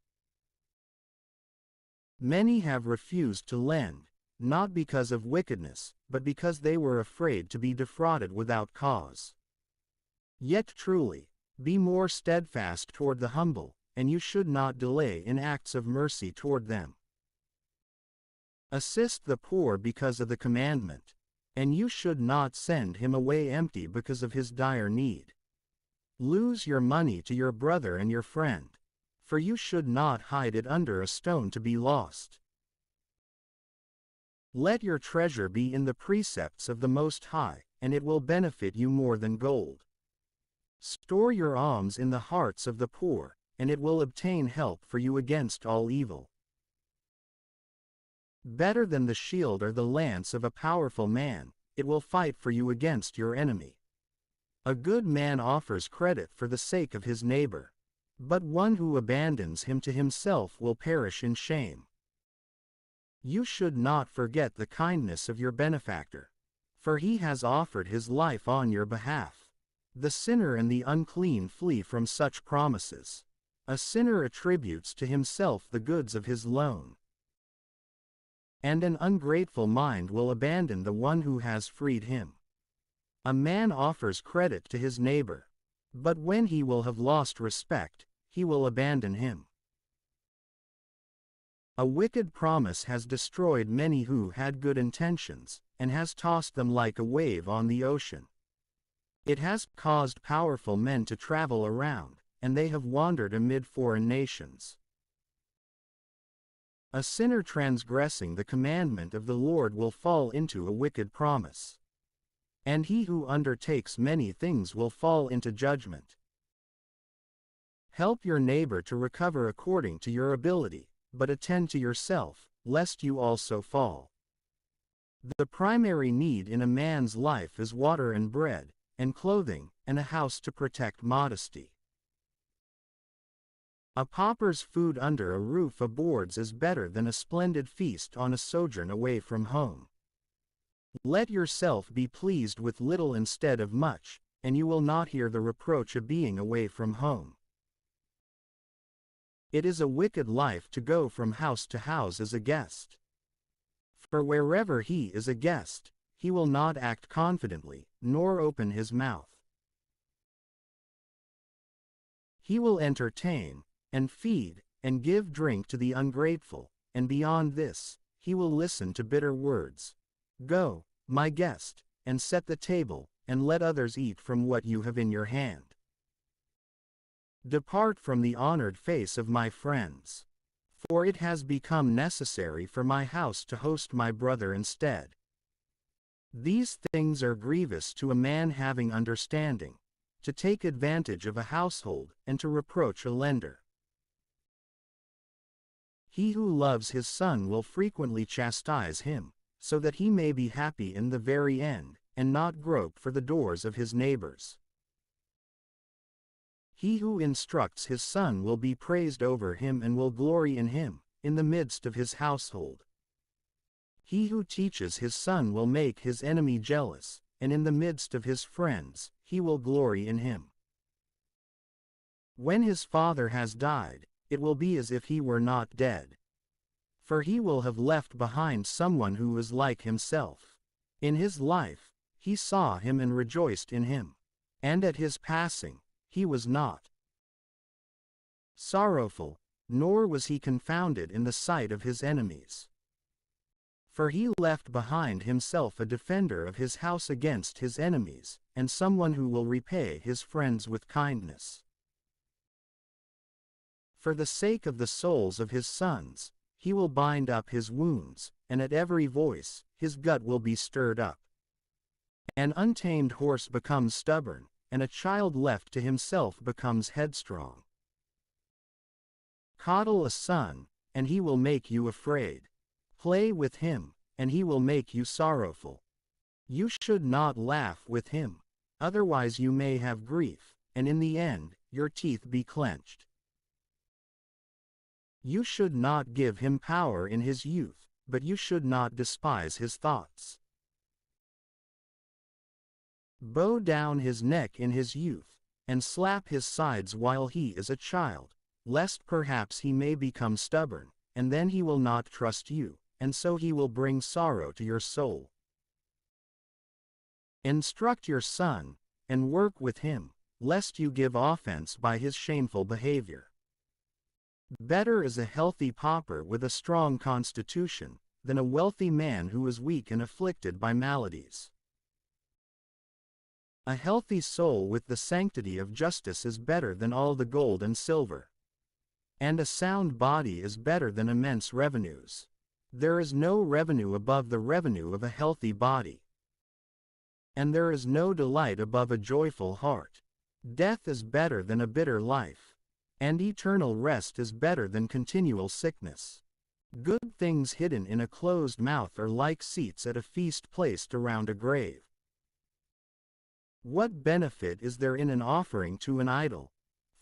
Many have refused to lend, not because of wickedness, but because they were afraid to be defrauded without cause. Yet truly, be more steadfast toward the humble, and you should not delay in acts of mercy toward them. Assist the poor because of the commandment, and you should not send him away empty because of his dire need. Lose your money to your brother and your friend, for you should not hide it under a stone to be lost. Let your treasure be in the precepts of the Most High, and it will benefit you more than gold. Store your alms in the hearts of the poor, and it will obtain help for you against all evil. Better than the shield or the lance of a powerful man, it will fight for you against your enemy. A good man offers credit for the sake of his neighbor, but one who abandons him to himself will perish in shame. You should not forget the kindness of your benefactor, for he has offered his life on your behalf. The sinner and the unclean flee from such promises. A sinner attributes to himself the goods of his loan, and an ungrateful mind will abandon the one who has freed him. A man offers credit to his neighbor, but when he will have lost respect, he will abandon him. A wicked promise has destroyed many who had good intentions, and has tossed them like a wave on the ocean. It has caused powerful men to travel around, and they have wandered amid foreign nations. A sinner transgressing the commandment of the Lord will fall into a wicked promise, and he who undertakes many things will fall into judgment. Help your neighbor to recover according to your ability, but attend to yourself, lest you also fall. The primary need in a man's life is water and bread, and clothing, and a house to protect modesty. A pauper's food under a roof of boards is better than a splendid feast on a sojourn away from home. Let yourself be pleased with little instead of much, and you will not hear the reproach of being away from home. It is a wicked life to go from house to house as a guest. For wherever he is a guest, he will not act confidently, nor open his mouth. He will entertain, and feed, and give drink to the ungrateful, and beyond this, he will listen to bitter words. Go, my guest, and set the table, and let others eat from what you have in your hand. Depart from the honored face of my friends, for it has become necessary for my house to host my brother instead. These things are grievous to a man having understanding, to take advantage of a household, and to reproach a lender. He who loves his son will frequently chastise him, so that he may be happy in the very end, and not grope for the doors of his neighbors. He who instructs his son will be praised over him and will glory in him, in the midst of his household. He who teaches his son will make his enemy jealous, and in the midst of his friends, he will glory in him. When his father has died, it will be as if he were not dead. For he will have left behind someone who is like himself. In his life, he saw him and rejoiced in him. And at his passing, he was not sorrowful, nor was he confounded in the sight of his enemies. For he left behind himself a defender of his house against his enemies, and someone who will repay his friends with kindness. For the sake of the souls of his sons, he will bind up his wounds, and at every voice, his gut will be stirred up. An untamed horse becomes stubborn, and a child left to himself becomes headstrong. Coddle a son, and he will make you afraid. Play with him, and he will make you sorrowful. You should not laugh with him, otherwise you may have grief, and in the end, your teeth be clenched. You should not give him power in his youth, but you should not despise his thoughts. Bow down his neck in his youth, and slap his sides while he is a child, lest perhaps he may become stubborn, and then he will not trust you, and so he will bring sorrow to your soul. Instruct your son, and work with him, lest you give offense by his shameful behavior. Better is a healthy pauper with a strong constitution, than a wealthy man who is weak and afflicted by maladies. A healthy soul with the sanctity of justice is better than all the gold and silver. And a sound body is better than immense revenues. There is no revenue above the revenue of a healthy body. And there is no delight above a joyful heart. Death is better than a bitter life. And eternal rest is better than continual sickness. Good things hidden in a closed mouth are like seats at a feast placed around a grave. What benefit is there in an offering to an idol?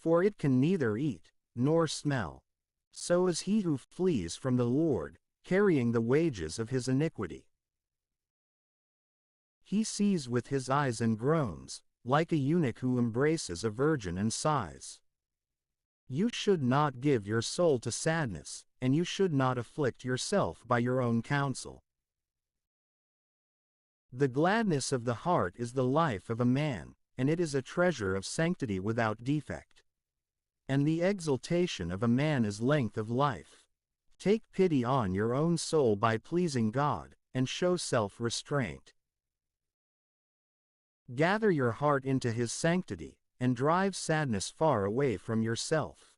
For it can neither eat, nor smell. So is he who flees from the Lord, carrying the wages of his iniquity. He sees with his eyes and groans, like a eunuch who embraces a virgin and sighs. You should not give your soul to sadness, and you should not afflict yourself by your own counsel. The gladness of the heart is the life of a man, and it is a treasure of sanctity without defect. And the exultation of a man is length of life. Take pity on your own soul by pleasing God, and show self-restraint. Gather your heart into his sanctity, and drive sadness far away from yourself.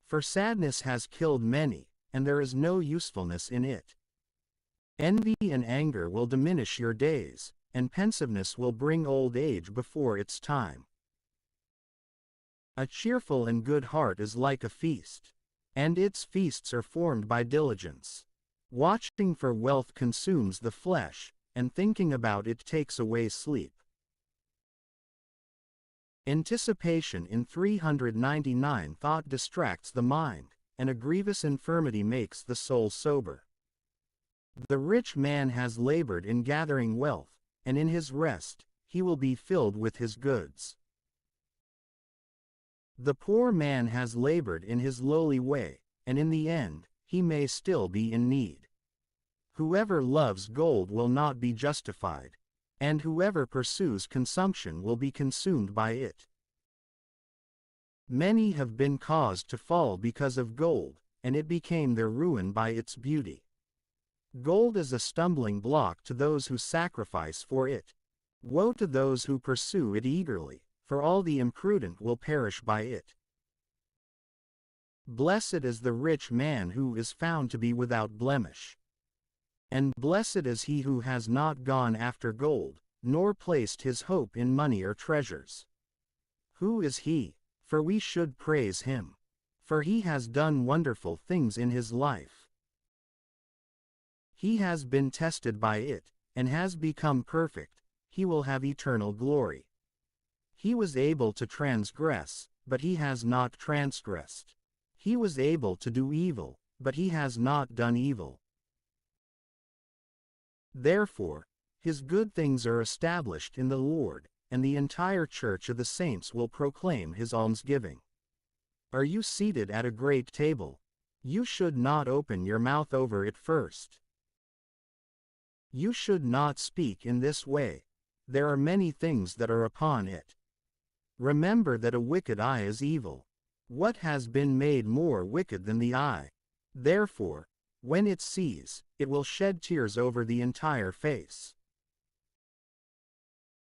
For sadness has killed many, and there is no usefulness in it. Envy and anger will diminish your days, and pensiveness will bring old age before its time. A cheerful and good heart is like a feast, and its feasts are formed by diligence. Watching for wealth consumes the flesh, and thinking about it takes away sleep. Anticipation in 399 thought distracts the mind, and a grievous infirmity makes the soul sober. The rich man has labored in gathering wealth, and in his rest, he will be filled with his goods. The poor man has labored in his lowly way, and in the end, he may still be in need. Whoever loves gold will not be justified, and whoever pursues consumption will be consumed by it. Many have been caused to fall because of gold, and it became their ruin by its beauty. Gold is a stumbling block to those who sacrifice for it. Woe to those who pursue it eagerly, for all the imprudent will perish by it. Blessed is the rich man who is found to be without blemish. And blessed is he who has not gone after gold, nor placed his hope in money or treasures. Who is he? For we should praise him. For he has done wonderful things in his life. He has been tested by it, and has become perfect. He will have eternal glory. He was able to transgress, but he has not transgressed. He was able to do evil, but he has not done evil. Therefore, his good things are established in the Lord, and the entire church of the saints will proclaim his almsgiving. Are you seated at a great table? You should not open your mouth over it first. You should not speak in this way. There are many things that are upon it. Remember that a wicked eye is evil. What has been made more wicked than the eye? Therefore, when it sees, it will shed tears over the entire face.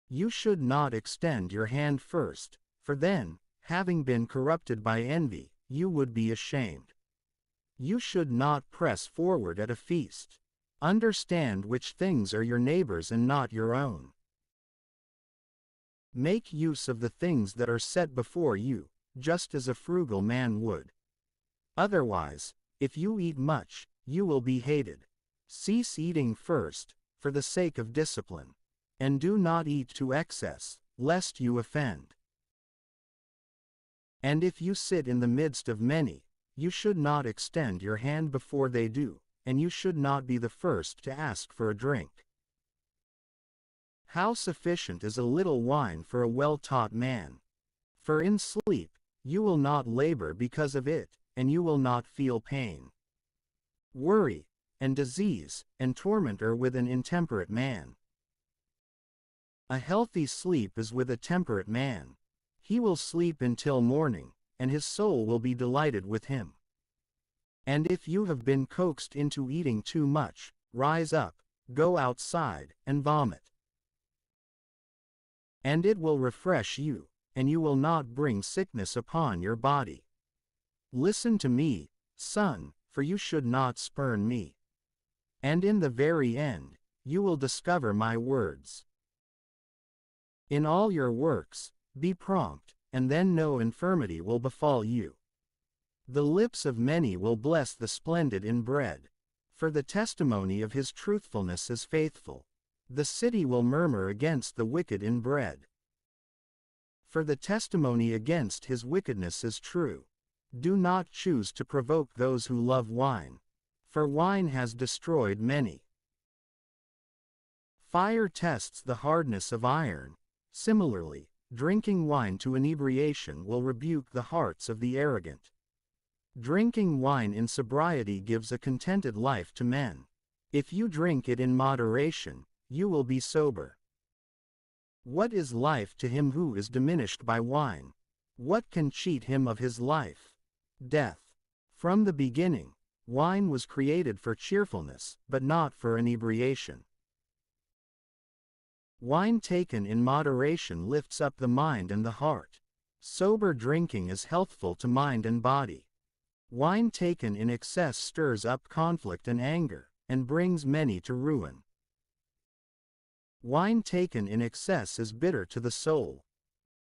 You should not extend your hand first, for then, having been corrupted by envy, you would be ashamed. You should not press forward at a feast. Understand which things are your neighbor's and not your own. Make use of the things that are set before you, just as a frugal man would. Otherwise, if you eat much, you will be hated. Cease eating first, for the sake of discipline. And do not eat to excess, lest you offend. And if you sit in the midst of many, you should not extend your hand before they do, and you should not be the first to ask for a drink. How sufficient is a little wine for a well-taught man? For in sleep, you will not labor because of it, and you will not feel pain. Worry, and disease, and torment are with an intemperate man. A healthy sleep is with a temperate man. He will sleep until morning, and his soul will be delighted with him. And if you have been coaxed into eating too much, rise up, go outside, and vomit. And it will refresh you, and you will not bring sickness upon your body. Listen to me, son, for you should not spurn me. And in the very end, you will discover my words. In all your works, be prompt, and then no infirmity will befall you. The lips of many will bless the splendid in bread, for the testimony of his truthfulness is faithful. The city will murmur against the wicked in bread, For the testimony against his wickedness is true. Do not choose to provoke those who love wine, for wine has destroyed many. Fire tests the hardness of iron. Similarly, drinking wine to inebriation will rebuke the hearts of the arrogant. Drinking wine in sobriety gives a contented life to men. If you drink it in moderation, you will be sober. What is life to him who is diminished by wine? What can cheat him of his life? Death. From the beginning, wine was created for cheerfulness, but not for inebriation. Wine taken in moderation lifts up the mind and the heart. Sober drinking is healthful to mind and body. Wine taken in excess stirs up conflict and anger, and brings many to ruin. Wine taken in excess is bitter to the soul.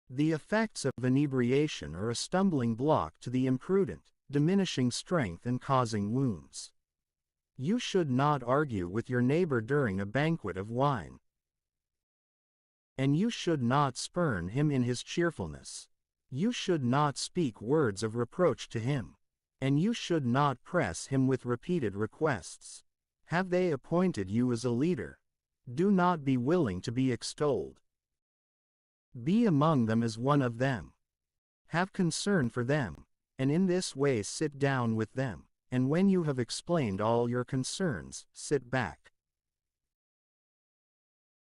The effects of inebriation are a stumbling block to the imprudent, diminishing strength and causing wounds. You should not argue with your neighbor during a banquet of wine. And you should not spurn him in his cheerfulness. You should not speak words of reproach to him. And you should not press him with repeated requests. Have they appointed you as a leader? Do not be willing to be extolled. Be among them as one of them. Have concern for them, and in this way sit down with them, and when you have explained all your concerns, sit back.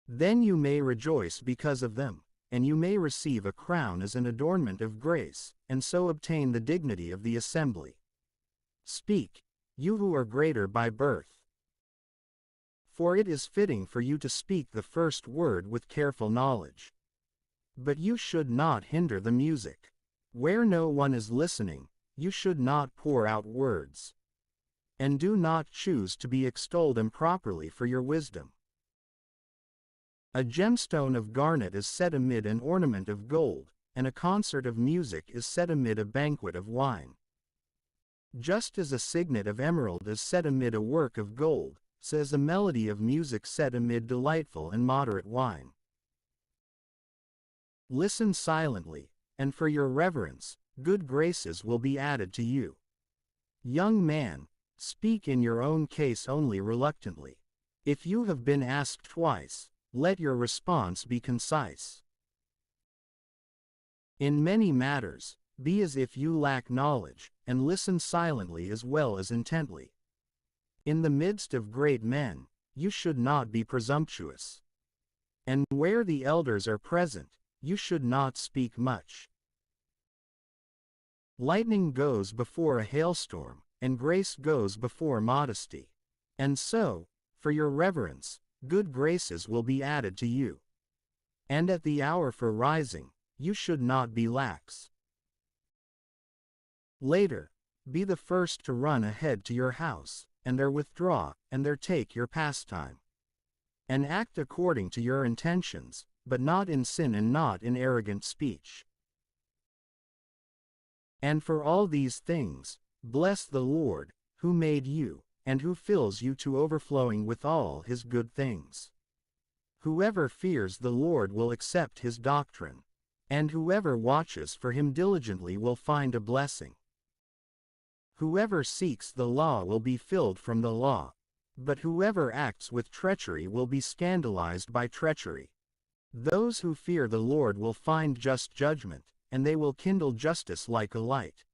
Then you may rejoice because of them, and you may receive a crown as an adornment of grace, and so obtain the dignity of the assembly. Speak, you who are greater by birth. For it is fitting for you to speak the first word with careful knowledge. But you should not hinder the music. Where no one is listening, you should not pour out words. And do not choose to be extolled improperly for your wisdom. A gemstone of garnet is set amid an ornament of gold, and a concert of music is set amid a banquet of wine. Just as a signet of emerald is set amid a work of gold, so is a melody of music set amid delightful and moderate wine. Listen silently, and for your reverence, good graces will be added to you. Young man, speak in your own case only reluctantly. If you have been asked twice, let your response be concise. In many matters, be as if you lack knowledge, and listen silently as well as intently. In the midst of great men, you should not be presumptuous. And where the elders are present, you should not speak much. Lightning goes before a hailstorm, and grace goes before modesty. And so, for your reverence, good graces will be added to you. And at the hour for rising, you should not be lax. Later, be the first to run ahead to your house, and there withdraw, and there take your pastime. And act according to your intentions, but not in sin and not in arrogant speech. And for all these things, bless the Lord, who made you, and who fills you to overflowing with all his good things. Whoever fears the Lord will accept his doctrine, and whoever watches for him diligently will find a blessing. Whoever seeks the law will be filled from the law, but whoever acts with treachery will be scandalized by treachery. Those who fear the Lord will find just judgment, and they will kindle justice like a light.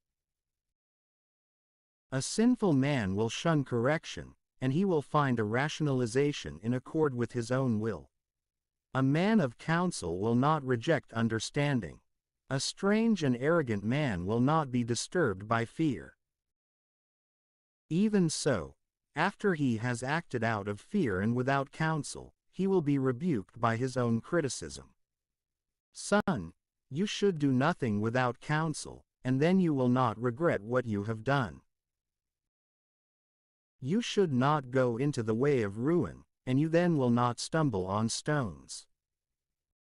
A sinful man will shun correction, and he will find a rationalization in accord with his own will. A man of counsel will not reject understanding. A strange and arrogant man will not be disturbed by fear. Even so, after he has acted out of fear and without counsel, he will be rebuked by his own criticism. Son, you should do nothing without counsel, and then you will not regret what you have done. You should not go into the way of ruin, and you then will not stumble on stones.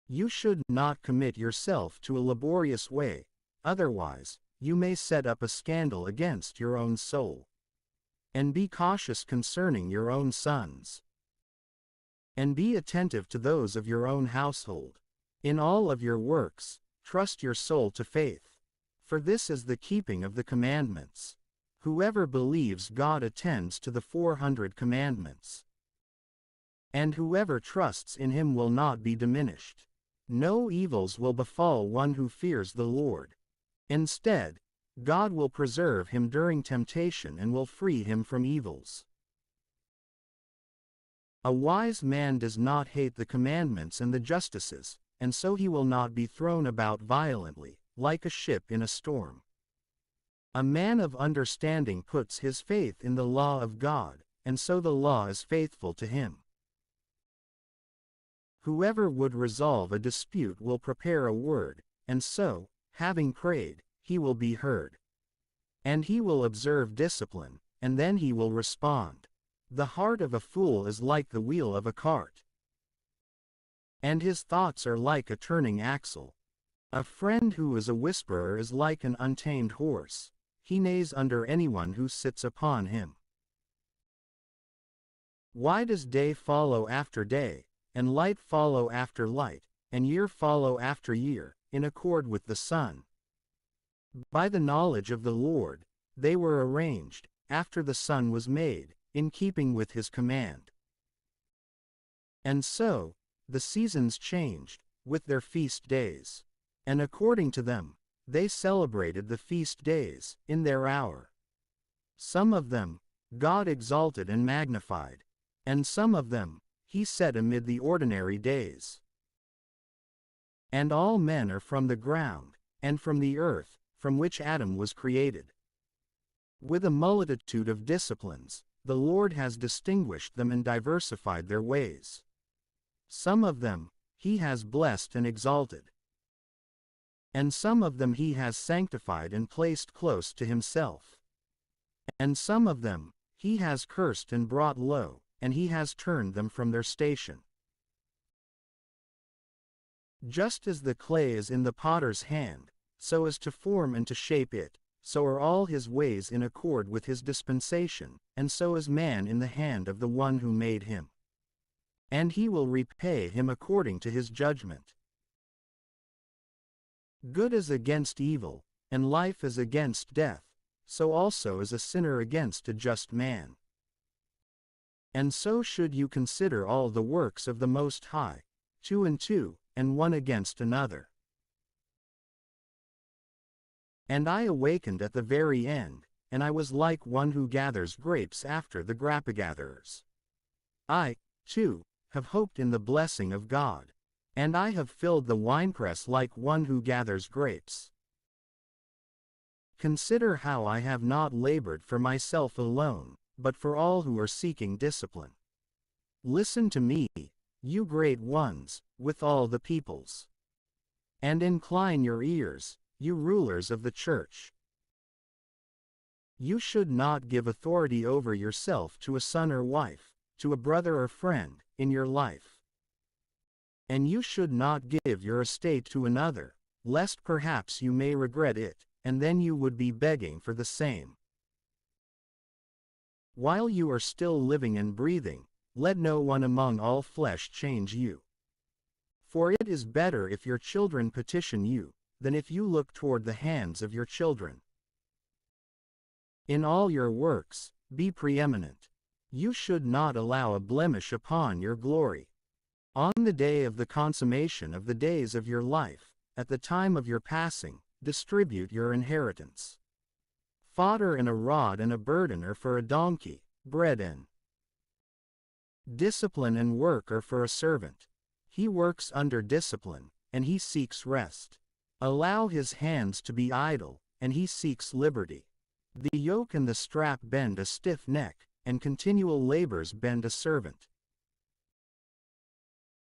You should not commit yourself to a laborious way, otherwise, you may set up a scandal against your own soul. And be cautious concerning your own sons. And be attentive to those of your own household. In all of your works, trust your soul to faith. For this is the keeping of the commandments. Whoever believes God attends to the 400 commandments. And whoever trusts in him will not be diminished. No evils will befall one who fears the Lord. Instead, God will preserve him during temptation and will free him from evils. A wise man does not hate the commandments and the justices, and so he will not be thrown about violently, like a ship in a storm. A man of understanding puts his faith in the law of God, and so the law is faithful to him. Whoever would resolve a dispute will prepare a word, and so, having prayed, he will be heard. And he will observe discipline, and then he will respond. The heart of a fool is like the wheel of a cart, and his thoughts are like a turning axle. A friend who is a whisperer is like an untamed horse. He neighs under anyone who sits upon him. Why does day follow after day, and light follow after light, and year follow after year, in accord with the sun? By the knowledge of the Lord, they were arranged, after the sun was made, in keeping with his command. And so, the seasons changed, with their feast days. And according to them, they celebrated the feast days, in their hour. Some of them, God exalted and magnified, and some of them, he set amid the ordinary days. And all men are from the ground, and from the earth, from which Adam was created. With a multitude of disciplines, the Lord has distinguished them and diversified their ways. Some of them, he has blessed and exalted. And some of them he has sanctified and placed close to himself. And some of them, he has cursed and brought low, and he has turned them from their station. Just as the clay is in the potter's hand, so as to form and to shape it, so are all his ways in accord with his dispensation, and so is man in the hand of the one who made him. And he will repay him according to his judgment. Good is against evil, and life is against death, so also is a sinner against a just man. And so should you consider all the works of the Most High, 2 and 2, and one against another. And I awakened at the very end, and I was like one who gathers grapes after the grape-gatherers. I, too, have hoped in the blessing of God, and I have filled the winepress like one who gathers grapes. Consider how I have not labored for myself alone, but for all who are seeking discipline. Listen to me, you great ones, with all the peoples. And incline your ears, you rulers of the church. You should not give authority over yourself to a son or wife, to a brother or friend, in your life. And you should not give your estate to another, lest perhaps you may regret it, and then you would be begging for the same. While you are still living and breathing, let no one among all flesh change you. For it is better if your children petition you, than if you look toward the hands of your children. In all your works, be preeminent. You should not allow a blemish upon your glory. On the day of the consummation of the days of your life, at the time of your passing, distribute your inheritance. Fodder and a rod and a burden are for a donkey, bread and discipline and work are for a servant. He works under discipline, and he seeks rest. Allow his hands to be idle, and he seeks liberty. The yoke and the strap bend a stiff neck, and continual labors bend a servant.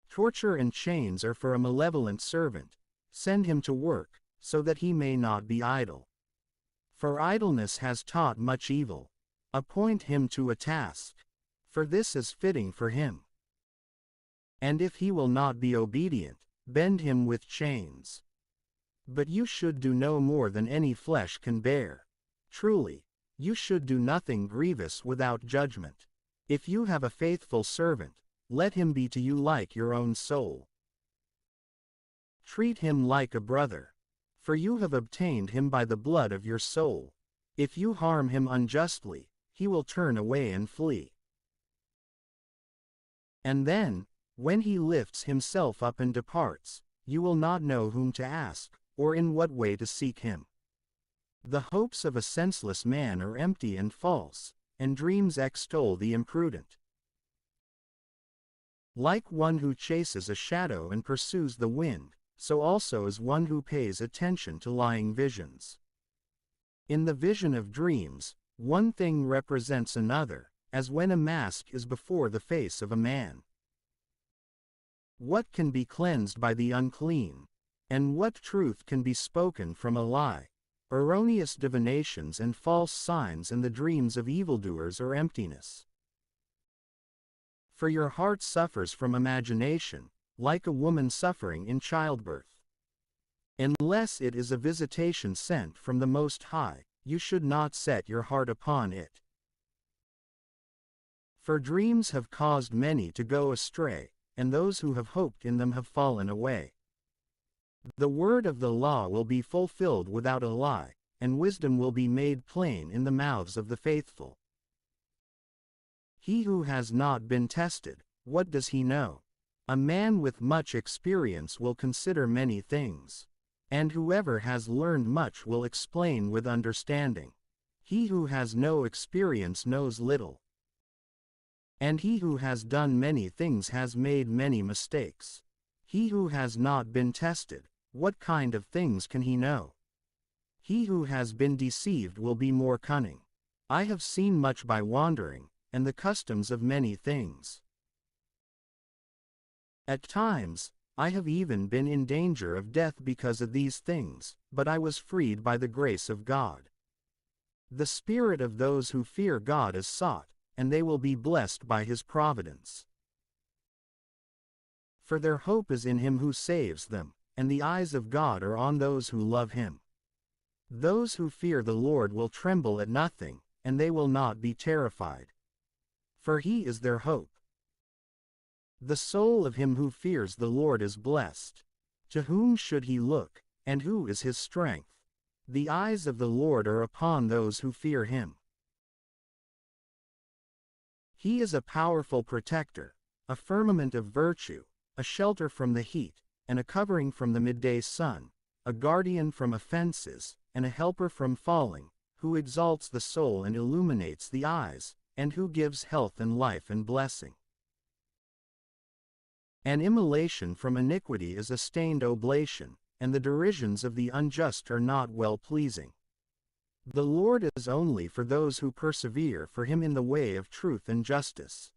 Torture and chains are for a malevolent servant. Send him to work, so that he may not be idle. For idleness has taught much evil. Appoint him to a task, for this is fitting for him. And if he will not be obedient, bend him with chains. But you should do no more than any flesh can bear. Truly, you should do nothing grievous without judgment. If you have a faithful servant, let him be to you like your own soul. Treat him like a brother. For you have obtained him by the blood of your soul. If you harm him unjustly, he will turn away and flee. And then, when he lifts himself up and departs, you will not know whom to ask, or in what way to seek him. The hopes of a senseless man are empty and false, and dreams extol the imprudent. Like one who chases a shadow and pursues the wind, so also is one who pays attention to lying visions. In the vision of dreams, one thing represents another, as when a mask is before the face of a man. What can be cleansed by the unclean? And what truth can be spoken from a lie? Erroneous divinations and false signs and the dreams of evildoers are emptiness. For your heart suffers from imagination, like a woman suffering in childbirth. Unless it is a visitation sent from the Most High, you should not set your heart upon it. For dreams have caused many to go astray, and those who have hoped in them have fallen away. The word of the law will be fulfilled without a lie, and wisdom will be made plain in the mouths of the faithful. He who has not been tested, what does he know? A man with much experience will consider many things. And whoever has learned much will explain with understanding. He who has no experience knows little. And he who has done many things has made many mistakes. He who has not been tested, what kind of things can he know? He who has been deceived will be more cunning. I have seen much by wandering, and the customs of many things. At times, I have even been in danger of death because of these things, but I was freed by the grace of God. The spirit of those who fear God is sought, and they will be blessed by his providence. For their hope is in him who saves them, and the eyes of God are on those who love him. Those who fear the Lord will tremble at nothing, and they will not be terrified. For he is their hope. The soul of him who fears the Lord is blessed. To whom should he look, and who is his strength? The eyes of the Lord are upon those who fear him. He is a powerful protector, a firmament of virtue, a shelter from the heat, and a covering from the midday sun, a guardian from offenses, and a helper from falling, who exalts the soul and illuminates the eyes, and who gives health and life and blessing. An immolation from iniquity is a stained oblation, and the derisions of the unjust are not well-pleasing. The Lord is only for those who persevere for him in the way of truth and justice.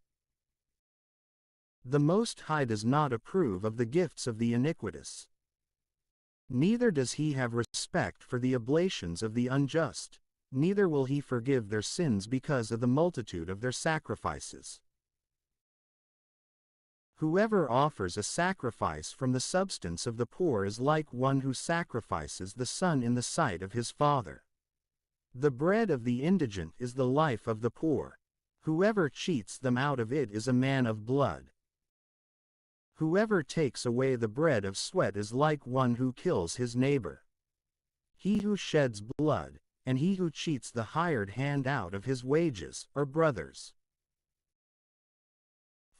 The Most High does not approve of the gifts of the iniquitous. Neither does he have respect for the oblations of the unjust, neither will he forgive their sins because of the multitude of their sacrifices. Whoever offers a sacrifice from the substance of the poor is like one who sacrifices the son in the sight of his father. The bread of the indigent is the life of the poor. Whoever cheats them out of it is a man of blood. Whoever takes away the bread of sweat is like one who kills his neighbor. He who sheds blood, and he who cheats the hired hand out of his wages, are brothers.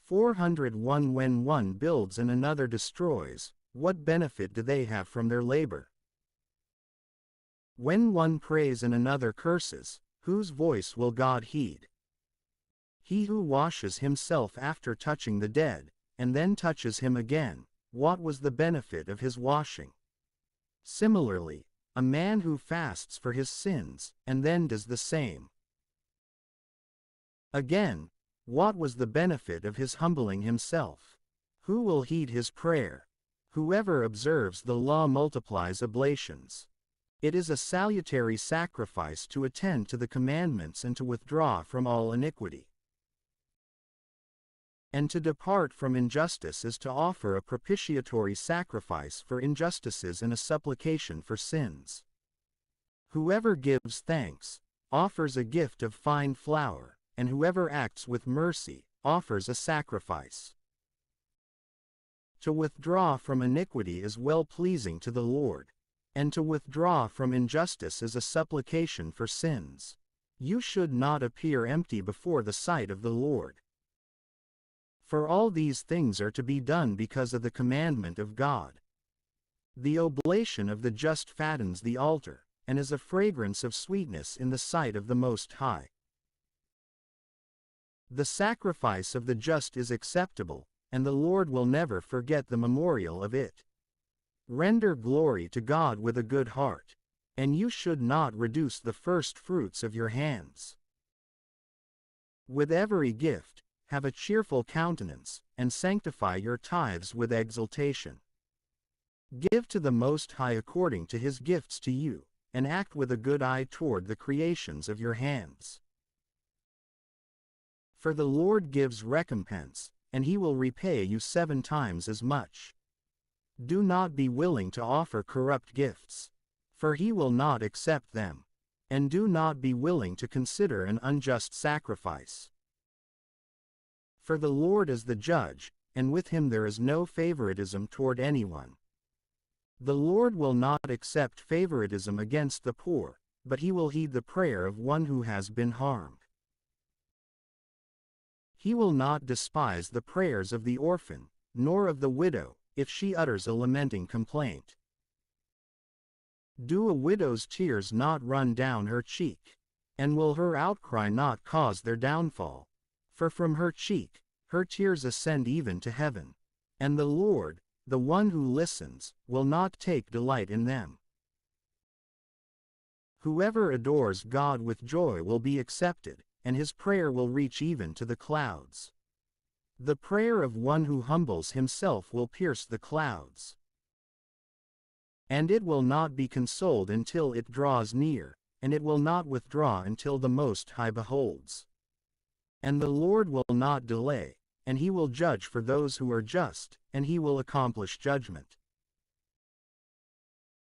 401 When one builds and another destroys, what benefit do they have from their labor? When one prays and another curses, whose voice will God heed? He who washes himself after touching the dead, and then touches him again, what was the benefit of his washing? Similarly, a man who fasts for his sins, and then does the same. Again, what was the benefit of his humbling himself? Who will heed his prayer? Whoever observes the law multiplies oblations. It is a salutary sacrifice to attend to the commandments and to withdraw from all iniquity. And to depart from injustice is to offer a propitiatory sacrifice for injustices and a supplication for sins. Whoever gives thanks, offers a gift of fine flour, and whoever acts with mercy, offers a sacrifice. To withdraw from iniquity is well-pleasing to the Lord, and to withdraw from injustice is a supplication for sins. You should not appear empty before the sight of the Lord. For all these things are to be done because of the commandment of God. The oblation of the just fattens the altar, and is a fragrance of sweetness in the sight of the Most High. The sacrifice of the just is acceptable, and the Lord will never forget the memorial of it. Render glory to God with a good heart, and you should not reduce the first fruits of your hands. With every gift, have a cheerful countenance, and sanctify your tithes with exultation. Give to the Most High according to his gifts to you, and act with a good eye toward the creations of your hands. For the Lord gives recompense, and he will repay you 7 times as much. Do not be willing to offer corrupt gifts, for he will not accept them, and do not be willing to consider an unjust sacrifice. For the Lord is the judge, and with him there is no favoritism toward anyone. The Lord will not accept favoritism against the poor, but he will heed the prayer of one who has been harmed. He will not despise the prayers of the orphan, nor of the widow, if she utters a lamenting complaint. Do a widow's tears not run down her cheek? And will her outcry not cause their downfall? For from her cheek, her tears ascend even to heaven. And the Lord, the one who listens, will not take delight in them. Whoever adores God with joy will be accepted, and his prayer will reach even to the clouds. The prayer of one who humbles himself will pierce the clouds. And it will not be consoled until it draws near, and it will not withdraw until the Most High beholds. And the Lord will not delay, and he will judge for those who are just, and he will accomplish judgment.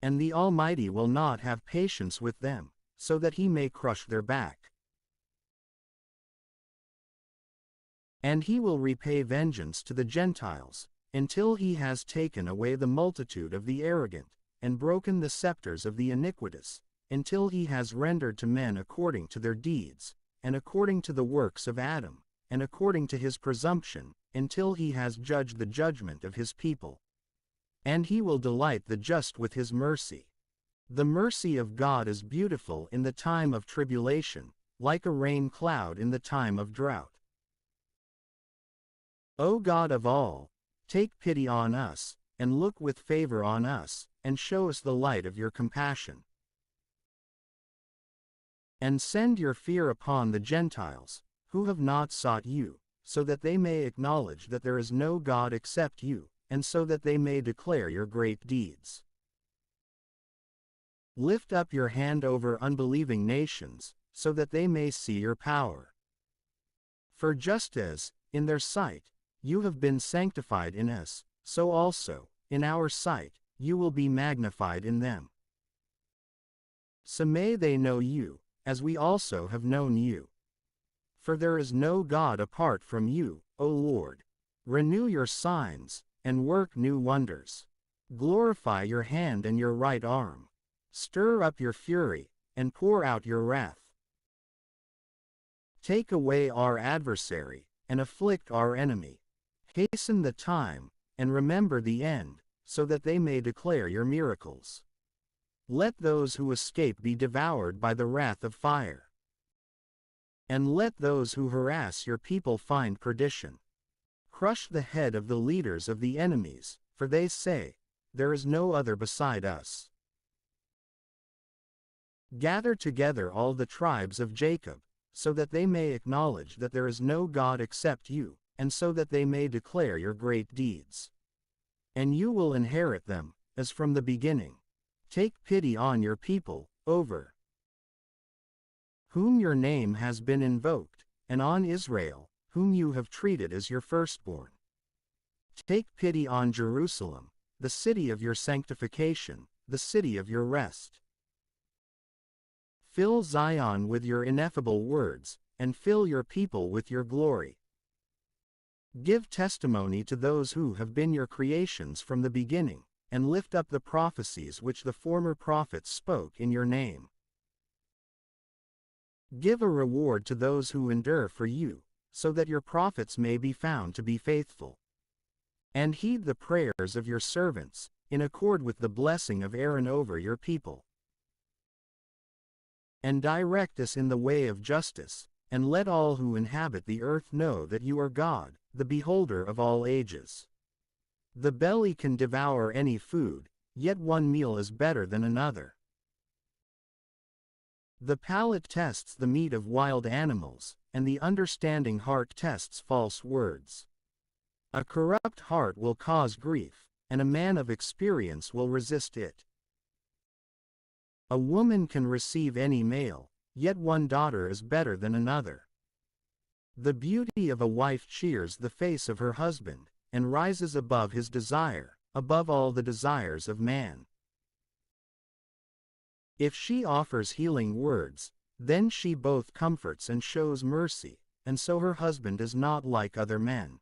And the Almighty will not have patience with them, so that he may crush their back. And he will repay vengeance to the Gentiles, until he has taken away the multitude of the arrogant, and broken the scepters of the iniquitous, until he has rendered to men according to their deeds, and according to the works of Adam, and according to his presumption, until he has judged the judgment of his people. And he will delight the just with his mercy. The mercy of God is beautiful in the time of tribulation, like a rain cloud in the time of drought. O God of all, take pity on us, and look with favor on us, and show us the light of your compassion. And send your fear upon the Gentiles, who have not sought you, so that they may acknowledge that there is no God except you, and so that they may declare your great deeds. Lift up your hand over unbelieving nations, so that they may see your power. For just as, in their sight, you have been sanctified in us, so also, in our sight, you will be magnified in them. So may they know you, as we also have known you. For there is no God apart from you, O Lord. Renew your signs, and work new wonders. Glorify your hand and your right arm. Stir up your fury, and pour out your wrath. Take away our adversary, and afflict our enemy. Hasten the time, and remember the end, so that they may declare your miracles. Let those who escape be devoured by the wrath of fire. And let those who harass your people find perdition. Crush the head of the leaders of the enemies, for they say, there is no other beside us. Gather together all the tribes of Jacob, so that they may acknowledge that there is no God except you, and so that they may declare your great deeds. And you will inherit them, as from the beginning. Take pity on your people, over whom your name has been invoked, and on Israel, whom you have treated as your firstborn. Take pity on Jerusalem, the city of your sanctification, the city of your rest. Fill Zion with your ineffable words, and fill your people with your glory. Give testimony to those who have been your creations from the beginning, and lift up the prophecies which the former prophets spoke in your name. Give a reward to those who endure for you, so that your prophets may be found to be faithful. And heed the prayers of your servants, in accord with the blessing of Aaron over your people. And direct us in the way of justice, and let all who inhabit the earth know that you are God, the beholder of all ages. The belly can devour any food, yet one meal is better than another. The palate tests the meat of wild animals, and the understanding heart tests false words. A corrupt heart will cause grief, and a man of experience will resist it. A woman can receive any male, yet one daughter is better than another. The beauty of a wife cheers the face of her husband, and rises above his desire, above all the desires of man. If she offers healing words, then she both comforts and shows mercy, and so her husband is not like other men.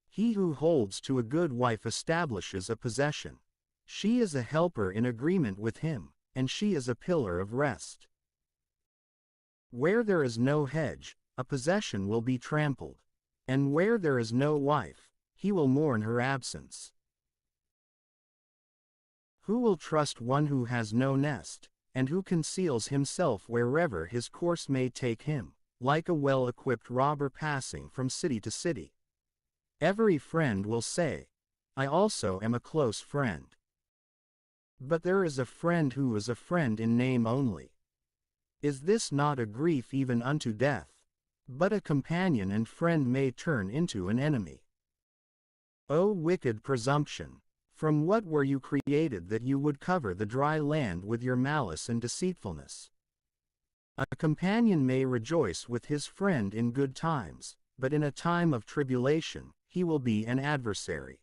He who holds to a good wife establishes a possession. She is a helper in agreement with him, and she is a pillar of rest. Where there is no hedge, a possession will be trampled, and where there is no wife, he will mourn her absence. Who will trust one who has no nest, and who conceals himself wherever his course may take him, like a well-equipped robber passing from city to city? Every friend will say, I also am a close friend. But there is a friend who is a friend in name only. Is this not a grief even unto death? But a companion and friend may turn into an enemy. O wicked presumption! From what were you created that you would cover the dry land with your malice and deceitfulness? A companion may rejoice with his friend in good times, but in a time of tribulation, he will be an adversary.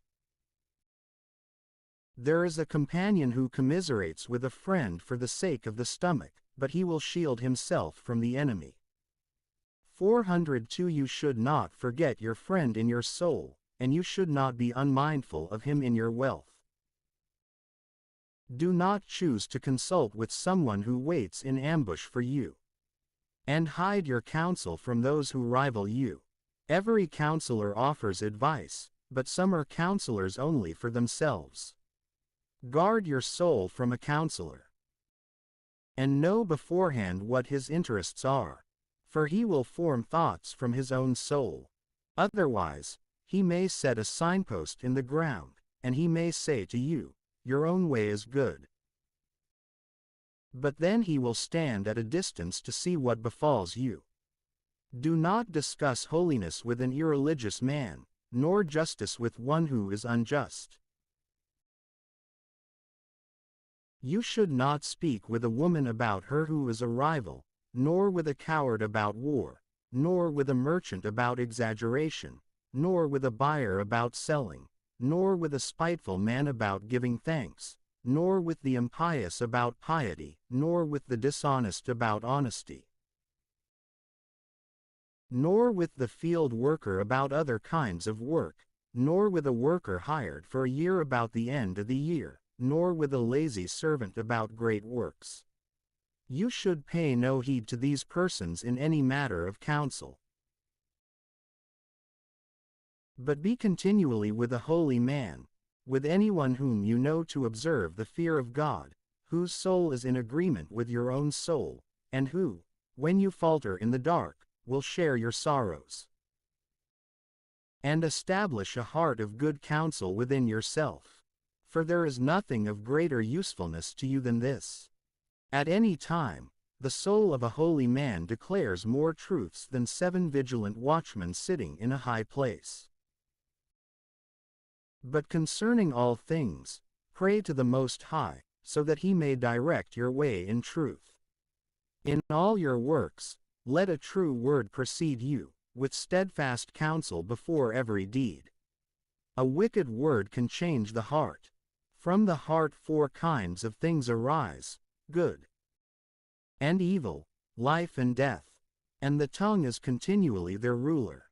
There is a companion who commiserates with a friend for the sake of the stomach, but he will shield himself from the enemy. 402 You should not forget your friend in your soul, and you should not be unmindful of him in your wealth. Do not choose to consult with someone who waits in ambush for you. And hide your counsel from those who rival you. Every counselor offers advice, but some are counselors only for themselves. Guard your soul from a counselor, and know beforehand what his interests are, for he will form thoughts from his own soul. Otherwise, he may set a signpost in the ground, and he may say to you, your own way is good. But then he will stand at a distance to see what befalls you. Do not discuss holiness with an irreligious man, nor justice with one who is unjust. You should not speak with a woman about her who is a rival, nor with a coward about war, nor with a merchant about exaggeration, nor with a buyer about selling, nor with a spiteful man about giving thanks, nor with the impious about piety, nor with the dishonest about honesty, nor with the field worker about other kinds of work, nor with a worker hired for a year about the end of the year, nor with a lazy servant about great works. You should pay no heed to these persons in any matter of counsel. But be continually with a holy man, with anyone whom you know to observe the fear of God, whose soul is in agreement with your own soul, and who, when you falter in the dark, will share your sorrows. And establish a heart of good counsel within yourself, for there is nothing of greater usefulness to you than this. At any time, the soul of a holy man declares more truths than 7 vigilant watchmen sitting in a high place. But concerning all things, pray to the Most High, so that he may direct your way in truth. In all your works, let a true word precede you, with steadfast counsel before every deed. A wicked word can change the heart. From the heart 4 kinds of things arise, good and evil, life and death, and the tongue is continually their ruler.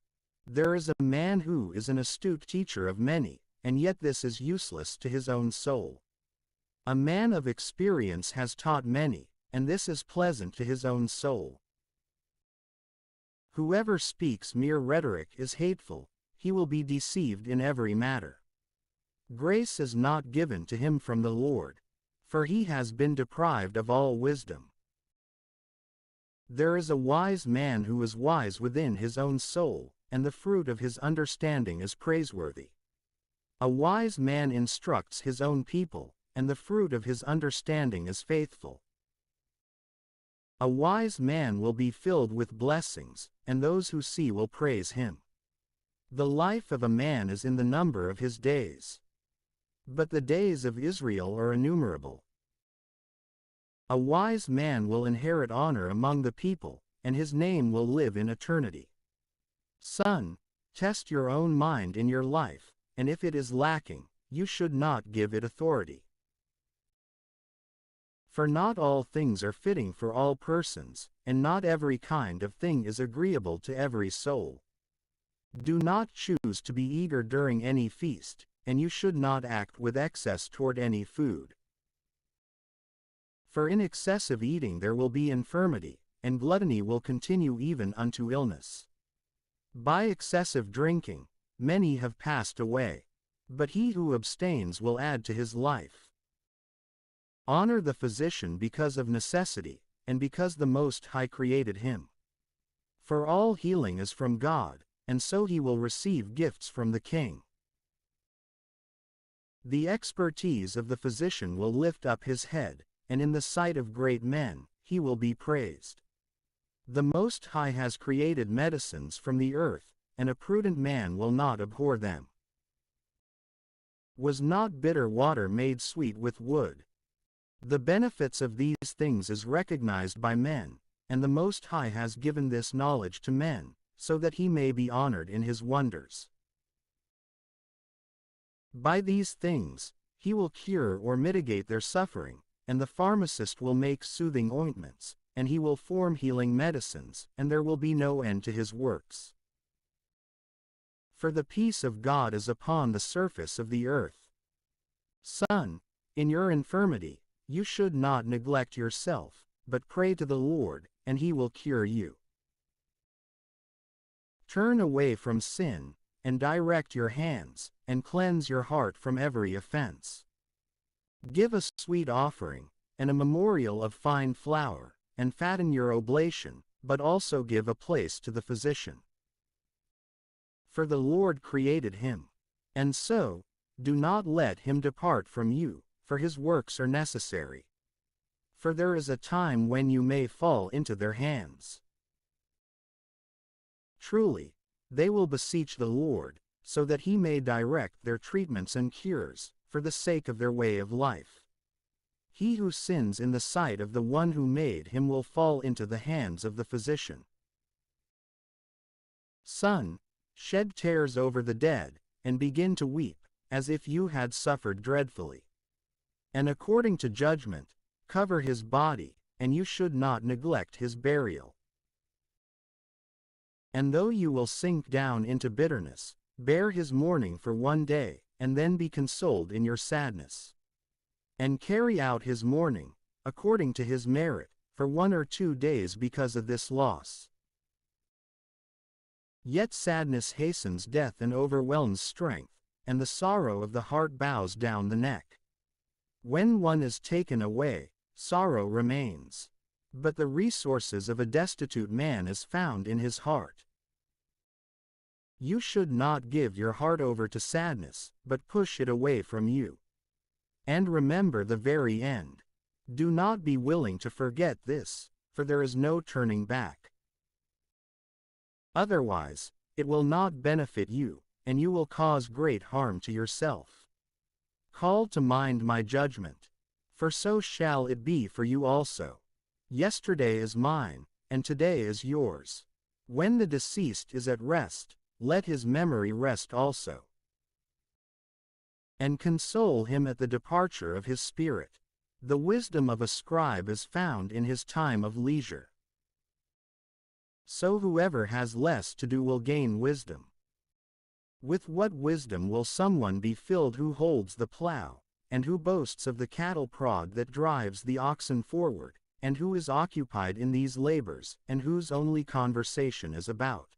There is a man who is an astute teacher of many, and yet this is useless to his own soul. A man of experience has taught many, and this is pleasant to his own soul. Whoever speaks mere rhetoric is hateful, he will be deceived in every matter. Grace is not given to him from the Lord, for he has been deprived of all wisdom. There is a wise man who is wise within his own soul, and the fruit of his understanding is praiseworthy. A wise man instructs his own people, and the fruit of his understanding is faithful. A wise man will be filled with blessings, and those who see will praise him. The life of a man is in the number of his days, but the days of Israel are innumerable. A wise man will inherit honor among the people, and his name will live in eternity. Son, test your own mind in your life, and if it is lacking, you should not give it authority. For not all things are fitting for all persons, and not every kind of thing is agreeable to every soul. Do not choose to be eager during any feast, and you should not act with excess toward any food. For in excessive eating there will be infirmity, and gluttony will continue even unto illness. By excessive drinking, many have passed away, but he who abstains will add to his life. Honor the physician because of necessity, and because the Most High created him. For all healing is from God, and so he will receive gifts from the King. The expertise of the physician will lift up his head, and in the sight of great men, he will be praised. The Most High has created medicines from the earth, and a prudent man will not abhor them. Was not bitter water made sweet with wood? The benefits of these things is recognized by men, and the Most High has given this knowledge to men, so that he may be honored in his wonders. By these things, he will cure or mitigate their suffering, and the pharmacist will make soothing ointments, and he will form healing medicines, and there will be no end to his works. For the peace of God is upon the surface of the earth. Son, in your infirmity, you should not neglect yourself, but pray to the Lord, and he will cure you. Turn away from sin, and direct your hands, and cleanse your heart from every offense. Give a sweet offering, and a memorial of fine flour, and fatten your oblation, but also give a place to the physician. For the Lord created him, and so, do not let him depart from you, for his works are necessary. For there is a time when you may fall into their hands. Truly, they will beseech the Lord, so that he may direct their treatments and cures, for the sake of their way of life. He who sins in the sight of the one who made him will fall into the hands of the physician. Son, shed tears over the dead, and begin to weep, as if you had suffered dreadfully. And according to judgment, cover his body, and you should not neglect his burial. And though you will sink down into bitterness, bear his mourning for one day, and then be consoled in your sadness. And carry out his mourning, according to his merit, for 1 or 2 days because of this loss. Yet sadness hastens death and overwhelms strength, and the sorrow of the heart bows down the neck. When one is taken away, sorrow remains, but the resources of a destitute man is found in his heart. You should not give your heart over to sadness, but push it away from you. And remember the very end. Do not be willing to forget this, for there is no turning back. Otherwise, it will not benefit you, and you will cause great harm to yourself. Call to mind my judgment, for so shall it be for you also. Yesterday is mine, and today is yours. When the deceased is at rest, let his memory rest also. And console him at the departure of his spirit. The wisdom of a scribe is found in his time of leisure. So whoever has less to do will gain wisdom, With what wisdom will someone be filled who holds the plow, and who boasts of the cattle prod that drives the oxen forward, and who is occupied in these labors, and whose only conversation is about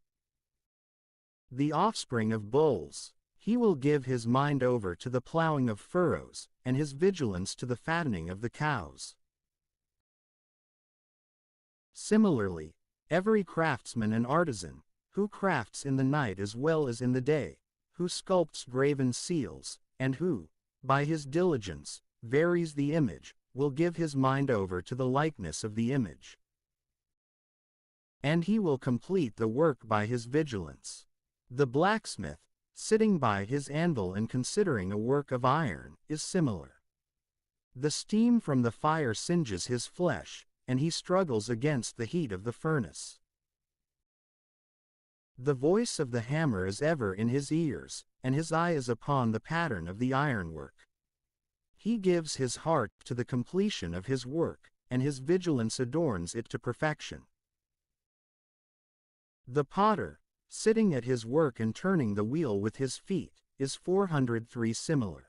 the offspring of bulls? He will give his mind over to the plowing of furrows, and his vigilance to the fattening of the cows. Similarly, every craftsman and artisan, who crafts in the night as well as in the day, who sculpts graven seals, and who, by his diligence, varies the image, will give his mind over to the likeness of the image. And he will complete the work by his vigilance. The blacksmith, sitting by his anvil and considering a work of iron, is similar. The steam from the fire singes his flesh, and he struggles against the heat of the furnace. The voice of the hammer is ever in his ears, and his eye is upon the pattern of the ironwork. He gives his heart to the completion of his work, and his vigilance adorns it to perfection. The potter, sitting at his work and turning the wheel with his feet, is 403 similar.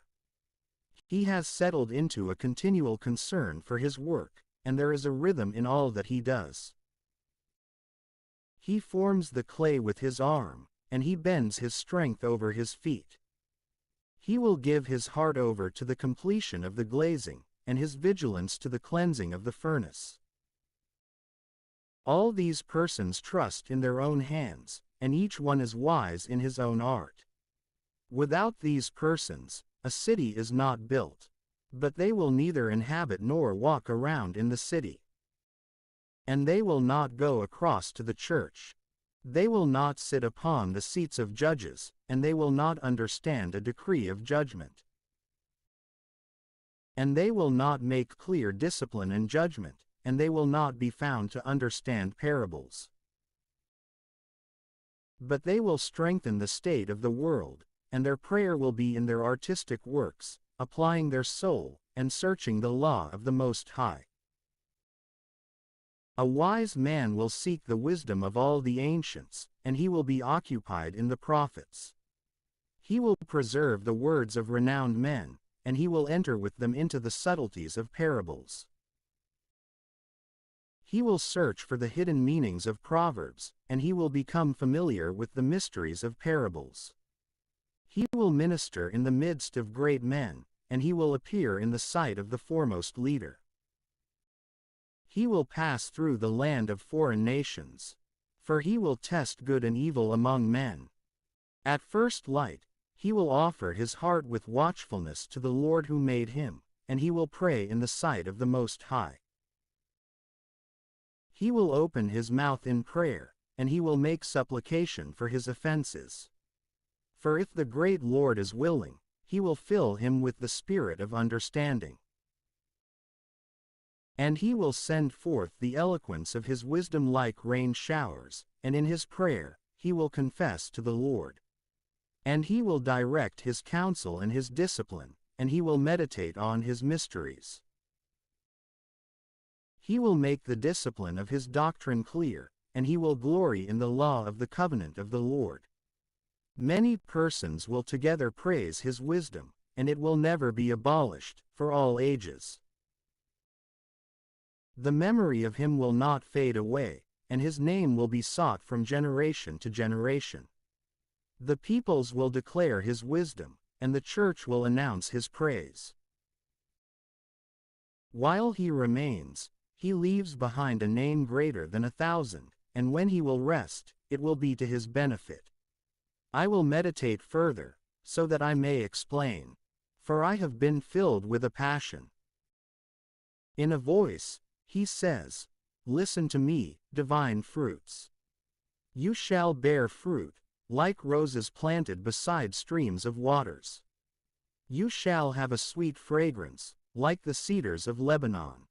He has settled into a continual concern for his work, and there is a rhythm in all that he does. He forms the clay with his arm, and he bends his strength over his feet. He will give his heart over to the completion of the glazing, and his vigilance to the cleansing of the furnace. All these persons trust in their own hands, and each one is wise in his own art. Without these persons, a city is not built, but they will neither inhabit nor walk around in the city. And they will not go across to the church. They will not sit upon the seats of judges, and they will not understand a decree of judgment. And they will not make clear discipline and judgment, and they will not be found to understand parables. But they will strengthen the state of the world, and their prayer will be in their artistic works, applying their soul, and searching the law of the Most High. A wise man will seek the wisdom of all the ancients, and he will be occupied in the prophets. He will preserve the words of renowned men, and he will enter with them into the subtleties of parables. He will search for the hidden meanings of proverbs, and he will become familiar with the mysteries of parables. He will minister in the midst of great men, and he will appear in the sight of the foremost leader. He will pass through the land of foreign nations, for he will test good and evil among men. At first light, he will offer his heart with watchfulness to the Lord who made him, and he will pray in the sight of the Most High. He will open his mouth in prayer, and he will make supplication for his offenses. For if the great Lord is willing, he will fill him with the spirit of understanding. And he will send forth the eloquence of his wisdom like rain showers, and in his prayer, he will confess to the Lord. And he will direct his counsel and his discipline, and he will meditate on his mysteries. He will make the discipline of his doctrine clear, and he will glory in the law of the covenant of the Lord. Many persons will together praise his wisdom, and it will never be abolished, for all ages. The memory of him will not fade away, and his name will be sought from generation to generation. The peoples will declare his wisdom, and the church will announce his praise. While he remains, he leaves behind a name greater than 1,000, and when he will rest, it will be to his benefit. I will meditate further, so that I may explain, for I have been filled with a passion. In a voice, he says, "Listen to me, divine fruits. You shall bear fruit, like roses planted beside streams of waters. You shall have a sweet fragrance, like the cedars of Lebanon.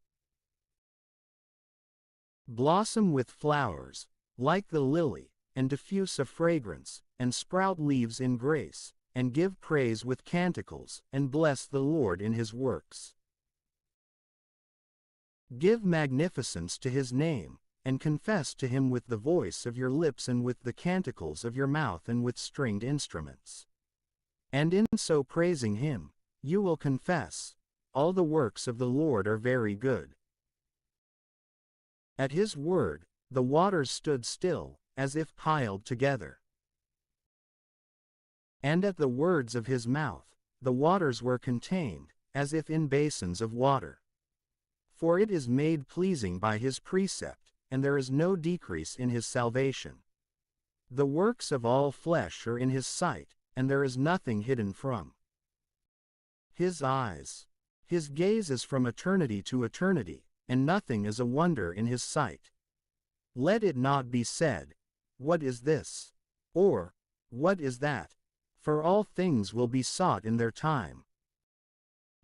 Blossom with flowers, like the lily, and diffuse a fragrance, and sprout leaves in grace, and give praise with canticles, and bless the Lord in his works. Give magnificence to his name, and confess to him with the voice of your lips and with the canticles of your mouth and with stringed instruments. And in so praising him, you will confess, all the works of the Lord are very good. At his word, the waters stood still, as if piled together. And at the words of his mouth, the waters were contained, as if in basins of water. For it is made pleasing by his precept, and there is no decrease in his salvation. The works of all flesh are in his sight, and there is nothing hidden from his eyes. His gaze is from eternity to eternity, and nothing is a wonder in his sight. Let it not be said, "What is this?" or, "What is that?" For all things will be sought in their time.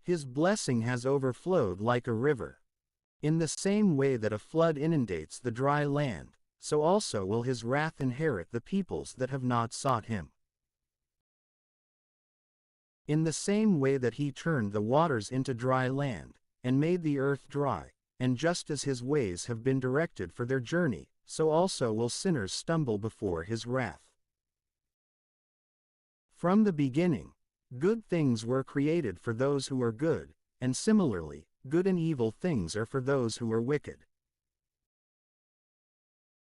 His blessing has overflowed like a river. In the same way that a flood inundates the dry land, so also will his wrath inherit the peoples that have not sought him. In the same way that he turned the waters into dry land, and made the earth dry, and just as his ways have been directed for their journey, so also will sinners stumble before his wrath. From the beginning, good things were created for those who are good, and similarly, good and evil things are for those who are wicked.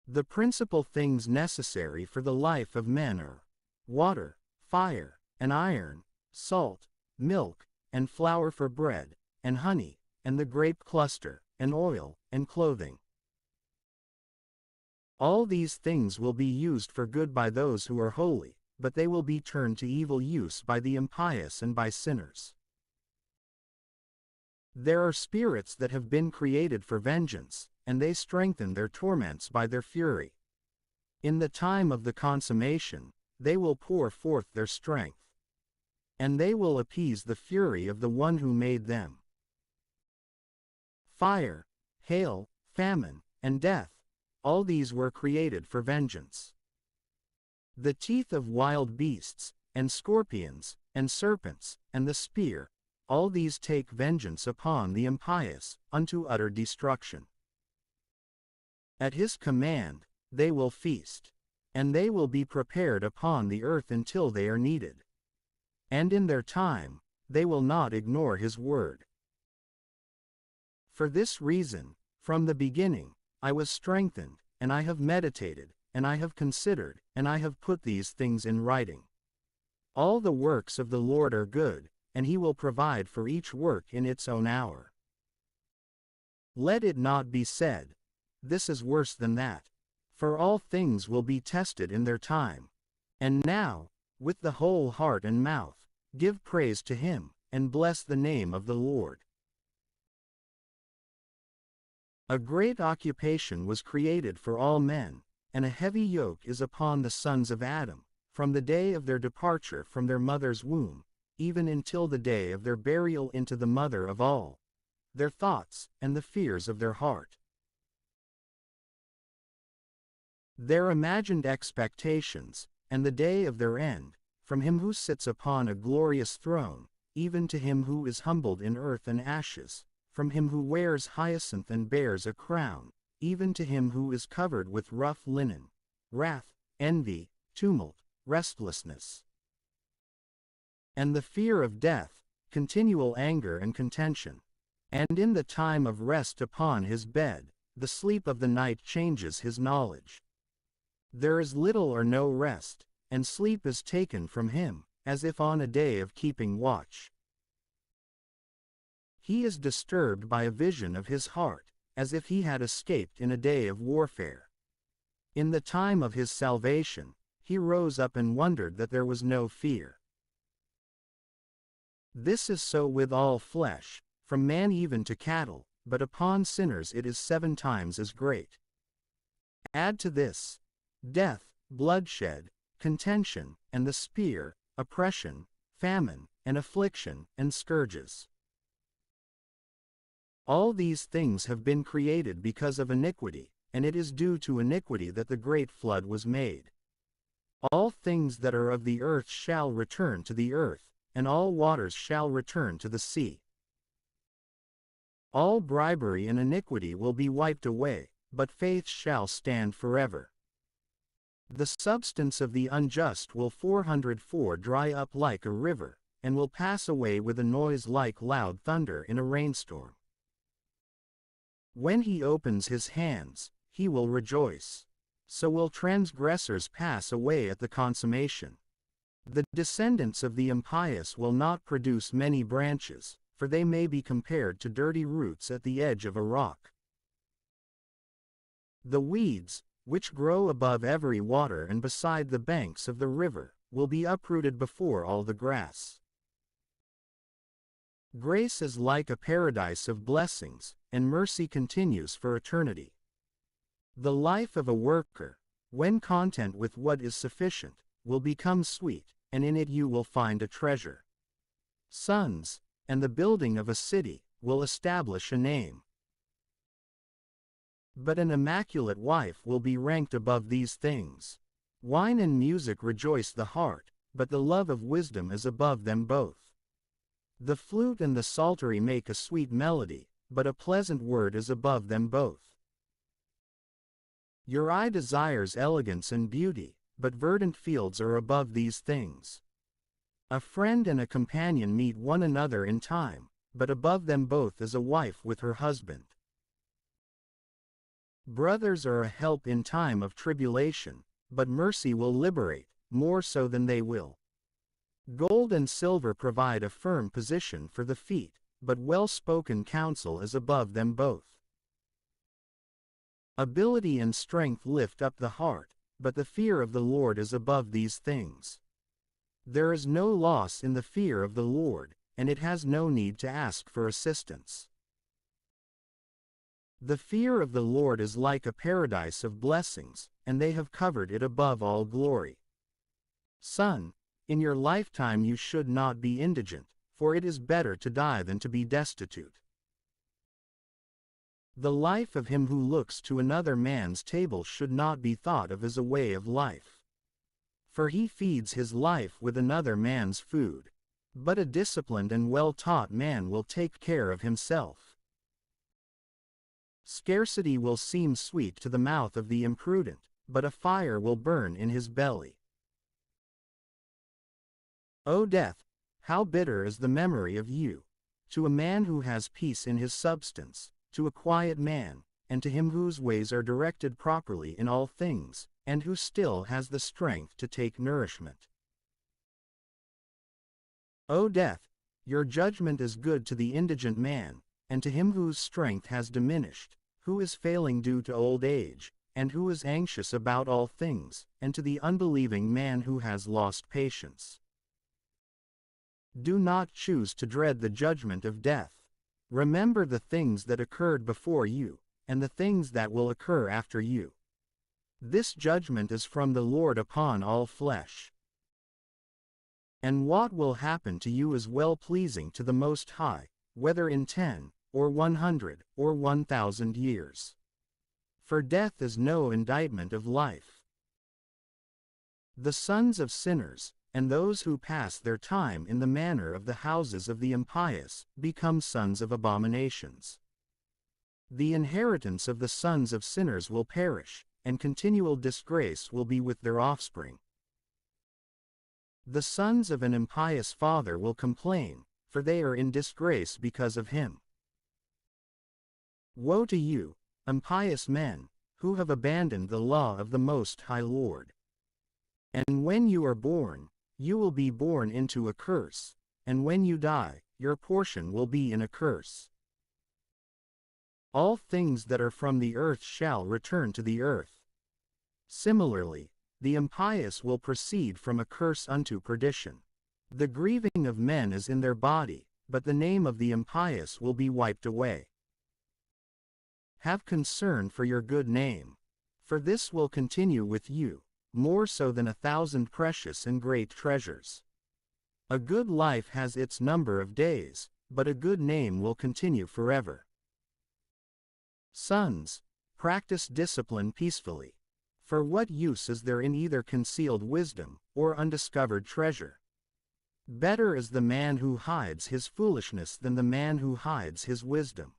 The principal things necessary for the life of men are water, fire, and iron, salt, milk, and flour for bread, and honey, and the grape cluster, and oil, and clothing. All these things will be used for good by those who are holy, but they will be turned to evil use by the impious and by sinners. There are spirits that have been created for vengeance, and they strengthen their torments by their fury. In the time of the consummation, they will pour forth their strength, and they will appease the fury of the one who made them. Fire, hail, famine, and death, all these were created for vengeance. The teeth of wild beasts, and scorpions, and serpents, and the spear, all these take vengeance upon the impious, unto utter destruction. At his command, they will feast, and they will be prepared upon the earth until they are needed. And in their time, they will not ignore his word. For this reason, from the beginning, I was strengthened, and I have meditated, and I have considered, and I have put these things in writing. All the works of the Lord are good, and he will provide for each work in its own hour. Let it not be said, "This is worse than that," for all things will be tested in their time. And now, with the whole heart and mouth, give praise to him, and bless the name of the Lord. A great occupation was created for all men, and a heavy yoke is upon the sons of Adam, from the day of their departure from their mother's womb, even until the day of their burial into the mother of all, their thoughts, and the fears of their heart. Their imagined expectations, and the day of their end, from him who sits upon a glorious throne, even to him who is humbled in earth and ashes, from him who wears hyacinth and bears a crown, even to him who is covered with rough linen, wrath, envy, tumult, restlessness, and the fear of death, continual anger and contention. And in the time of rest upon his bed, the sleep of the night changes his knowledge. There is little or no rest, and sleep is taken from him, as if on a day of keeping watch. He is disturbed by a vision of his heart, as if he had escaped in a day of warfare. In the time of his salvation, he rose up and wondered that there was no fear. This is so with all flesh, from man even to cattle, but upon sinners it is 7 times as great. Add to this, death, bloodshed, contention, and the spear, oppression, famine, and affliction, and scourges. All these things have been created because of iniquity, and it is due to iniquity that the great flood was made. All things that are of the earth shall return to the earth, and all waters shall return to the sea. All bribery and iniquity will be wiped away, but faith shall stand forever. The substance of the unjust will 404 dry up like a river, and will pass away with a noise like loud thunder in a rainstorm. When he opens his hands, he will rejoice. So will transgressors pass away at the consummation. The descendants of the impious will not produce many branches, for they may be compared to dirty roots at the edge of a rock. The weeds, which grow above every water and beside the banks of the river, will be uprooted before all the grass. Grace is like a paradise of blessings, and mercy continues for eternity. The life of a worker, when content with what is sufficient, will become sweet, and in it you will find a treasure. Sons, and the building of a city, will establish a name. But an immaculate wife will be ranked above these things. Wine and music rejoice the heart, but the love of wisdom is above them both. The flute and the psaltery make a sweet melody, but a pleasant word is above them both. Your eye desires elegance and beauty, but verdant fields are above these things. A friend and a companion meet one another in time, but above them both is a wife with her husband. Brothers are a help in time of tribulation, but mercy will liberate, more so than they will. Gold and silver provide a firm position for the feet, but well-spoken counsel is above them both. Ability and strength lift up the heart, but the fear of the Lord is above these things. There is no loss in the fear of the Lord, and it has no need to ask for assistance. The fear of the Lord is like a paradise of blessings, and they have covered it above all glory. Son, in your lifetime you should not be indigent, for it is better to die than to be destitute. The life of him who looks to another man's table should not be thought of as a way of life. For he feeds his life with another man's food. But a disciplined and well-taught man will take care of himself. Scarcity will seem sweet to the mouth of the imprudent, but a fire will burn in his belly. O death, how bitter is the memory of you! To a man who has peace in his substance, to a quiet man, and to him whose ways are directed properly in all things, and who still has the strength to take nourishment. O death, your judgment is good to the indigent man, and to him whose strength has diminished, who is failing due to old age, and who is anxious about all things, and to the unbelieving man who has lost patience. Do not choose to dread the judgment of death. Remember the things that occurred before you, and the things that will occur after you. This judgment is from the Lord upon all flesh. And what will happen to you is well-pleasing to the Most High, whether in 10, or 100, or 1,000 years. For death is no indictment of life. The sons of sinners, and those who pass their time in the manner of the houses of the impious, become sons of abominations. The inheritance of the sons of sinners will perish, and continual disgrace will be with their offspring. The sons of an impious father will complain, for they are in disgrace because of him. Woe to you, impious men, who have abandoned the law of the Most High Lord. And when you are born, you will be born into a curse, and when you die, your portion will be in a curse. All things that are from the earth shall return to the earth. Similarly, the impious will proceed from a curse unto perdition. The grieving of men is in their body, but the name of the impious will be wiped away. Have concern for your good name, for this will continue with you, more so than 1,000 precious and great treasures. A good life has its number of days, but a good name will continue forever. Sons, practice discipline peacefully. For what use is there in either concealed wisdom, or undiscovered treasure? Better is the man who hides his foolishness than the man who hides his wisdom.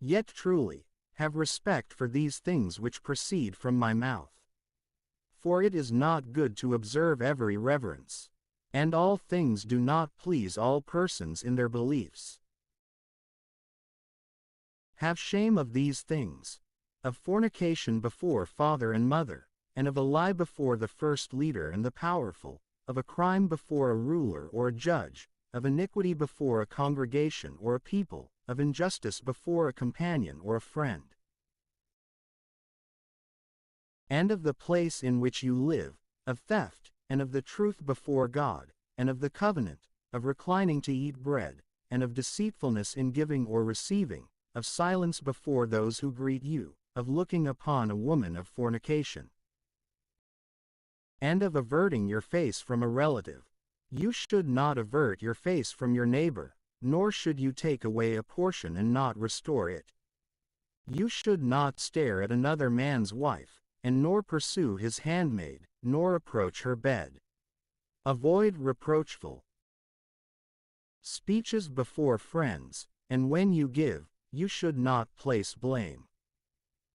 Yet truly, have respect for these things which proceed from my mouth. For it is not good to observe every reverence. And all things do not please all persons in their beliefs. Have shame of these things, of fornication before father and mother, and of a lie before the first leader and the powerful, of a crime before a ruler or a judge, of iniquity before a congregation or a people, of injustice before a companion or a friend. And of the place in which you live, of theft, and of the truth before God, and of the covenant, of reclining to eat bread, and of deceitfulness in giving or receiving, of silence before those who greet you, of looking upon a woman of fornication, and of averting your face from a relative. You should not avert your face from your neighbor, nor should you take away a portion and not restore it. You should not stare at another man's wife, and nor pursue his handmaid, nor approach her bed. Avoid reproachful speeches before friends, and when you give, you should not place blame.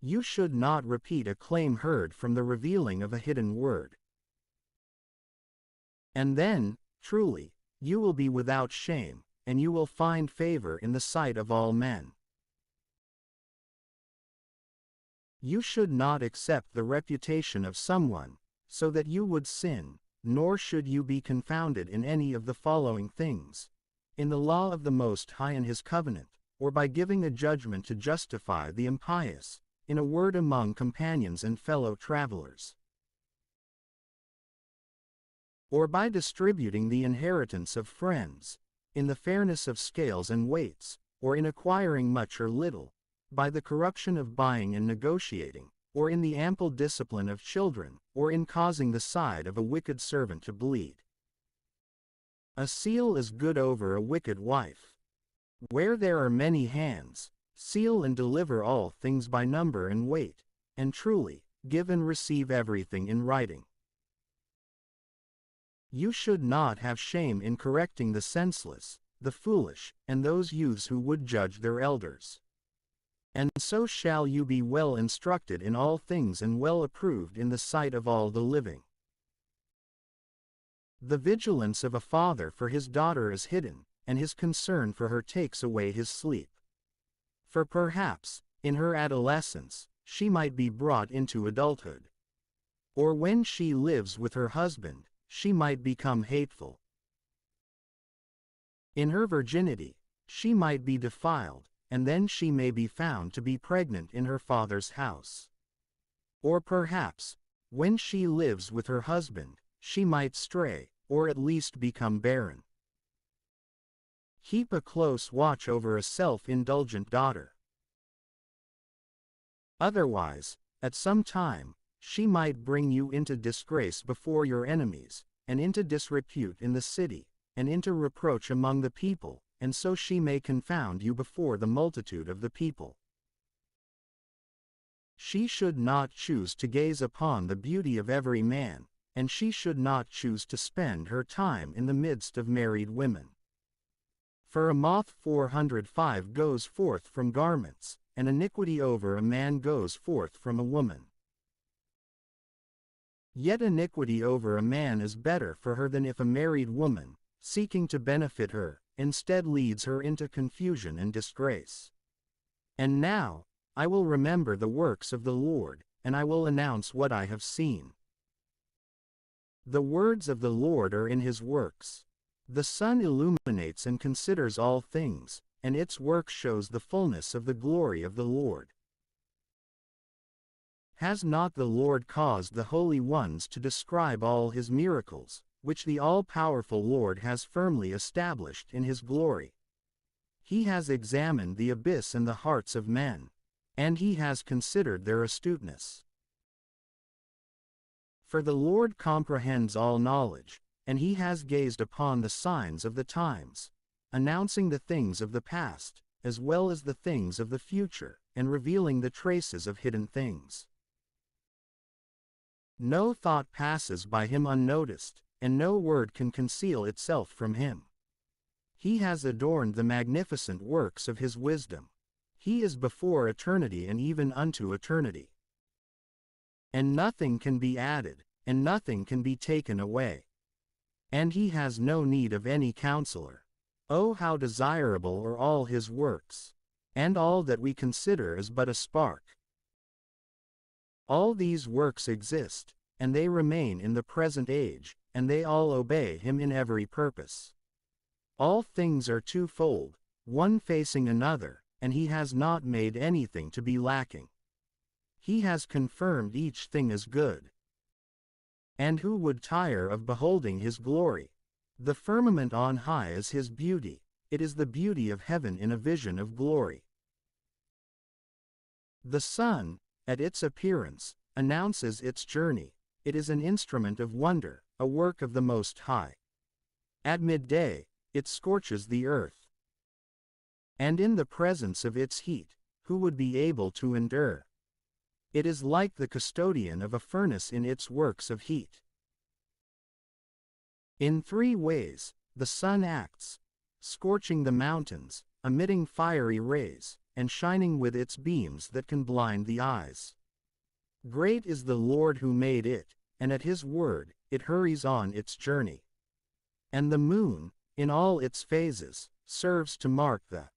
You should not repeat a claim heard from the revealing of a hidden word. And then, truly, you will be without shame, and you will find favor in the sight of all men. You should not accept the reputation of someone, so that you would sin, nor should you be confounded in any of the following things: in the law of the Most High and his covenant, or by giving a judgment to justify the impious, in a word among companions and fellow travelers, or by distributing the inheritance of friends, in the fairness of scales and weights, or in acquiring much or little, by the corruption of buying and negotiating, or in the ample discipline of children, or in causing the side of a wicked servant to bleed. A seal is good over a wicked wife. Where there are many hands, seal and deliver all things by number and weight, and truly, give and receive everything in writing. You should not have shame in correcting the senseless, the foolish, and those youths who would judge their elders. And so shall you be well instructed in all things and well approved in the sight of all the living. The vigilance of a father for his daughter is hidden, and his concern for her takes away his sleep. For perhaps, in her adolescence, she might be brought into adulthood. Or when she lives with her husband, she might become hateful. In her virginity, she might be defiled, and then she may be found to be pregnant in her father's house. Or perhaps, when she lives with her husband, she might stray, or at least become barren. Keep a close watch over a self-indulgent daughter. Otherwise, at some time, she might bring you into disgrace before your enemies, and into disrepute in the city, and into reproach among the people, and so she may confound you before the multitude of the people. She should not choose to gaze upon the beauty of every man, and she should not choose to spend her time in the midst of married women. For a moth 405 goes forth from garments, and iniquity over a man goes forth from a woman. Yet iniquity over a man is better for her than if a married woman, seeking to benefit her, instead leads her into confusion and disgrace. And now, I will remember the works of the Lord, and I will announce what I have seen. The words of the Lord are in his works. The sun illuminates and considers all things, and its work shows the fullness of the glory of the Lord. Has not the Lord caused the holy ones to describe all his miracles, which the all-powerful Lord has firmly established in his glory? He has examined the abyss and the hearts of men, and he has considered their astuteness. For the Lord comprehends all knowledge, and he has gazed upon the signs of the times, announcing the things of the past, as well as the things of the future, and revealing the traces of hidden things. No thought passes by him unnoticed, and no word can conceal itself from him. He has adorned the magnificent works of his wisdom. He is before eternity and even unto eternity. And nothing can be added, and nothing can be taken away. And he has no need of any counselor. Oh, how desirable are all his works! And all that we consider is but a spark. All these works exist, and they remain in the present age, and they all obey him in every purpose. All things are twofold, one facing another, and he has not made anything to be lacking. He has confirmed each thing as good. And who would tire of beholding his glory? The firmament on high is his beauty, it is the beauty of heaven in a vision of glory. The sun, at its appearance, announces its journey, it is an instrument of wonder, a work of the Most High. At midday, it scorches the earth. And in the presence of its heat, who would be able to endure? It is like the custodian of a furnace in its works of heat. In three ways, the sun acts: scorching the mountains, emitting fiery rays, and shining with its beams that can blind the eyes. Great is the Lord who made it, and at his word, it hurries on its journey. And the moon, in all its phases, serves to mark the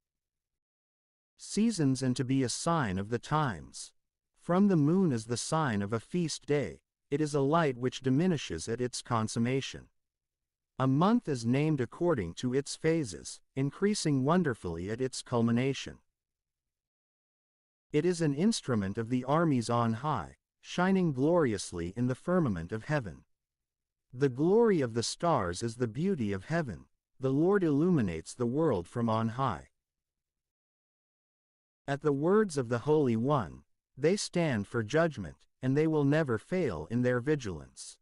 seasons and to be a sign of the times. From the moon is the sign of a feast day, it is a light which diminishes at its consummation. A month is named according to its phases, increasing wonderfully at its culmination. It is an instrument of the armies on high, shining gloriously in the firmament of heaven. The glory of the stars is the beauty of heaven, the Lord illuminates the world from on high. At the words of the Holy One, they stand for judgment, and they will never fail in their vigilance.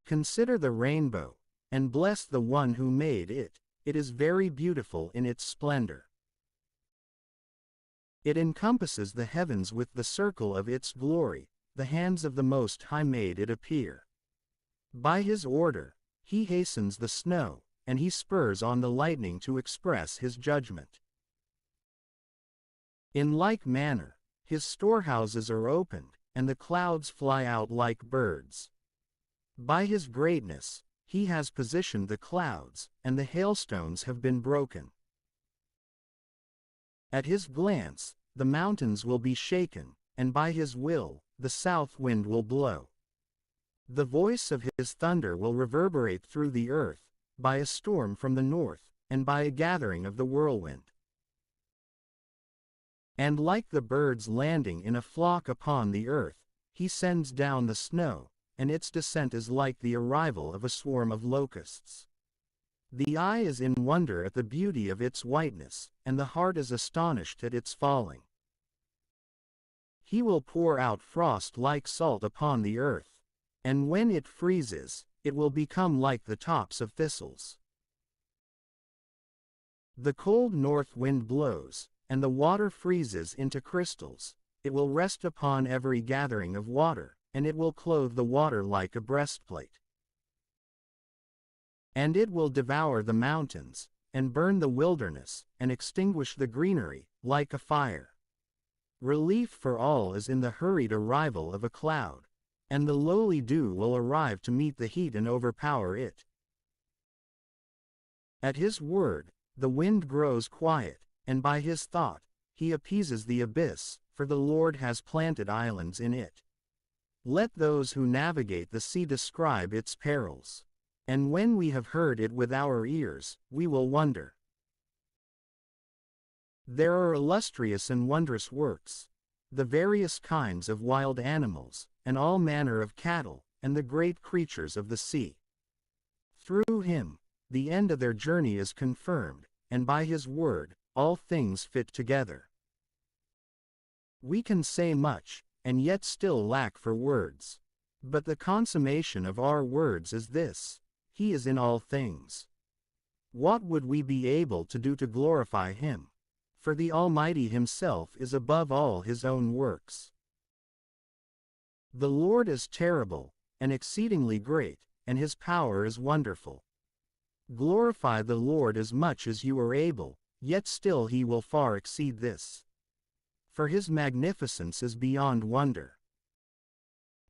Consider the rainbow, and bless the one who made it, it is very beautiful in its splendor. It encompasses the heavens with the circle of its glory, the hands of the Most High made it appear. By his order, he hastens the snow, and he spurs on the lightning to express his judgment. In like manner, his storehouses are opened, and the clouds fly out like birds. By his greatness, he has positioned the clouds, and the hailstones have been broken. At his glance, the mountains will be shaken, and by his will, the south wind will blow. The voice of his thunder will reverberate through the earth, by a storm from the north, and by a gathering of the whirlwind. And like the birds landing in a flock upon the earth, he sends down the snow, and its descent is like the arrival of a swarm of locusts. The eye is in wonder at the beauty of its whiteness, and the heart is astonished at its falling. He will pour out frost like salt upon the earth, and when it freezes, it will become like the tops of thistles. The cold north wind blows, and the water freezes into crystals, it will rest upon every gathering of water, and it will clothe the water like a breastplate. And it will devour the mountains, and burn the wilderness, and extinguish the greenery, like a fire. Relief for all is in the hurried arrival of a cloud, and the lowly dew will arrive to meet the heat and overpower it. At his word, the wind grows quiet, and by his thought, he appeases the abyss, for the Lord has planted islands in it. Let those who navigate the sea describe its perils. And when we have heard it with our ears, we will wonder. There are illustrious and wondrous works, the various kinds of wild animals, and all manner of cattle, and the great creatures of the sea. Through him, the end of their journey is confirmed, and by his word, all things fit together. We can say much, and yet still lack for words. But the consummation of our words is this: he is in all things. What would we be able to do to glorify him? For the Almighty himself is above all his own works. The Lord is terrible, and exceedingly great, and his power is wonderful. Glorify the Lord as much as you are able, yet still he will far exceed this. for his magnificence is beyond wonder.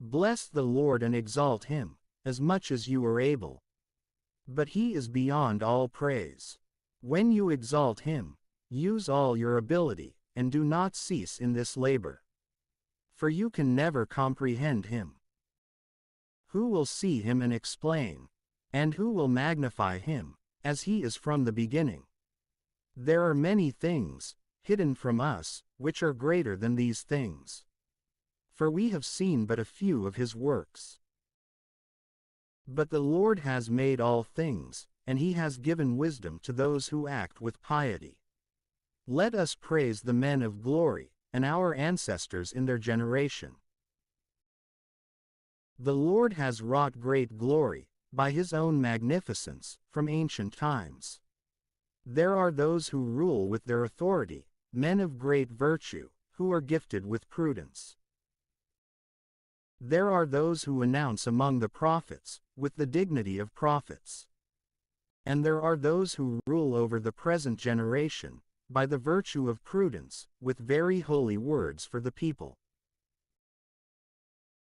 Bless the Lord and exalt him, as much as you are able. But he is beyond all praise. When you exalt him, use all your ability, and do not cease in this labor. For you can never comprehend him. Who will see him and explain? And who will magnify him, as he is from the beginning? There are many things, hidden from us, which are greater than these things. For we have seen but a few of his works. But the Lord has made all things, and he has given wisdom to those who act with piety. Let us praise the men of glory, and our ancestors in their generation. The Lord has wrought great glory, by his own magnificence, from ancient times. There are those who rule with their authority, men of great virtue, who are gifted with prudence. There are those who announce among the prophets, with the dignity of prophets. And there are those who rule over the present generation, by the virtue of prudence, with very holy words for the people.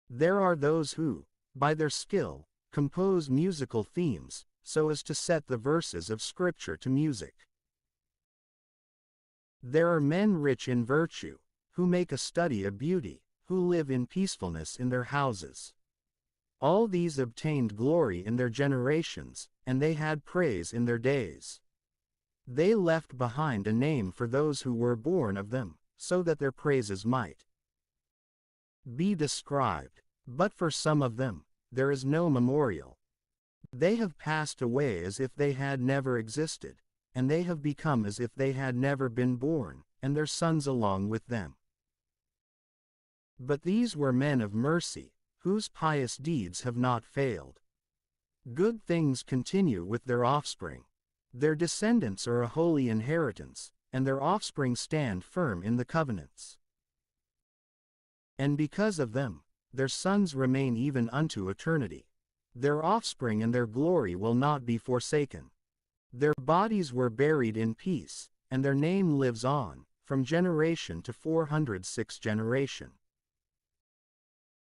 There are those who, by their skill, compose musical themes, so as to set the verses of Scripture to music. There are men rich in virtue, who make a study of beauty, who live in peacefulness in their houses. All these obtained glory in their generations, and they had praise in their days. They left behind a name for those who were born of them, so that their praises might be described. But for some of them, there is no memorial. They have passed away as if they had never existed, and they have become as if they had never been born, and their sons along with them. But these were men of mercy, whose pious deeds have not failed. Good things continue with their offspring. Their descendants are a holy inheritance, and their offspring stand firm in the covenants. And because of them, their sons remain even unto eternity. Their offspring and their glory will not be forsaken. Their bodies were buried in peace, and their name lives on, from generation to 406 generation.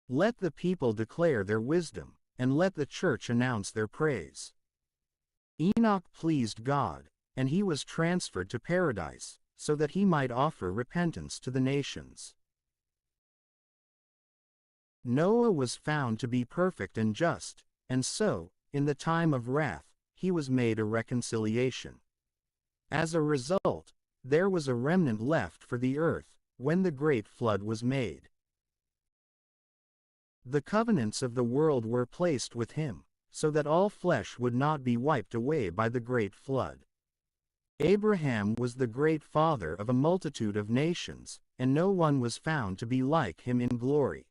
Let the people declare their wisdom, and let the church announce their praise. Enoch pleased God, and he was transferred to paradise, so that he might offer repentance to the nations. Noah was found to be perfect and just, and so, in the time of wrath, he was made a reconciliation. As a result, there was a remnant left for the earth, when the great flood was made. The covenants of the world were placed with him, so that all flesh would not be wiped away by the great flood. Abraham was the great father of a multitude of nations, and no one was found to be like him in glory.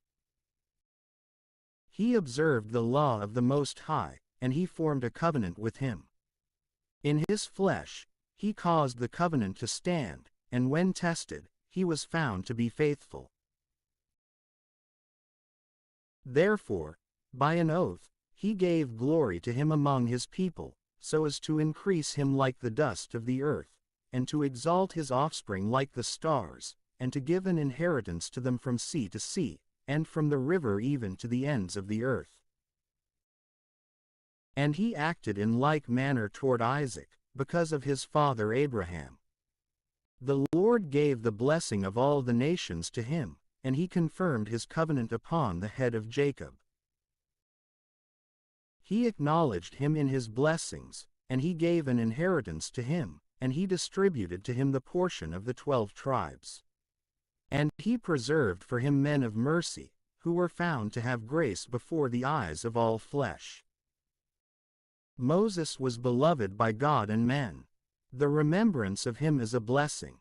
He observed the law of the Most High, and he formed a covenant with him. In his flesh, he caused the covenant to stand, and when tested, he was found to be faithful. Therefore, by an oath, he gave glory to him among his people, so as to increase him like the dust of the earth, and to exalt his offspring like the stars, and to give an inheritance to them from sea to sea, and from the river even to the ends of the earth. And he acted in like manner toward Isaac, because of his father Abraham. The Lord gave the blessing of all the nations to him, and he confirmed his covenant upon the head of Jacob. He acknowledged him in his blessings, and he gave an inheritance to him, and he distributed to him the portion of the 12 tribes. And he preserved for him men of mercy, who were found to have grace before the eyes of all flesh. Moses was beloved by God and men. The remembrance of him is a blessing.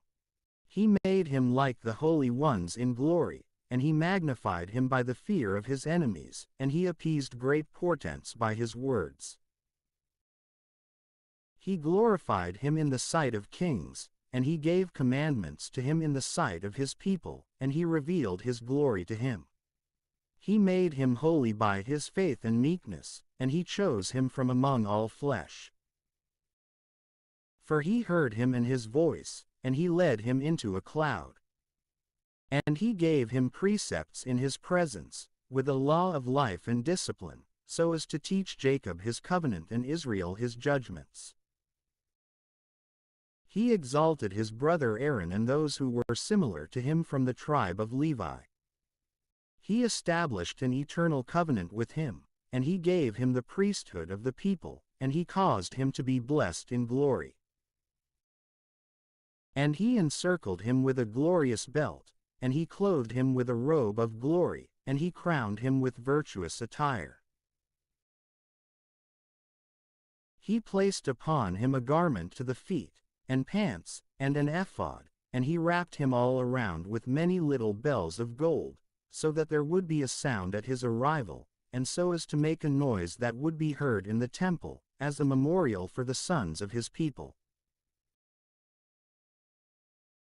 He made him like the holy ones in glory, and he magnified him by the fear of his enemies, and he appeased great portents by his words. He glorified him in the sight of kings, and he gave commandments to him in the sight of his people, and he revealed his glory to him. He made him holy by his faith and meekness, and he chose him from among all flesh. For he heard him and his voice, and he led him into a cloud. And he gave him precepts in his presence, with a law of life and discipline, so as to teach Jacob his covenant and Israel his judgments. He exalted his brother Aaron and those who were similar to him from the tribe of Levi. He established an eternal covenant with him, and he gave him the priesthood of the people, and he caused him to be blessed in glory. And he encircled him with a glorious belt, and he clothed him with a robe of glory, and he crowned him with virtuous attire. He placed upon him a garment to the feet, and pants, and an ephod, and he wrapped him all around with many little bells of gold, so that there would be a sound at his arrival, and so as to make a noise that would be heard in the temple, as a memorial for the sons of his people.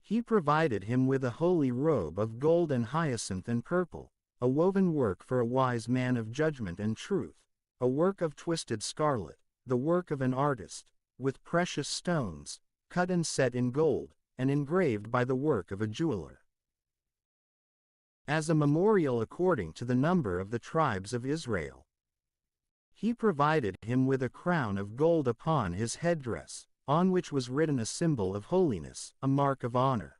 He provided him with a holy robe of gold and hyacinth and purple, a woven work for a wise man of judgment and truth, a work of twisted scarlet, the work of an artist, with precious stones, cut and set in gold, and engraved by the work of a jeweler. As a memorial according to the number of the tribes of Israel. He provided him with a crown of gold upon his headdress, on which was written a symbol of holiness, a mark of honor.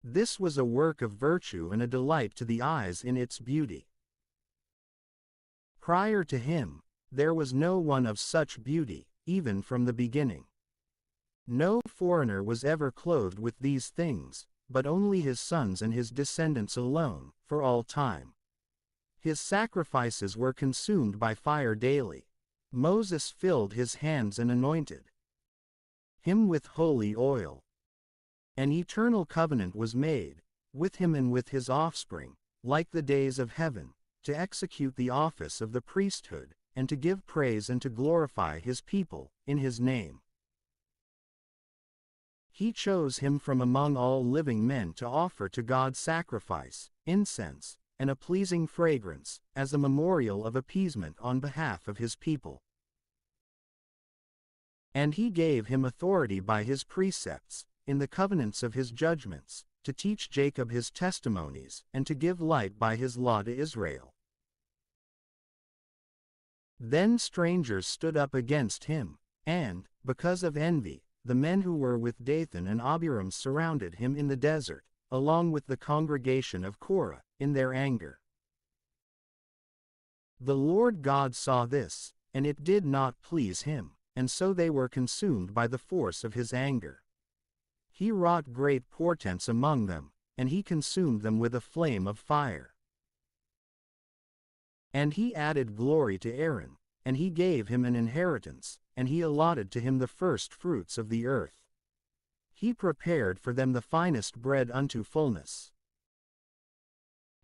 This was a work of virtue and a delight to the eyes in its beauty. Prior to him, there was no one of such beauty, even from the beginning. No foreigner was ever clothed with these things, but only his sons and his descendants alone, for all time. His sacrifices were consumed by fire daily. Moses filled his hands and anointed him with holy oil. An eternal covenant was made, with him and with his offspring, like the days of heaven, to execute the office of the priesthood, and to give praise and to glorify his people, in his name. He chose him from among all living men to offer to God sacrifice, incense, and a pleasing fragrance, as a memorial of appeasement on behalf of his people. And he gave him authority by his precepts, in the covenants of his judgments, to teach Jacob his testimonies, and to give light by his law to Israel. Then strangers stood up against him, and, because of envy, the men who were with Dathan and Abiram surrounded him in the desert, along with the congregation of Korah, in their anger. The Lord God saw this, and it did not please him, and so they were consumed by the force of his anger. He wrought great portents among them, and he consumed them with a flame of fire. And he added glory to Aaron, and he gave him an inheritance, and he allotted to him the first fruits of the earth. He prepared for them the finest bread unto fullness.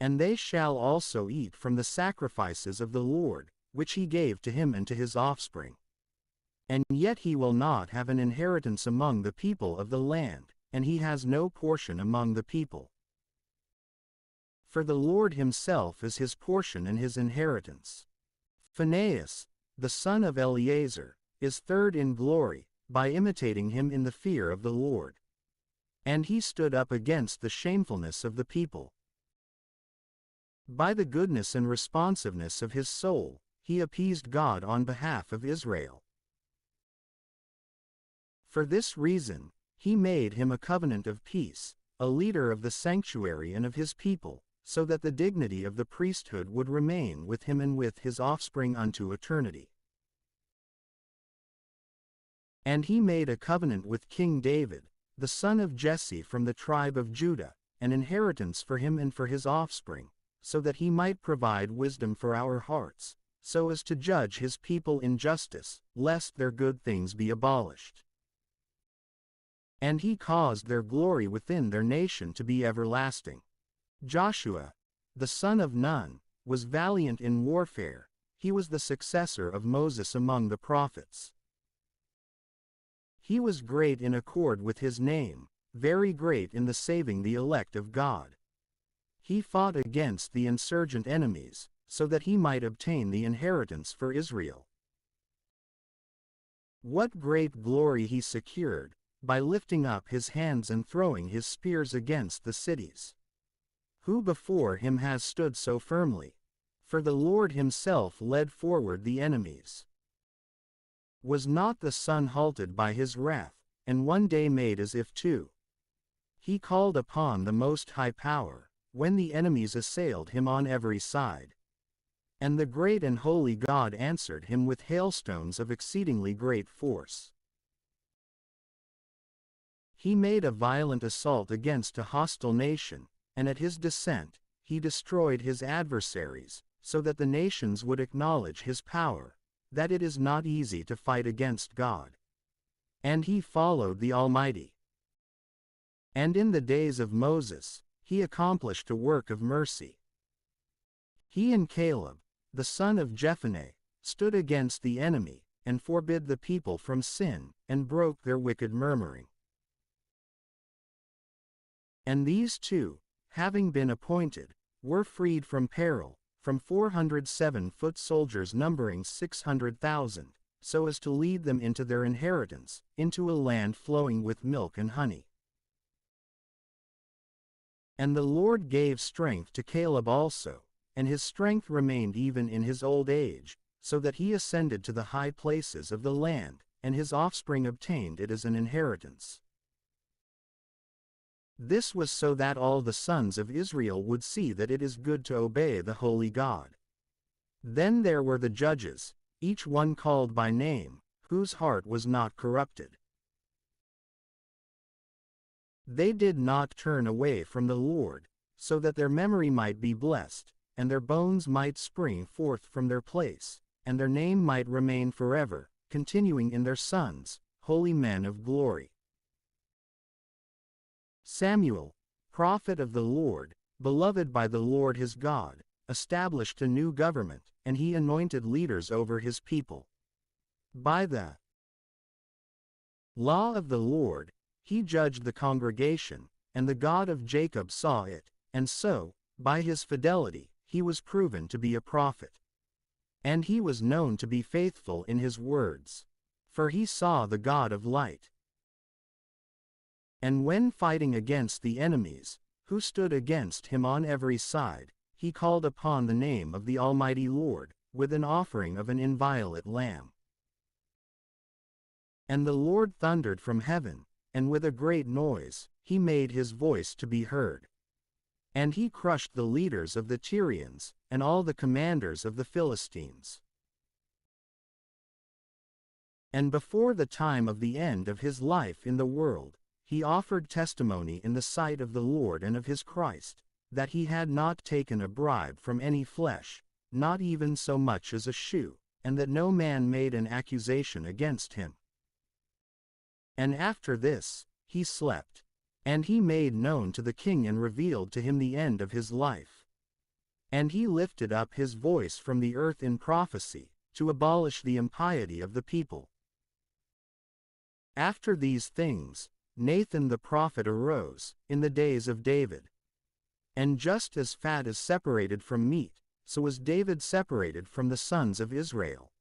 And they shall also eat from the sacrifices of the Lord, which he gave to him and to his offspring. And yet he will not have an inheritance among the people of the land, and he has no portion among the people. For the Lord himself is his portion and his inheritance. Phinehas, the son of Eleazar, is third in glory, by imitating him in the fear of the Lord. And he stood up against the shamefulness of the people. By the goodness and responsiveness of his soul, he appeased God on behalf of Israel. For this reason, he made him a covenant of peace, a leader of the sanctuary and of his people, so that the dignity of the priesthood would remain with him and with his offspring unto eternity. And he made a covenant with King David, the son of Jesse from the tribe of Judah, an inheritance for him and for his offspring, so that he might provide wisdom for our hearts, so as to judge his people in justice, lest their good things be abolished. And he caused their glory within their nation to be everlasting. Joshua, the son of Nun, was valiant in warfare. He was the successor of Moses among the prophets. He was great in accord with his name, very great in the saving the elect of God. He fought against the insurgent enemies, so that he might obtain the inheritance for Israel. What great glory he secured, by lifting up his hands and throwing his spears against the cities. Who before him has stood so firmly? For the Lord himself led forward the enemies. Was not the sun halted by his wrath, and one day made as if two? He called upon the Most High Power, when the enemies assailed him on every side. And the great and holy God answered him with hailstones of exceedingly great force. He made a violent assault against a hostile nation, and at his descent, he destroyed his adversaries, so that the nations would acknowledge his power, that it is not easy to fight against God. And he followed the Almighty. And in the days of Moses, he accomplished a work of mercy. He and Caleb, the son of Jephunneh, stood against the enemy, and forbid the people from sin, and broke their wicked murmuring. And these two, having been appointed, were freed from peril, from 407 foot soldiers numbering 600,000, so as to lead them into their inheritance, into a land flowing with milk and honey. And the Lord gave strength to Caleb also, and his strength remained even in his old age, so that he ascended to the high places of the land, and his offspring obtained it as an inheritance. This was so that all the sons of Israel would see that it is good to obey the holy God. Then there were the judges, each one called by name, whose heart was not corrupted. They did not turn away from the Lord, so that their memory might be blessed, and their bones might spring forth from their place, and their name might remain forever, continuing in their sons, holy men of glory. Samuel, prophet of the Lord, beloved by the Lord his God, established a new government, and he anointed leaders over his people. By the law of the Lord, he judged the congregation, and the God of Jacob saw it, and so, by his fidelity, he was proven to be a prophet. And he was known to be faithful in his words. For he saw the God of light. And when fighting against the enemies, who stood against him on every side, he called upon the name of the Almighty Lord, with an offering of an inviolate lamb. And the Lord thundered from heaven, and with a great noise, he made his voice to be heard. And he crushed the leaders of the Tyrians, and all the commanders of the Philistines. And before the time of the end of his life in the world, he offered testimony in the sight of the Lord and of his Christ, that he had not taken a bribe from any flesh, not even so much as a shoe, and that no man made an accusation against him. And after this, he slept. And he made known to the king and revealed to him the end of his life. And he lifted up his voice from the earth in prophecy, to abolish the impiety of the people. After these things, Nathan the prophet arose, in the days of David. And just as fat is separated from meat, so was David separated from the sons of Israel.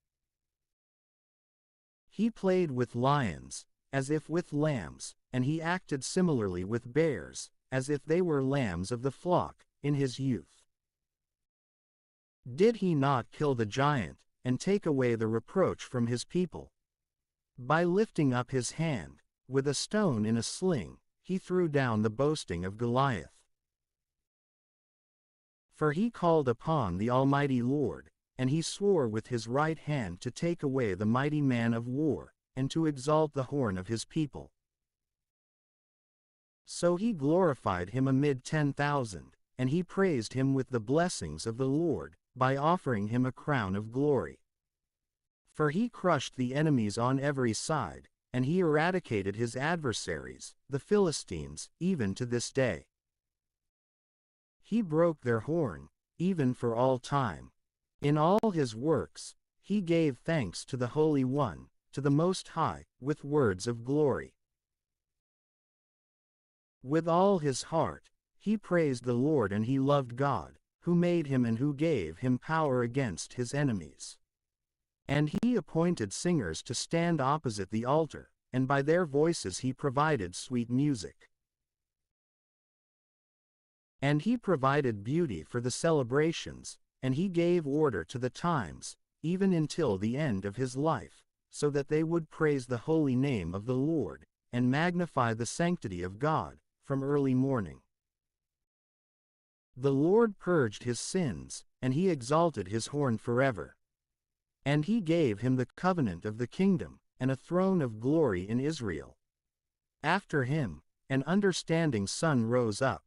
He played with lions, as if with lambs, and he acted similarly with bears, as if they were lambs of the flock, in his youth. Did he not kill the giant, and take away the reproach from his people? By lifting up his hand, with a stone in a sling, he threw down the boasting of Goliath. For he called upon the Almighty Lord, and he swore with his right hand to take away the mighty man of war, and to exalt the horn of his people. So he glorified him amid 10,000, and he praised him with the blessings of the Lord, by offering him a crown of glory. For he crushed the enemies on every side, and he eradicated his adversaries, the Philistines, even to this day. He broke their horn, even for all time. In all his works, he gave thanks to the Holy One, to the Most High, with words of glory. With all his heart, he praised the Lord, and he loved God, who made him and who gave him power against his enemies. And he appointed singers to stand opposite the altar, and by their voices he provided sweet music. And he provided beauty for the celebrations, and he gave order to the times, even until the end of his life, so that they would praise the holy name of the Lord, and magnify the sanctity of God, from early morning. The Lord purged his sins, and he exalted his horn forever. And he gave him the covenant of the kingdom, and a throne of glory in Israel. After him, an understanding son rose up.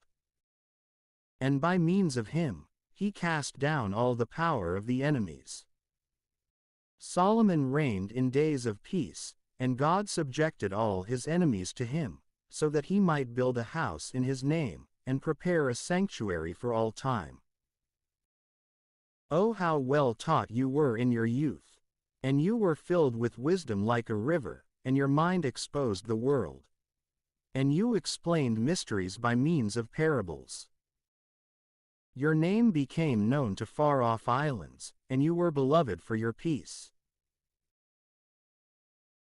And by means of him, he cast down all the power of the enemies. Solomon reigned in days of peace, and God subjected all his enemies to him, so that he might build a house in his name, and prepare a sanctuary for all time. Oh, how well taught you were in your youth! And you were filled with wisdom like a river, and your mind exposed the world. And you explained mysteries by means of parables. Your name became known to far-off islands, and you were beloved for your peace.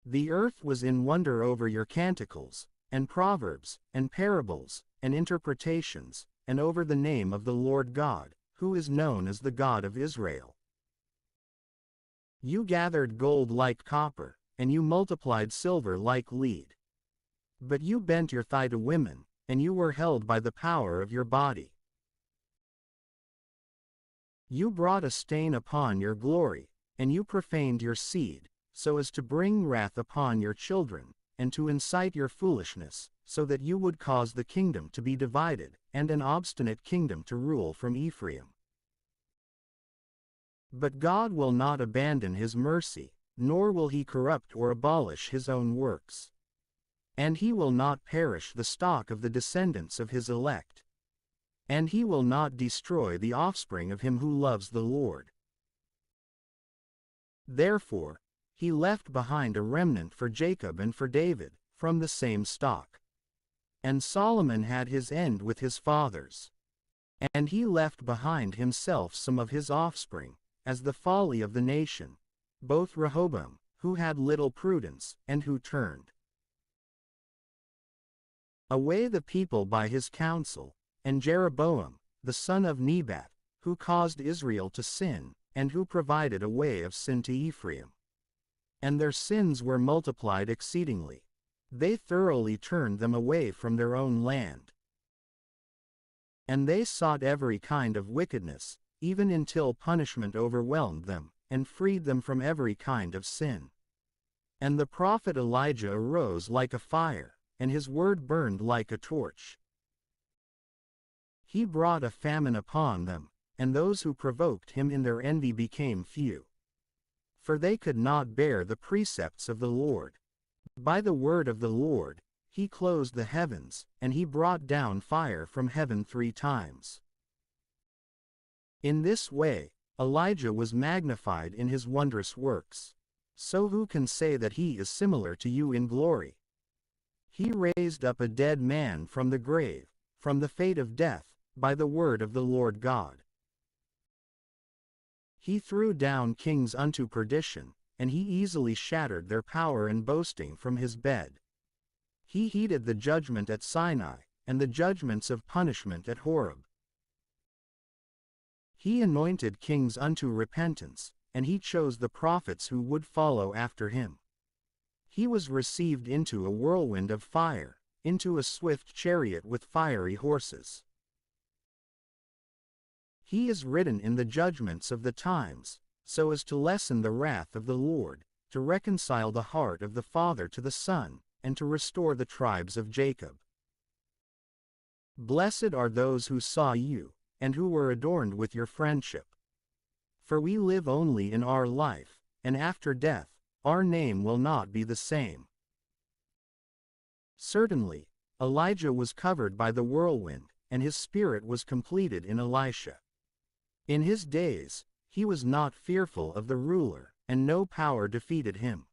The earth was in wonder over your canticles, and proverbs, and parables, and interpretations, and over the name of the Lord God, who is known as the God of Israel. You gathered gold like copper, and you multiplied silver like lead. But you bent your thigh to women, and you were held by the power of your body. You brought a stain upon your glory, and you profaned your seed, so as to bring wrath upon your children, and to incite your foolishness, so that you would cause the kingdom to be divided, and an obstinate kingdom to rule from Ephraim. But God will not abandon his mercy, nor will he corrupt or abolish his own works. And he will not perish the stock of the descendants of his elect. And he will not destroy the offspring of him who loves the Lord. Therefore, he left behind a remnant for Jacob and for David, from the same stock. And Solomon had his end with his fathers. And he left behind himself some of his offspring, as the folly of the nation, both Rehoboam, who had little prudence, and who turned away the people by his counsel, and Jeroboam, the son of Nebat, who caused Israel to sin, and who provided a way of sin to Ephraim. And their sins were multiplied exceedingly. They thoroughly turned them away from their own land. And they sought every kind of wickedness, even until punishment overwhelmed them, and freed them from every kind of sin. And the prophet Elijah arose like a fire, and his word burned like a torch. He brought a famine upon them, and those who provoked him in their envy became few. For they could not bear the precepts of the Lord. By the word of the Lord, he closed the heavens, and he brought down fire from heaven 3 times. In this way, Elijah was magnified in his wondrous works. So who can say that he is similar to you in glory? He raised up a dead man from the grave, from the fate of death, by the word of the Lord God. He threw down kings unto perdition, and he easily shattered their power and boasting from his bed. He heeded the judgment at Sinai, and the judgments of punishment at Horeb. He anointed kings unto repentance, and he chose the prophets who would follow after him. He was received into a whirlwind of fire, into a swift chariot with fiery horses. He is written in the judgments of the times, so as to lessen the wrath of the Lord, to reconcile the heart of the father to the son, and to restore the tribes of Jacob. Blessed are those who saw you, and who were adorned with your friendship. For we live only in our life, and after death, our name will not be the same. Certainly, Elijah was covered by the whirlwind, and his spirit was completed in Elisha. In his days, he was not fearful of the ruler, and no power defeated him.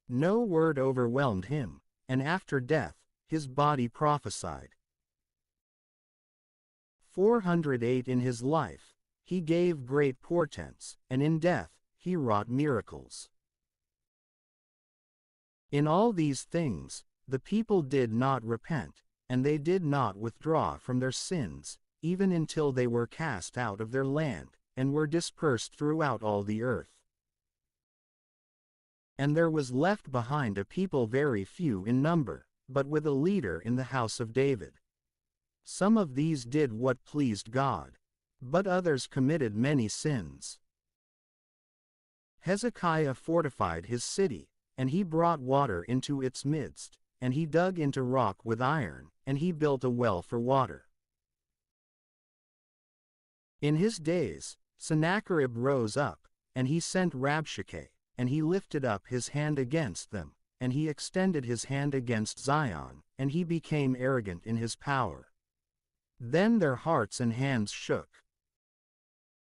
No word overwhelmed him, and after death, his body prophesied. 408 in his life, he gave great portents, and in death, he wrought miracles. In all these things, the people did not repent, and they did not withdraw from their sins, even until they were cast out of their land, and were dispersed throughout all the earth. And there was left behind a people very few in number, but with a leader in the house of David. Some of these did what pleased God, but others committed many sins. Hezekiah fortified his city, and he brought water into its midst, and he dug into rock with iron, and he built a well for water. In his days, Sennacherib rose up, and he sent Rabshakeh, and he lifted up his hand against them, and he extended his hand against Zion, and he became arrogant in his power. Then their hearts and hands shook,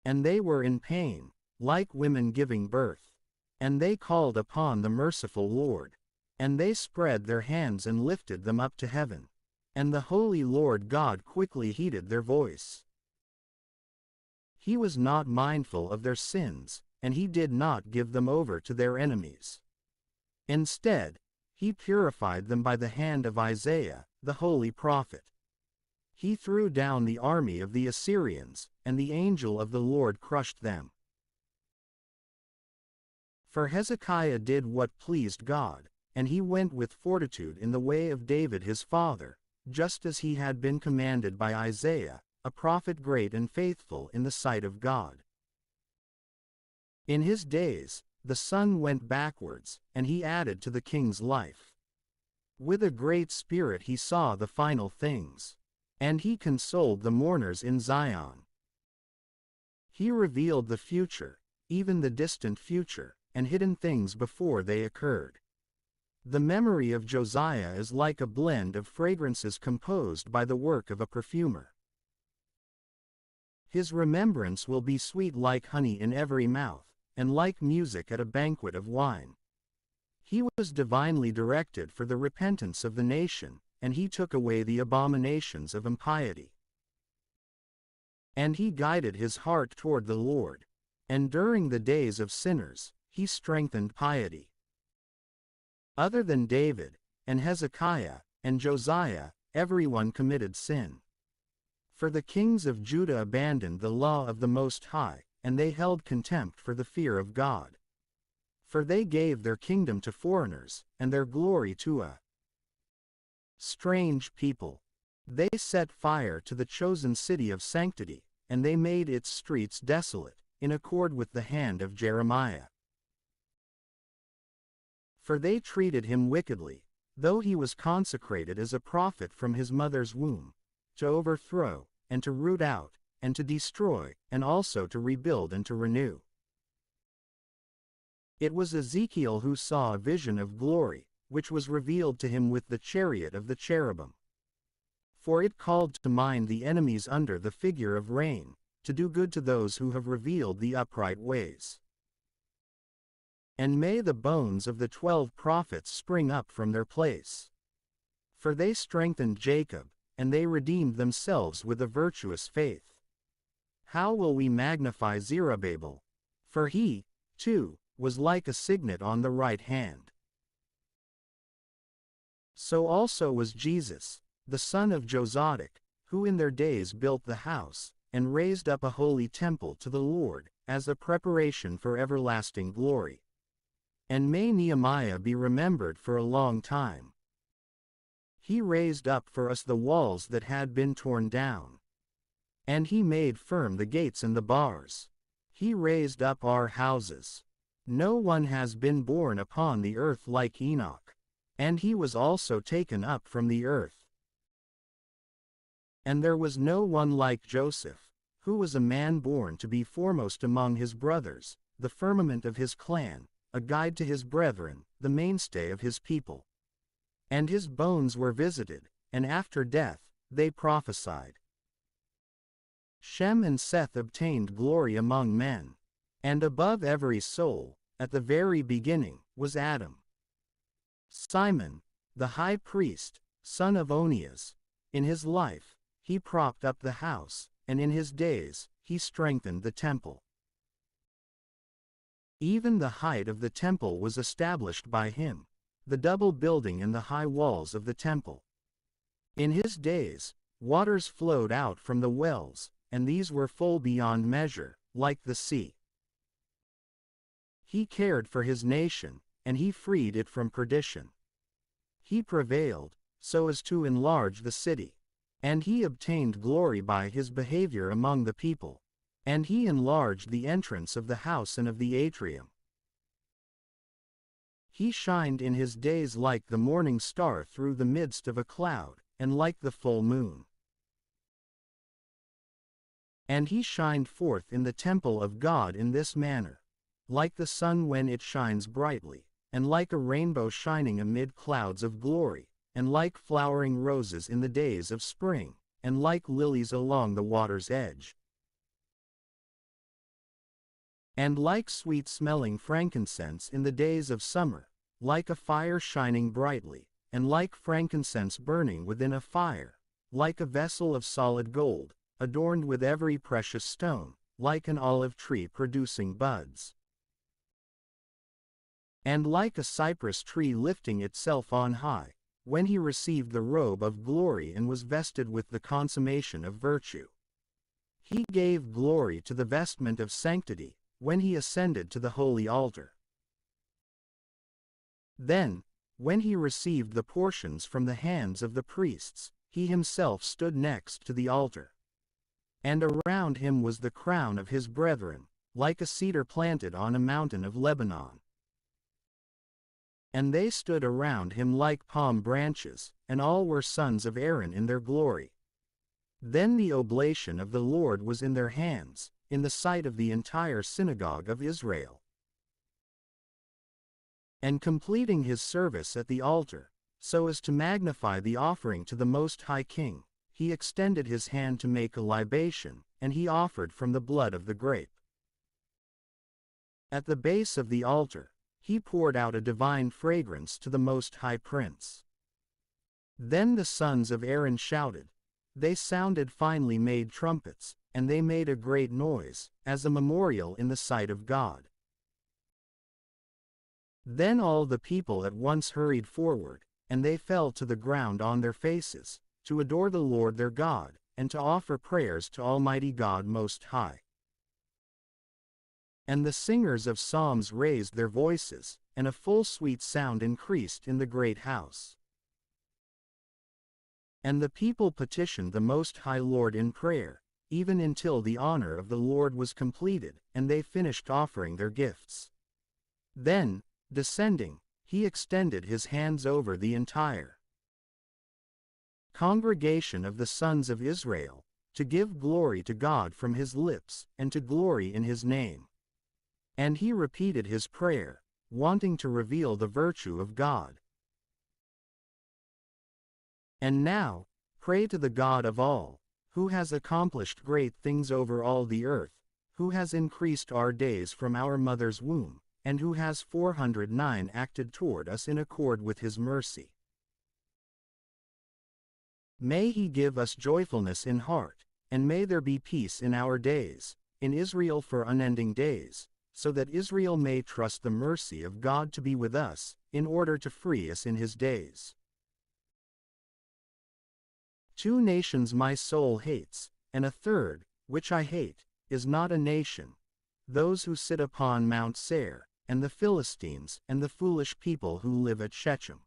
and they were in pain, like women giving birth. And they called upon the merciful Lord, and they spread their hands and lifted them up to heaven. And the holy Lord God quickly heeded their voice. He was not mindful of their sins, and he did not give them over to their enemies. Instead, he purified them by the hand of Isaiah, the holy prophet. He threw down the army of the Assyrians, and the angel of the Lord crushed them. For Hezekiah did what pleased God, and he went with fortitude in the way of David his father, just as he had been commanded by Isaiah, a prophet great and faithful in the sight of God. In his days, the sun went backwards, and he added to the king's life. With a great spirit he saw the final things, and he consoled the mourners in Zion. He revealed the future, even the distant future, and hidden things before they occurred. The memory of Josiah is like a blend of fragrances composed by the work of a perfumer. His remembrance will be sweet like honey in every mouth, and like music at a banquet of wine. He was divinely directed for the repentance of the nation, and he took away the abominations of impiety. And he guided his heart toward the Lord, and during the days of sinners, he strengthened piety. Other than David, and Hezekiah, and Josiah, everyone committed sin. For the kings of Judah abandoned the law of the Most High, and they held contempt for the fear of God. For they gave their kingdom to foreigners, and their glory to a strange people. They set fire to the chosen city of sanctity, and they made its streets desolate, in accord with the hand of Jeremiah. For they treated him wickedly, though he was consecrated as a prophet from his mother's womb, to overthrow, and to root out, and to destroy, and also to rebuild and to renew. It was Ezekiel who saw a vision of glory, which was revealed to him with the chariot of the cherubim. For it called to mind the enemies under the figure of rain, to do good to those who have revealed the upright ways. And may the bones of the 12 prophets spring up from their place. For they strengthened Jacob, and they redeemed themselves with a virtuous faith. How will we magnify Zerubbabel? For he, too, was like a signet on the right hand. So also was Jesus, the son of Josadak, who in their days built the house, and raised up a holy temple to the Lord, as a preparation for everlasting glory. And may Nehemiah be remembered for a long time. He raised up for us the walls that had been torn down. And he made firm the gates and the bars. He raised up our houses. No one has been born upon the earth like Enoch. And he was also taken up from the earth. And there was no one like Joseph, who was a man born to be foremost among his brothers, the firmament of his clan, a guide to his brethren, the mainstay of his people. And his bones were visited, and after death, they prophesied. Shem and Seth obtained glory among men. And above every soul, at the very beginning, was Adam. Simon, the high priest, son of Onias, in his life, he propped up the house, and in his days, he strengthened the temple. Even the height of the temple was established by him. the double building and the high walls of the temple. In his days, waters flowed out from the wells, and these were full beyond measure, like the sea. He cared for his nation, and he freed it from perdition. He prevailed, so as to enlarge the city. And he obtained glory by his behavior among the people. And he enlarged the entrance of the house and of the atrium. He shined in his days like the morning star through the midst of a cloud, and like the full moon. And he shined forth in the temple of God in this manner, like the sun when it shines brightly, and like a rainbow shining amid clouds of glory, and like flowering roses in the days of spring, and like lilies along the water's edge. And like sweet-smelling frankincense in the days of summer, like a fire shining brightly, and like frankincense burning within a fire, like a vessel of solid gold, adorned with every precious stone, like an olive tree producing buds. And like a cypress tree lifting itself on high, when he received the robe of glory and was vested with the consummation of virtue. He gave glory to the vestment of sanctity, when he ascended to the holy altar. Then, when he received the portions from the hands of the priests, he himself stood next to the altar. And around him was the crown of his brethren, like a cedar planted on a mountain of Lebanon. And they stood around him like palm branches, and all were sons of Aaron in their glory. Then the oblation of the Lord was in their hands, in the sight of the entire synagogue of Israel. And completing his service at the altar, so as to magnify the offering to the Most High King, he extended his hand to make a libation, and he offered from the blood of the grape. At the base of the altar, he poured out a divine fragrance to the Most High Prince. Then the sons of Aaron shouted. They sounded finely made trumpets, and they made a great noise, as a memorial in the sight of God. Then all the people at once hurried forward, and they fell to the ground on their faces, to adore the Lord their God, and to offer prayers to Almighty God Most High. And the singers of psalms raised their voices, and a full sweet sound increased in the great house. And the people petitioned the Most High Lord in prayer, even until the honor of the Lord was completed, and they finished offering their gifts. Then, descending, he extended his hands over the entire congregation of the sons of Israel, to give glory to God from his lips, and to glory in his name. And he repeated his prayer, wanting to reveal the virtue of God. And now, pray to the God of all, who has accomplished great things over all the earth, who has increased our days from our mother's womb, and who has 409 acted toward us in accord with his mercy. May he give us joyfulness in heart, and may there be peace in our days, in Israel for unending days, so that Israel may trust the mercy of God to be with us, in order to free us in his days. 2 nations my soul hates, and a third, which I hate, is not a nation, those who sit upon Mount Seir, and the Philistines, and the foolish people who live at Shechem.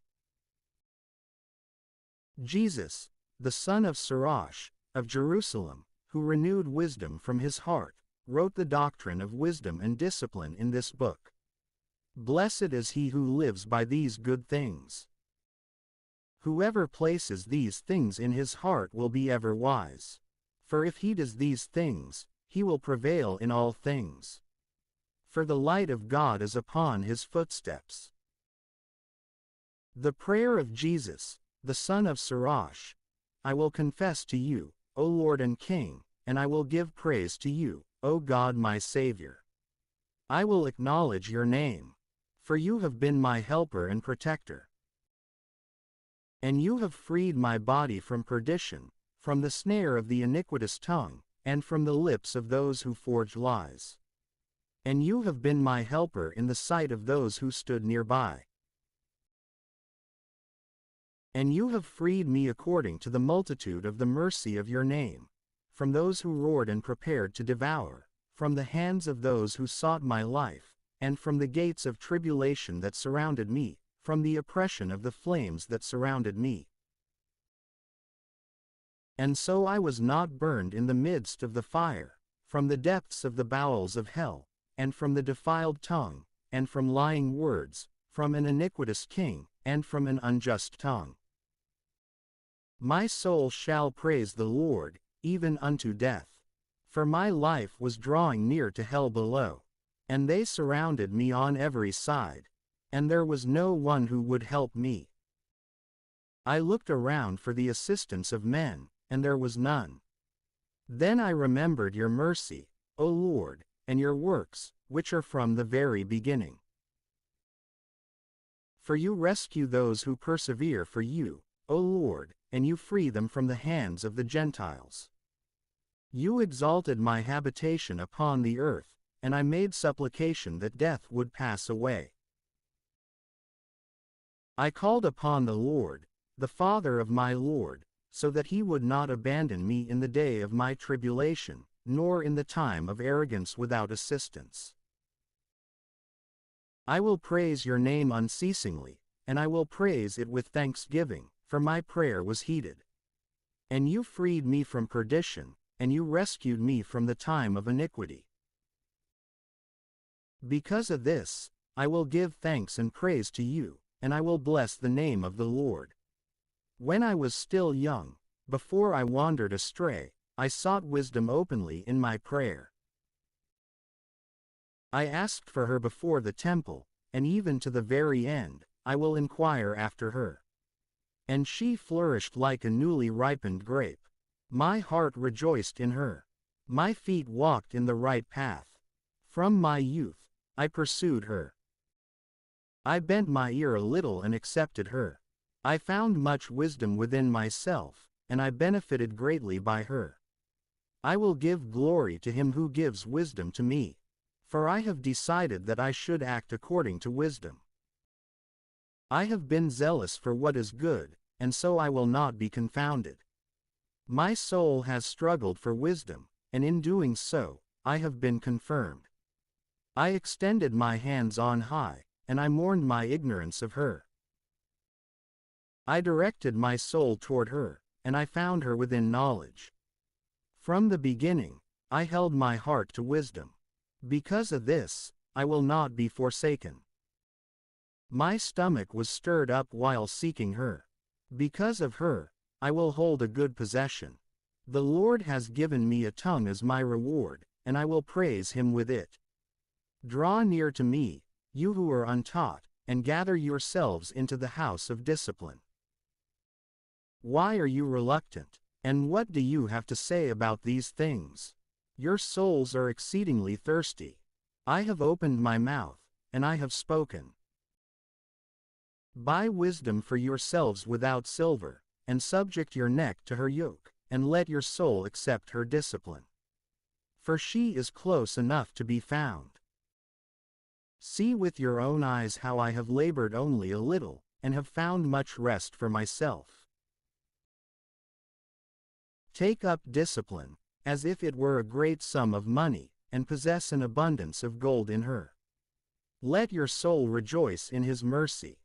Jesus, the son of Sirach, of Jerusalem, who renewed wisdom from his heart, wrote the doctrine of wisdom and discipline in this book. Blessed is he who lives by these good things. Whoever places these things in his heart will be ever wise. For if he does these things, he will prevail in all things. For the light of God is upon his footsteps. The prayer of Jesus, the son of Sirach. I will confess to you, O Lord and King, and I will give praise to you, O God my Savior. I will acknowledge your name, for you have been my helper and protector. And you have freed my body from perdition, from the snare of the iniquitous tongue, and from the lips of those who forge lies. And you have been my helper in the sight of those who stood nearby. And you have freed me according to the multitude of the mercy of your name, from those who roared and prepared to devour, from the hands of those who sought my life, and from the gates of tribulation that surrounded me, from the oppression of the flames that surrounded me. And so I was not burned in the midst of the fire, from the depths of the bowels of hell, and from the defiled tongue, and from lying words, from an iniquitous king, and from an unjust tongue. My soul shall praise the Lord, even unto death. For my life was drawing near to hell below, and they surrounded me on every side, and there was no one who would help me. I looked around for the assistance of men, and there was none. Then I remembered your mercy, O Lord, and your works, which are from the very beginning. For you rescue those who persevere for you, O Lord, and you free them from the hands of the Gentiles. You exalted my habitation upon the earth, and I made supplication that death would pass away. I called upon the Lord, the Father of my Lord, so that he would not abandon me in the day of my tribulation, nor in the time of arrogance without assistance. I will praise your name unceasingly, and I will praise it with thanksgiving, for my prayer was heeded. And you freed me from perdition, and you rescued me from the time of iniquity. Because of this, I will give thanks and praise to you, and I will bless the name of the Lord. When I was still young, before I wandered astray, I sought wisdom openly in my prayer. I asked for her before the temple, and even to the very end, I will inquire after her. And she flourished like a newly ripened grape. My heart rejoiced in her. My feet walked in the right path. From my youth, I pursued her. I bent my ear a little and accepted her. I found much wisdom within myself, and I benefited greatly by her. I will give glory to him who gives wisdom to me, for I have decided that I should act according to wisdom. I have been zealous for what is good, and so I will not be confounded. My soul has struggled for wisdom, and in doing so, I have been confirmed. I extended my hands on high, and I mourned my ignorance of her. I directed my soul toward her, and I found her within knowledge. From the beginning, I held my heart to wisdom. Because of this, I will not be forsaken. My stomach was stirred up while seeking her. Because of her, I will hold a good possession. The Lord has given me a tongue as my reward, and I will praise him with it. Draw near to me, you who are untaught, and gather yourselves into the house of discipline. Why are you reluctant, and what do you have to say about these things? Your souls are exceedingly thirsty. I have opened my mouth, and I have spoken. Buy wisdom for yourselves without silver, and subject your neck to her yoke, and let your soul accept her discipline. For she is close enough to be found. See with your own eyes how I have labored only a little, and have found much rest for myself. Take up discipline, as if it were a great sum of money, and possess an abundance of gold in her. Let your soul rejoice in his mercy,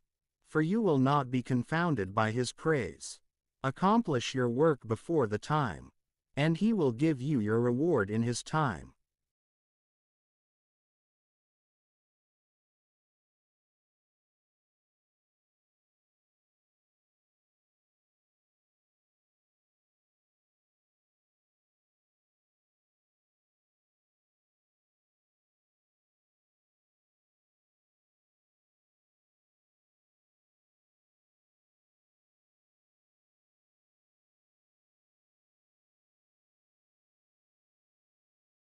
for you will not be confounded by his praise. Accomplish your work before the time, and he will give you your reward in his time.